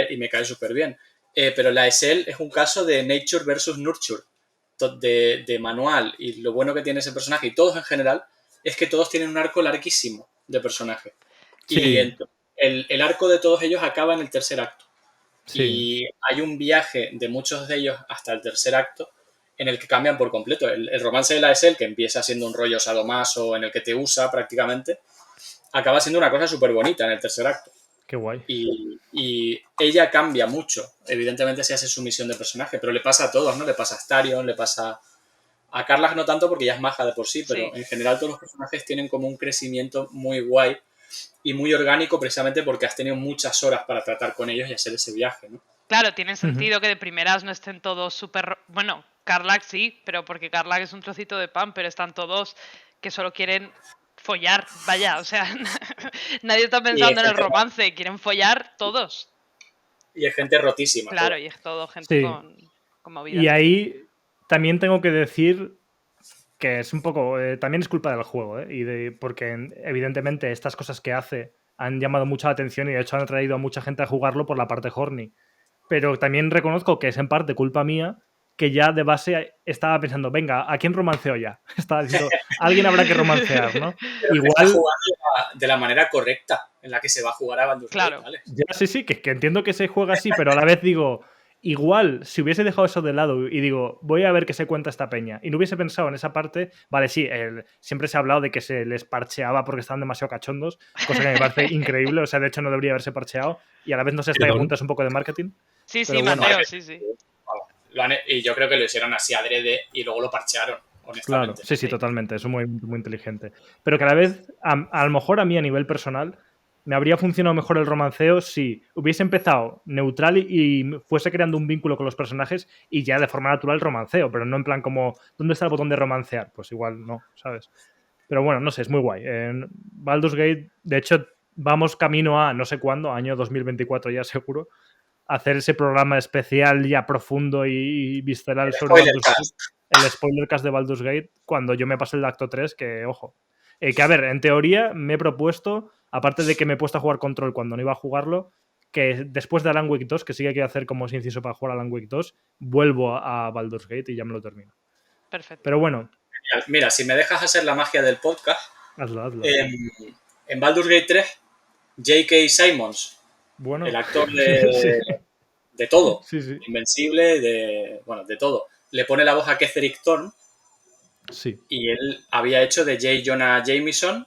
Y me cae súper bien. Pero Lae'zel es un caso de nature versus nurture, de manual. Y lo bueno que tiene ese personaje, y todos en general, es que todos tienen un arco larguísimo de personaje. Sí. Y el arco de todos ellos acaba en el tercer acto. Sí. Y hay un viaje de muchos de ellos hasta el tercer acto en el que cambian por completo. El romance de Lae'zel, que empieza siendo un rollo sadomaso en el que te usa prácticamente, acaba siendo una cosa súper bonita en el tercer acto. Qué guay. Y ella cambia mucho. Evidentemente se hace su misión de personaje, pero le pasa a todos, ¿no? Le pasa a Starion, le pasa a Carlac no tanto porque ya es maja de por sí, pero en general todos los personajes tienen como un crecimiento muy guay y muy orgánico precisamente porque has tenido muchas horas para tratar con ellos y hacer ese viaje, ¿no? Claro, tiene sentido que de primeras no estén todos súper... Bueno, Carlac sí, pero porque Carlac es un trocito de pan, pero están todos que solo quieren follar, vaya, o sea, nadie está pensando en el romance, quieren follar todos. Y es gente rotísima. Claro, y es todo gente con movidas. Y ahí también tengo que decir que es un poco... también es culpa del juego, porque evidentemente estas cosas que hace han llamado mucha atención y de hecho han atraído a mucha gente a jugarlo por la parte horny. Pero también reconozco que es en parte culpa mía, que ya de base estaba pensando, venga, ¿a quién romanceo ya? Estaba diciendo, alguien habrá que romancear, ¿no? Pero igual está jugando de la manera correcta en la que se va a jugar a Baldur's Gate, claro. ¿vale? Ya, sí, que entiendo que se juega así, pero a la vez digo, igual, si hubiese dejado eso de lado y digo, voy a ver qué se cuenta esta peña, y no hubiese pensado en esa parte, vale, sí, siempre se ha hablado de que se les parcheaba porque estaban demasiado cachondos, cosa que me parece increíble, o sea, de hecho no debería haberse parcheado, y a la vez no sé hasta qué Perdón. punto es un poco de marketing. Sí, Pero sí, bueno. Mateo, sí. Y yo creo que lo hicieron así adrede y luego lo parchearon, Claro, honestamente. sí, totalmente, es muy, muy inteligente. Pero que a la vez, a lo mejor a mí a nivel personal, me habría funcionado mejor el romanceo si hubiese empezado neutral y fuese creando un vínculo con los personajes y ya de forma natural romanceo, pero no en plan como, ¿dónde está el botón de romancear? Pues igual no, ¿sabes? Pero bueno, no sé, es muy guay. En Baldur's Gate, de hecho, vamos camino a no sé cuándo, año 2024 ya seguro, a hacer ese programa especial ya profundo y visceral sobre Baldur's Gate. El spoiler cast de Baldur's Gate, cuando yo me pasé el acto 3, que ojo. Que a ver, en teoría me he propuesto, aparte de que me he puesto a jugar Control cuando no iba a jugarlo, que después de Alan Wake 2, que sí que quiero hacer como ese inciso para jugar Alan Wake 2, vuelvo a Baldur's Gate y ya me lo termino. Perfecto. Pero bueno. Mira, si me dejas hacer la magia del podcast, hazlo. En Baldur's Gate 3, J.K. Simmons, bueno, el actor de todo, sí. Invencible, de todo, le pone la voz a Ketherick Thorne. Sí. Y él había hecho de J. Jonah Jameson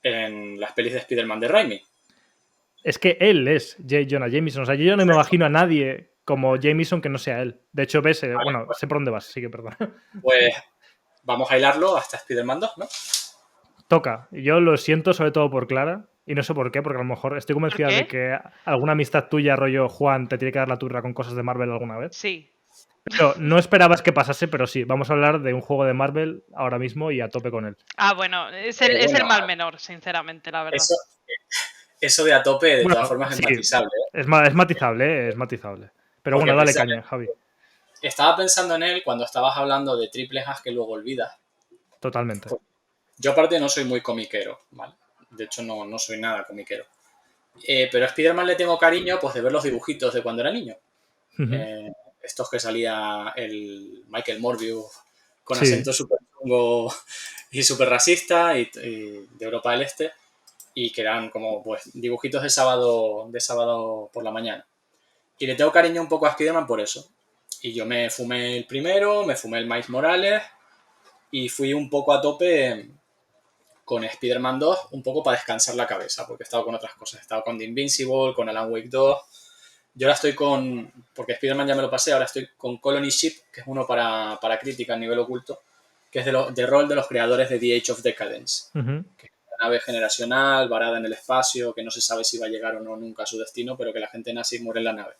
en las pelis de Spider-Man de Raimi. Es que él es J. Jonah Jameson. O sea, yo no me imagino a nadie como Jameson que no sea él. De hecho, ves, Vale, bueno, pues, sé por dónde vas, sí que perdón. Pues vamos a hilarlo hasta Spider-Man 2, ¿no? Toca. Yo lo siento sobre todo por Clara. Y no sé por qué, porque a lo mejor estoy convencida ¿Por qué? de que alguna amistad tuya, rollo Juan, te tiene que dar la turra con cosas de Marvel alguna vez. Sí. Pero no esperabas que pasase, pero sí, vamos a hablar de un juego de Marvel ahora mismo y a tope con él. Ah, bueno, es el mal menor, sinceramente, la verdad. Eso de a tope, de Bueno, todas formas, sí, es matizable. es matizable, es matizable. Pero Porque bueno, dale caña, Javi. Estaba pensando en él cuando estabas hablando de triples A's que luego olvidas. Totalmente. Pues, yo aparte no soy muy comiquero, ¿vale? De hecho no soy nada comiquero. Pero a Spider-Man le tengo cariño pues de ver los dibujitos de cuando era niño. Estos que salía el Michael Morbius con acento súper chungo y súper racista y de Europa del Este, y que eran como pues dibujitos de sábado por la mañana. Y le tengo cariño un poco a Spider-Man por eso. Y yo me fumé el primero, me fumé el Miles Morales y fui un poco a tope con Spider-Man 2, un poco para descansar la cabeza, porque he estado con otras cosas. He estado con The Invincible, con Alan Wake 2. Yo ahora estoy porque Spider-Man ya me lo pasé, ahora estoy con Colony Ship, que es uno para crítica a nivel oculto, que es de rol de los creadores de The Age of Decadence. Que es una nave generacional, varada en el espacio, que no se sabe si va a llegar o no nunca a su destino, pero que la gente nace y muere en la nave.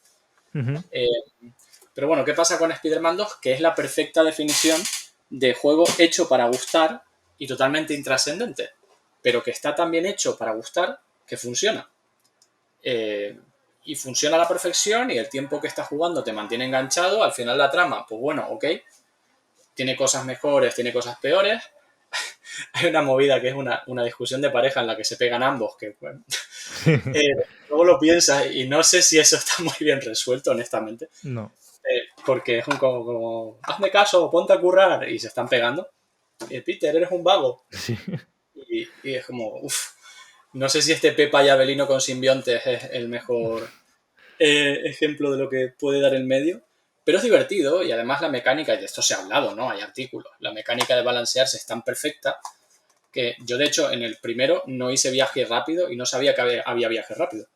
Pero bueno, ¿qué pasa con Spider-Man 2? Que es la perfecta definición de juego hecho para gustar y totalmente intrascendente, pero que está tan bien hecho para gustar que funciona. Y funciona a la perfección y el tiempo que estás jugando te mantiene enganchado. Al final la trama, pues bueno, ok, tiene cosas mejores, tiene cosas peores. Hay una movida que es una discusión de pareja en la que se pegan ambos, que bueno, luego lo piensas y no sé si eso está muy bien resuelto, honestamente. No. Porque es como, hazme caso, ponte a currar, y se están pegando. Peter, eres un vago. Sí. Y es como, uff, no sé si este Pepa y Abelino con simbiontes es el mejor ejemplo de lo que puede dar el medio. Pero es divertido y además la mecánica, y de esto se ha hablado, ¿no? Hay artículos. La mecánica de balancearse es tan perfecta que yo, de hecho, en el primero no hice viaje rápido y no sabía que había viaje rápido.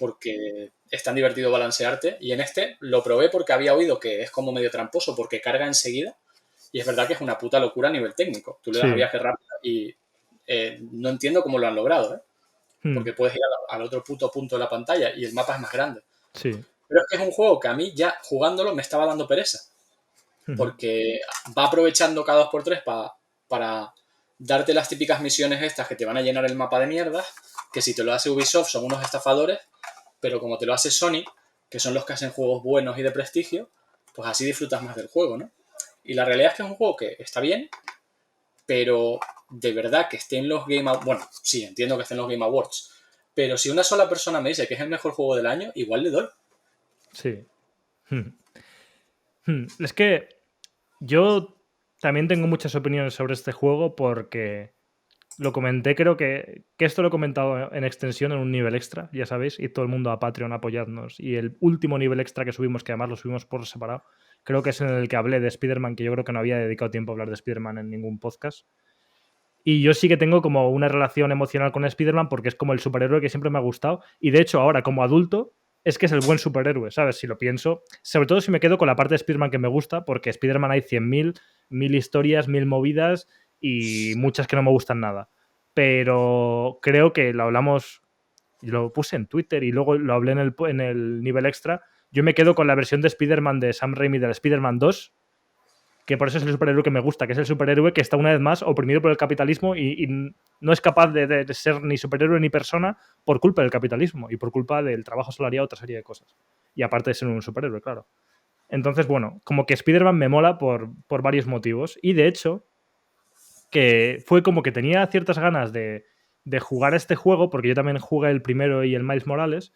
Porque es tan divertido balancearte. Y en este lo probé porque había oído que es como medio tramposo porque carga enseguida. Y es verdad que es una puta locura a nivel técnico. Tú le das a viaje rápido y no entiendo cómo lo han logrado, ¿eh? Porque puedes ir al otro puto punto de la pantalla y el mapa es más grande. Sí. Pero es que es un juego que a mí ya jugándolo me estaba dando pereza. Porque va aprovechando cada 2x3 para darte las típicas misiones estas que te van a llenar el mapa de mierda, que si te lo hace Ubisoft son unos estafadores, pero como te lo hace Sony, que son los que hacen juegos buenos y de prestigio, pues así disfrutas más del juego, ¿no? Y la realidad es que es un juego que está bien, pero de verdad que esté en los Game Awards, bueno, sí, entiendo que esté en los Game Awards, pero si una sola persona me dice que es el mejor juego del año, igual le doy. Sí. Es que yo también tengo muchas opiniones sobre este juego porque lo comenté, creo que esto lo he comentado en extensión en un nivel extra, ya sabéis, y todo el mundo a Patreon apoyadnos. Y el último nivel extra que subimos, que además lo subimos por separado, creo que es en el que hablé de Spider-Man, que yo creo que no había dedicado tiempo a hablar de Spider-Man en ningún podcast. Y yo sí que tengo como una relación emocional con Spider-Man porque es como el superhéroe que siempre me ha gustado. Y de hecho, ahora como adulto, es que es el buen superhéroe, ¿sabes? Si lo pienso. Sobre todo si me quedo con la parte de Spider-Man que me gusta, porque Spider-Man hay 100.000, 1000 historias, 1000 movidas y muchas que no me gustan nada. Pero creo que lo hablamos, lo puse en Twitter y luego lo hablé en el nivel extra. Yo me quedo con la versión de Spider-Man de Sam Raimi del Spider-Man 2, que por eso es el superhéroe que me gusta, que es el superhéroe que está una vez más oprimido por el capitalismo y no es capaz de ser ni superhéroe ni persona por culpa del capitalismo y por culpa del trabajo asalariado, otra serie de cosas. Y aparte de ser un superhéroe, claro. Entonces, bueno, como que Spider-Man me mola por varios motivos. Y de hecho, que fue como que tenía ciertas ganas de jugar a este juego, porque yo también jugué el primero y el Miles Morales,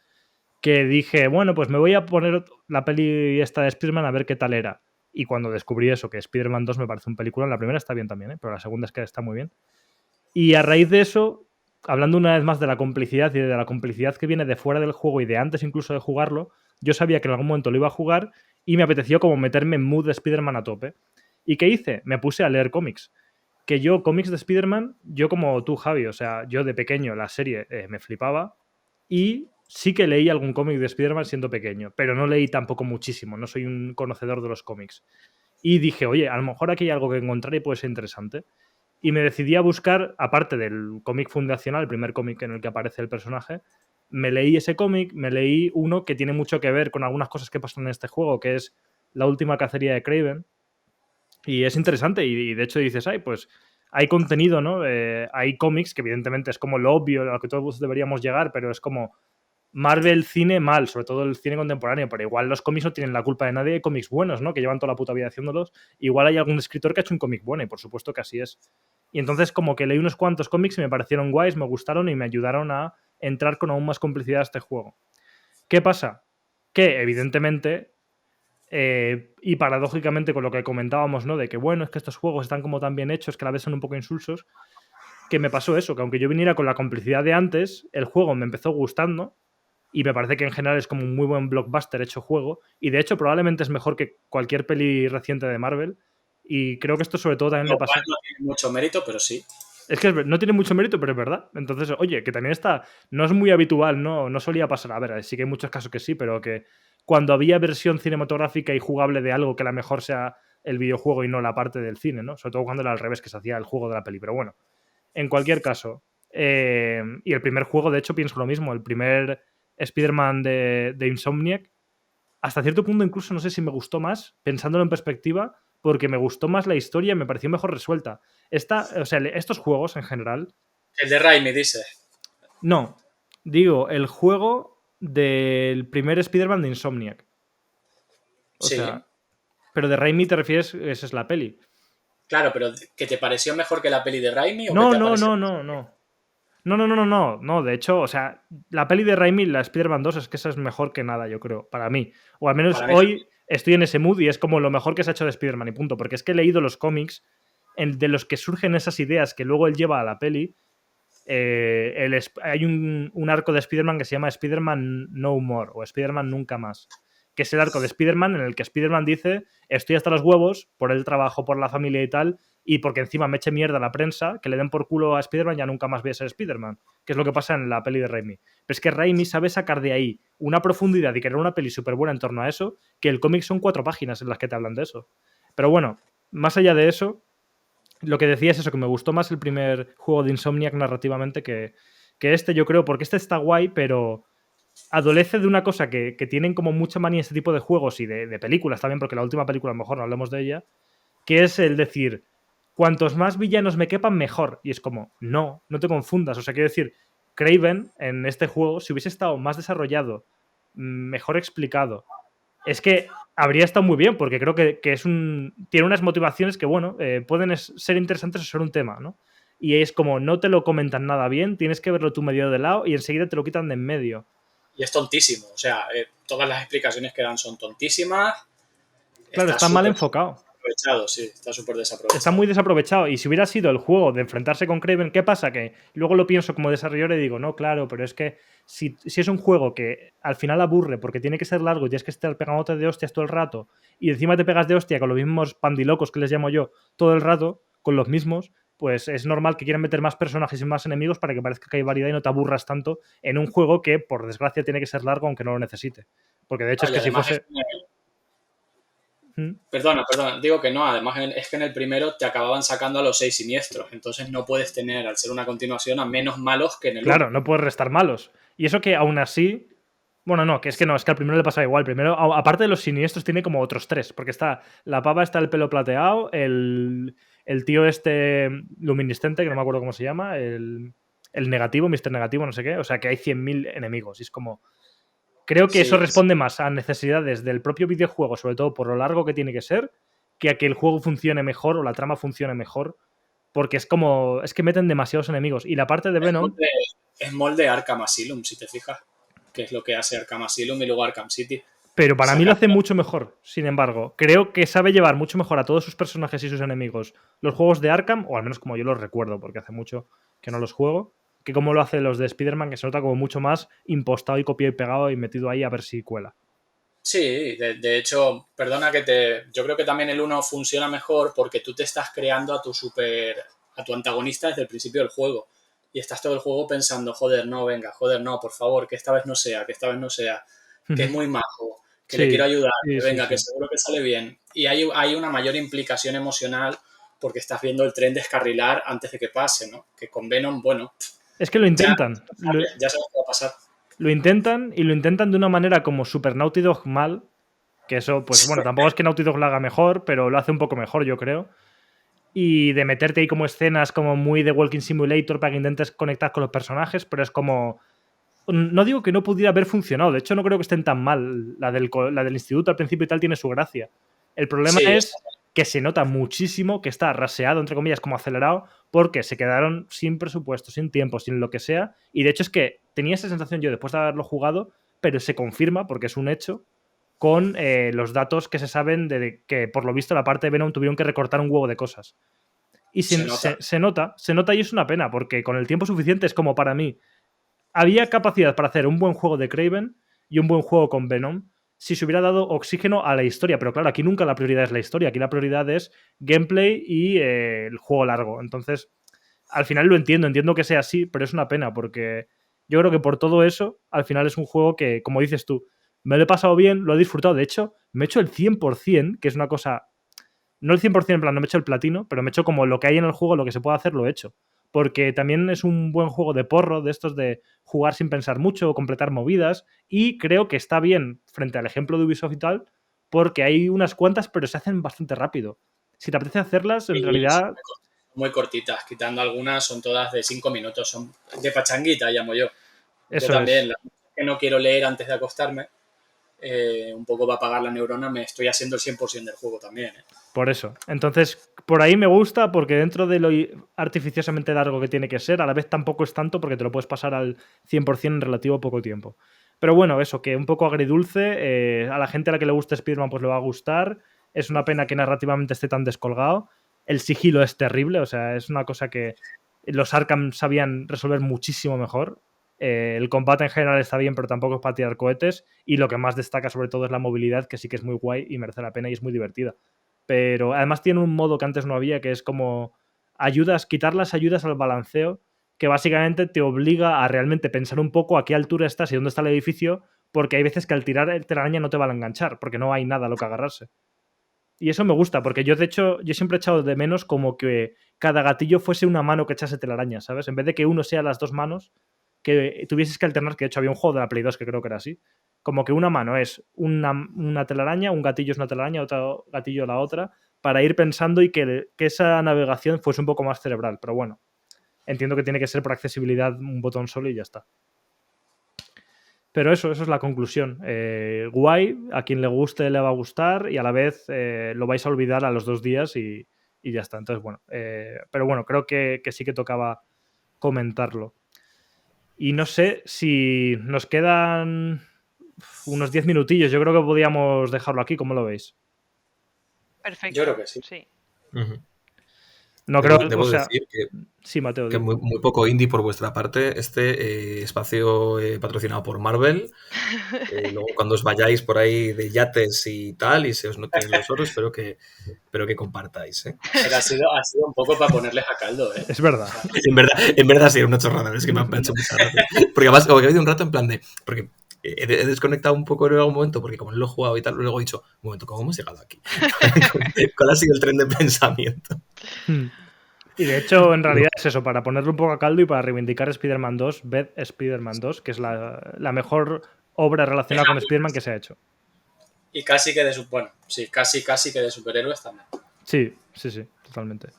que dije, bueno, pues me voy a poner la peli esta de Spider-Man a ver qué tal era. Y cuando descubrí eso, que Spider-Man 2 me parece un película, la primera está bien también, ¿eh? Pero la segunda es que está muy bien. Y a raíz de eso, hablando una vez más de la complicidad y de la complicidad que viene de fuera del juego y de antes incluso de jugarlo, yo sabía que en algún momento lo iba a jugar y me apeteció como meterme en mood de Spider-Man a tope. ¿Y qué hice? Me puse a leer cómics. Que yo, cómics de Spider-Man, yo como tú, Javi, o sea, yo de pequeño la serie me flipaba y sí que leí algún cómic de Spider-Man siendo pequeño, pero no leí tampoco muchísimo, no soy un conocedor de los cómics. Y dije, oye, a lo mejor aquí hay algo que encontrar y puede ser interesante. Y me decidí a buscar, aparte del cómic fundacional, el primer cómic en el que aparece el personaje, me leí ese cómic, me leí uno que tiene mucho que ver con algunas cosas que pasan en este juego, que es La última cacería de Kraven. Y es interesante y de hecho dices, ay, pues hay contenido, ¿no? Hay cómics que evidentemente es como lo obvio a lo que todos deberíamos llegar, pero es como Marvel cine mal, sobre todo el cine contemporáneo, pero igual los cómics no tienen la culpa de nadie, hay cómics buenos, ¿no? Que llevan toda la puta vida haciéndolos. Igual hay algún escritor que ha hecho un cómic bueno y por supuesto que así es. Y entonces como que leí unos cuantos cómics y me parecieron guays, me gustaron y me ayudaron a entrar con aún más complicidad a este juego. ¿Qué pasa? Que evidentemente y paradójicamente con lo que comentábamos, ¿no? De que bueno, es que estos juegos están como tan bien hechos que a la vez son un poco insulsos, que me pasó eso, que aunque yo viniera con la complicidad de antes, el juego me empezó gustando y me parece que en general es como un muy buen blockbuster hecho juego y de hecho probablemente es mejor que cualquier peli reciente de Marvel y creo que esto sobre todo también le pasa... No tiene mucho mérito, pero sí. Es que no tiene mucho mérito, pero es verdad. Entonces, oye, que también está... No es muy habitual, no solía pasar. A ver, sí que hay muchos casos que sí, pero que cuando había versión cinematográfica y jugable de algo, que la mejor sea el videojuego y no la parte del cine, ¿no? Sobre todo cuando era al revés, que se hacía el juego de la peli. Pero bueno, en cualquier caso. Y el primer juego, de hecho, pienso lo mismo. El primer Spider-Man de Insomniac, hasta cierto punto incluso no sé si me gustó más, pensándolo en perspectiva, porque me gustó más la historia y me pareció mejor resuelta. O sea, estos juegos en general... El de Raimi, dice. No, digo, el juego del primer Spider-Man de Insomniac. O Sí. sea, pero de Raimi te refieres, esa es la peli. Claro, pero ¿que te pareció mejor que la peli de Raimi? ¿O No, que te no, pareció... no. De hecho, o sea, la peli de Raimi, la Spider-Man 2, es que esa es mejor que nada, yo creo, para mí. O al menos hoy estoy en ese mood y es como lo mejor que se ha hecho de Spider-Man y punto. Porque es que he leído los cómics de los que surgen esas ideas que luego él lleva a la peli. Hay un arco de Spider-Man que se llama Spider-Man No More o Spider-Man Nunca Más, que es el arco de Spider-Man en el que Spider-Man dice estoy hasta los huevos por el trabajo, por la familia y tal, y porque encima me eche mierda la prensa, que le den por culo a Spider-Man, ya nunca más voy a ser Spider-Man, que es lo que pasa en la peli de Raimi. Pero es que Raimi sabe sacar de ahí una profundidad y crear una peli súper buena en torno a eso, que el cómic son 4 páginas en las que te hablan de eso. Pero bueno, más allá de eso, lo que decía es eso, que me gustó más el primer juego de Insomniac narrativamente que este, yo creo, porque este está guay, pero adolece de una cosa que tienen como mucha manía este tipo de juegos y de películas también, porque la última película a lo mejor no hablemos de ella, que es el decir, cuantos más villanos me quepan, mejor. Y es como, no te confundas. O sea, quiero decir, Kraven en este juego, si hubiese estado más desarrollado, mejor explicado, es que habría estado muy bien, porque creo que tiene unas motivaciones que, bueno, pueden ser interesantes o ser un tema, ¿no? Y es como, no te lo comentan nada bien, tienes que verlo tú medio de lado y enseguida te lo quitan de en medio. Y es tontísimo, o sea, todas las explicaciones que dan son tontísimas. Claro, está mal enfocado. desaprovechado, sí, está súper desaprovechado. Está muy desaprovechado. Y si hubiera sido el juego de enfrentarse con Kraven, ¿qué pasa? Que luego lo pienso como desarrollador y digo, no, claro, pero es que si es un juego que al final aburre porque tiene que ser largo y tienes que estar pegándote de hostias todo el rato y encima te pegas de hostia con los mismos pandilocos que les llamo yo todo el rato, con los mismos, pues es normal que quieran meter más personajes y más enemigos para que parezca que hay variedad y no te aburras tanto en un juego que, por desgracia, tiene que ser largo aunque no lo necesite. Porque de hecho es que si fuese... Perdona, digo que no, además es que en el primero te acababan sacando a los 6 siniestros, entonces no puedes tener, al ser una continuación, a menos malos que en el Claro, 1. no puedes restar malos. Y eso que aún así... Bueno, no, es que al primero le pasaba igual. Primero, aparte de los siniestros, tiene como otros 3, porque está la pava, está el pelo plateado, el tío este luminiscente, que no me acuerdo cómo se llama, el negativo, Mr. Negativo, no sé qué, o sea que hay 100.000 enemigos. Y es como... Creo que eso responde más a necesidades del propio videojuego, sobre todo por lo largo que tiene que ser, que a que el juego funcione mejor o la trama funcione mejor, porque es como... Es que meten demasiados enemigos. Y la parte de Venom... Es molde Arkham Asylum, si te fijas, que es lo que hace Arkham Asylum y luego Arkham City. Pero para mí lo hace mucho mejor, sin embargo. Creo que sabe llevar mucho mejor a todos sus personajes y sus enemigos los juegos de Arkham, o al menos como yo los recuerdo, porque hace mucho que no los juego, que como lo hace los de Spider-Man, que se nota como mucho más impostado y copiado y pegado y metido ahí a ver si cuela. Sí, de hecho, perdona yo creo que también el 1 funciona mejor porque tú te estás creando a tu antagonista desde el principio del juego. Y estás todo el juego pensando, joder, no, por favor, que esta vez no sea, que es muy majo, que le quiero ayudar, que seguro que sale bien. Y hay una mayor implicación emocional porque estás viendo el tren descarrilar antes de que pase, ¿no? Que con Venom, bueno... Es que lo intentan. Ya sabes qué va a pasar. Lo intentan y lo intentan de una manera como Super Naughty Dog mal, que eso, pues bueno, tampoco es que Naughty Dog lo haga mejor, pero lo hace un poco mejor, yo creo. Y de meterte ahí como escenas como muy de Walking Simulator para que intentes conectar con los personajes, pero es como... No digo que no pudiera haber funcionado, de hecho no creo que estén tan mal. La del instituto al principio y tal tiene su gracia. El problema es que se nota muchísimo que está raseado, entre comillas, como acelerado, porque se quedaron sin presupuesto, sin tiempo, sin lo que sea. Y de hecho es que tenía esa sensación yo después de haberlo jugado, pero se confirma, porque es un hecho, con los datos que se saben de que, por lo visto, la parte de Venom tuvieron que recortar un huevo de cosas. Y se nota y es una pena, porque con el tiempo suficiente es como para mí. Había capacidad para hacer un buen juego de Kraven y un buen juego con Venom si se hubiera dado oxígeno a la historia. Pero claro, aquí nunca la prioridad es la historia. Aquí la prioridad es gameplay y el juego largo. Entonces, al final lo entiendo que sea así, pero es una pena porque yo creo que por todo eso, al final es un juego que, como dices tú, me lo he pasado bien, lo he disfrutado. De hecho, me he hecho el 100%, que es una cosa... No el 100% en plan, no me he hecho el platino, pero me he hecho como lo que hay en el juego, lo que se puede hacer, lo he hecho. Porque también es un buen juego de porro, de estos de jugar sin pensar mucho o completar movidas, y creo que está bien frente al ejemplo de Ubisoft y tal, porque hay unas cuantas, pero se hacen bastante rápido. Si te apetece hacerlas, en realidad... Muy cortitas, quitando algunas, son todas de 5 minutos, son de pachanguita, llamo yo. Eso yo también, las que no quiero leer antes de acostarme, un poco va a apagar la neurona, me estoy haciendo el 100% del juego también. Por eso. Entonces, por ahí me gusta, porque dentro de lo artificiosamente largo que tiene que ser, a la vez tampoco es tanto, porque te lo puedes pasar al 100% en relativo poco tiempo. Pero bueno, eso, que un poco agridulce. A la gente a la que le guste Spider-Man, pues le va a gustar. Es una pena que narrativamente esté tan descolgado. El sigilo es terrible, o sea, es una cosa que los Arkham sabían resolver muchísimo mejor. El combate en general está bien, pero tampoco es para tirar cohetes. Y lo que más destaca, sobre todo, es la movilidad, que sí que es muy guay y merece la pena y es muy divertida. Pero además tiene un modo que antes no había, que es como quitar las ayudas al balanceo, que básicamente te obliga a realmente pensar un poco a qué altura estás y dónde está el edificio, porque hay veces que al tirar el telaraña no te van a enganchar, porque no hay nada a lo que agarrarse. Y eso me gusta, porque yo, de hecho, yo siempre he echado de menos como que cada gatillo fuese una mano que echase telaraña, ¿sabes? En vez de que uno sea las dos manos, que tuvieses que alternar, que de hecho había un juego de la Play 2 que creo que era así. Como que una mano es una telaraña, un gatillo es una telaraña, otro gatillo la otra, para ir pensando y que esa navegación fuese un poco más cerebral. Pero bueno, entiendo que tiene que ser por accesibilidad un botón solo y ya está. Pero eso es la conclusión. Guay, a quien le guste le va a gustar y a la vez lo vais a olvidar a los 2 días y ya está. Entonces, bueno, pero bueno, creo que sí que tocaba comentarlo. Y no sé si nos quedan unos 10 minutillos. Yo creo que podíamos dejarlo aquí. ¿Cómo lo veis? Perfecto. Yo creo que sí. Uh-huh. No Pero creo, debo o sea, decir que sí, Mateo. que digo. muy poco indie por vuestra parte. Este espacio patrocinado por Marvel. Luego cuando os vayáis por ahí de yates y tal y se os noten los oros, espero que compartáis. Pero ha sido un poco para ponerles a caldo, ¿eh? Es verdad. En verdad sí, era una chorrada, es que me ha hecho mucha gracia. Porque además, como que ha habido un rato en plan de... Porque he desconectado un poco en algún momento, porque como no lo he jugado y tal, luego he dicho, un momento, ¿cómo hemos llegado aquí? ¿Cuál ha sido el tren de pensamiento? Y de hecho, en realidad es eso, para ponerle un poco a caldo y para reivindicar Spider-Man 2, ved Spider-Man 2, que es la mejor obra relacionada con Spider-Man que se ha hecho. Y casi que casi que de superhéroes también. Sí, totalmente.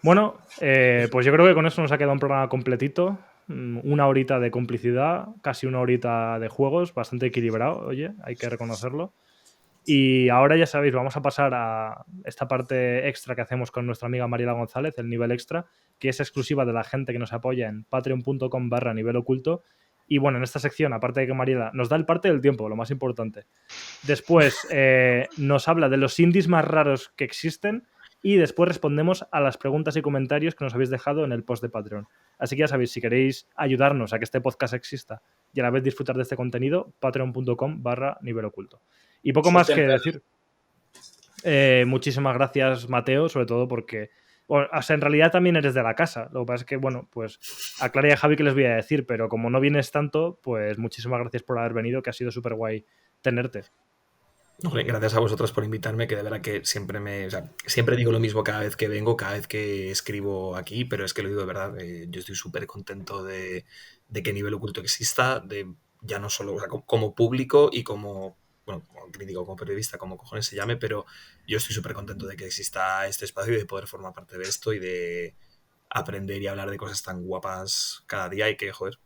Bueno, pues yo creo que con eso nos ha quedado un programa completito. 1 horita de complicidad, casi 1 horita de juegos, bastante equilibrado, oye, hay que reconocerlo. Y ahora ya sabéis, vamos a pasar a esta parte extra que hacemos con nuestra amiga Mariela González, el nivel extra, que es exclusiva de la gente que nos apoya en patreon.com/niveloculto. Y bueno, en esta sección, aparte de que Mariela nos da el parte del tiempo, lo más importante. Después nos habla de los indies más raros que existen y después respondemos a las preguntas y comentarios que nos habéis dejado en el post de Patreon. Así que ya sabéis, si queréis ayudarnos a que este podcast exista y a la vez disfrutar de este contenido, patreon.com/niveloculto. Y poco más que decir. Muchísimas gracias, Mateo, sobre todo porque... Bueno, o sea, en realidad también eres de la casa. Lo que pasa es que, bueno, pues a Clara y a Javi que les voy a decir, pero como no vienes tanto, pues muchísimas gracias por haber venido, que ha sido súper guay tenerte. Gracias a vosotros por invitarme, que de verdad que siempre digo lo mismo cada vez que vengo, cada vez que escribo aquí, pero es que lo digo de verdad, yo estoy súper contento de que Nivel Oculto exista, de ya no solo como público y como crítico, como periodista, como cojones se llame, pero yo estoy súper contento de que exista este espacio y de poder formar parte de esto y de aprender y hablar de cosas tan guapas cada día y que, joder,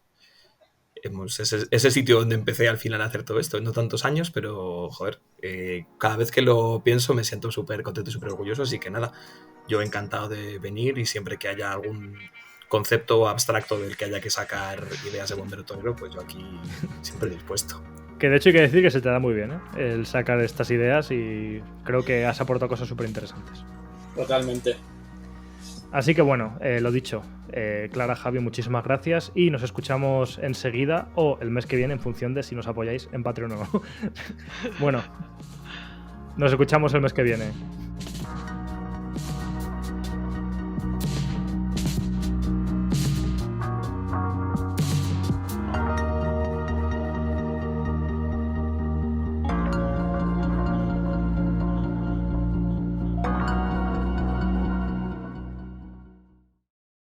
ese sitio donde empecé al final a hacer todo esto, no tantos años, pero joder, cada vez que lo pienso me siento súper contento y súper orgulloso, así que nada, yo encantado de venir y siempre que haya algún concepto abstracto del que haya que sacar ideas de bombero torero, pues yo aquí siempre dispuesto. Que de hecho hay que decir que se te da muy bien, el sacar estas ideas y creo que has aportado cosas súper interesantes. Totalmente. Así que bueno, lo dicho, Clara, Javi, muchísimas gracias y nos escuchamos enseguida o el mes que viene en función de si nos apoyáis en Patreon o no. Bueno, nos escuchamos el mes que viene.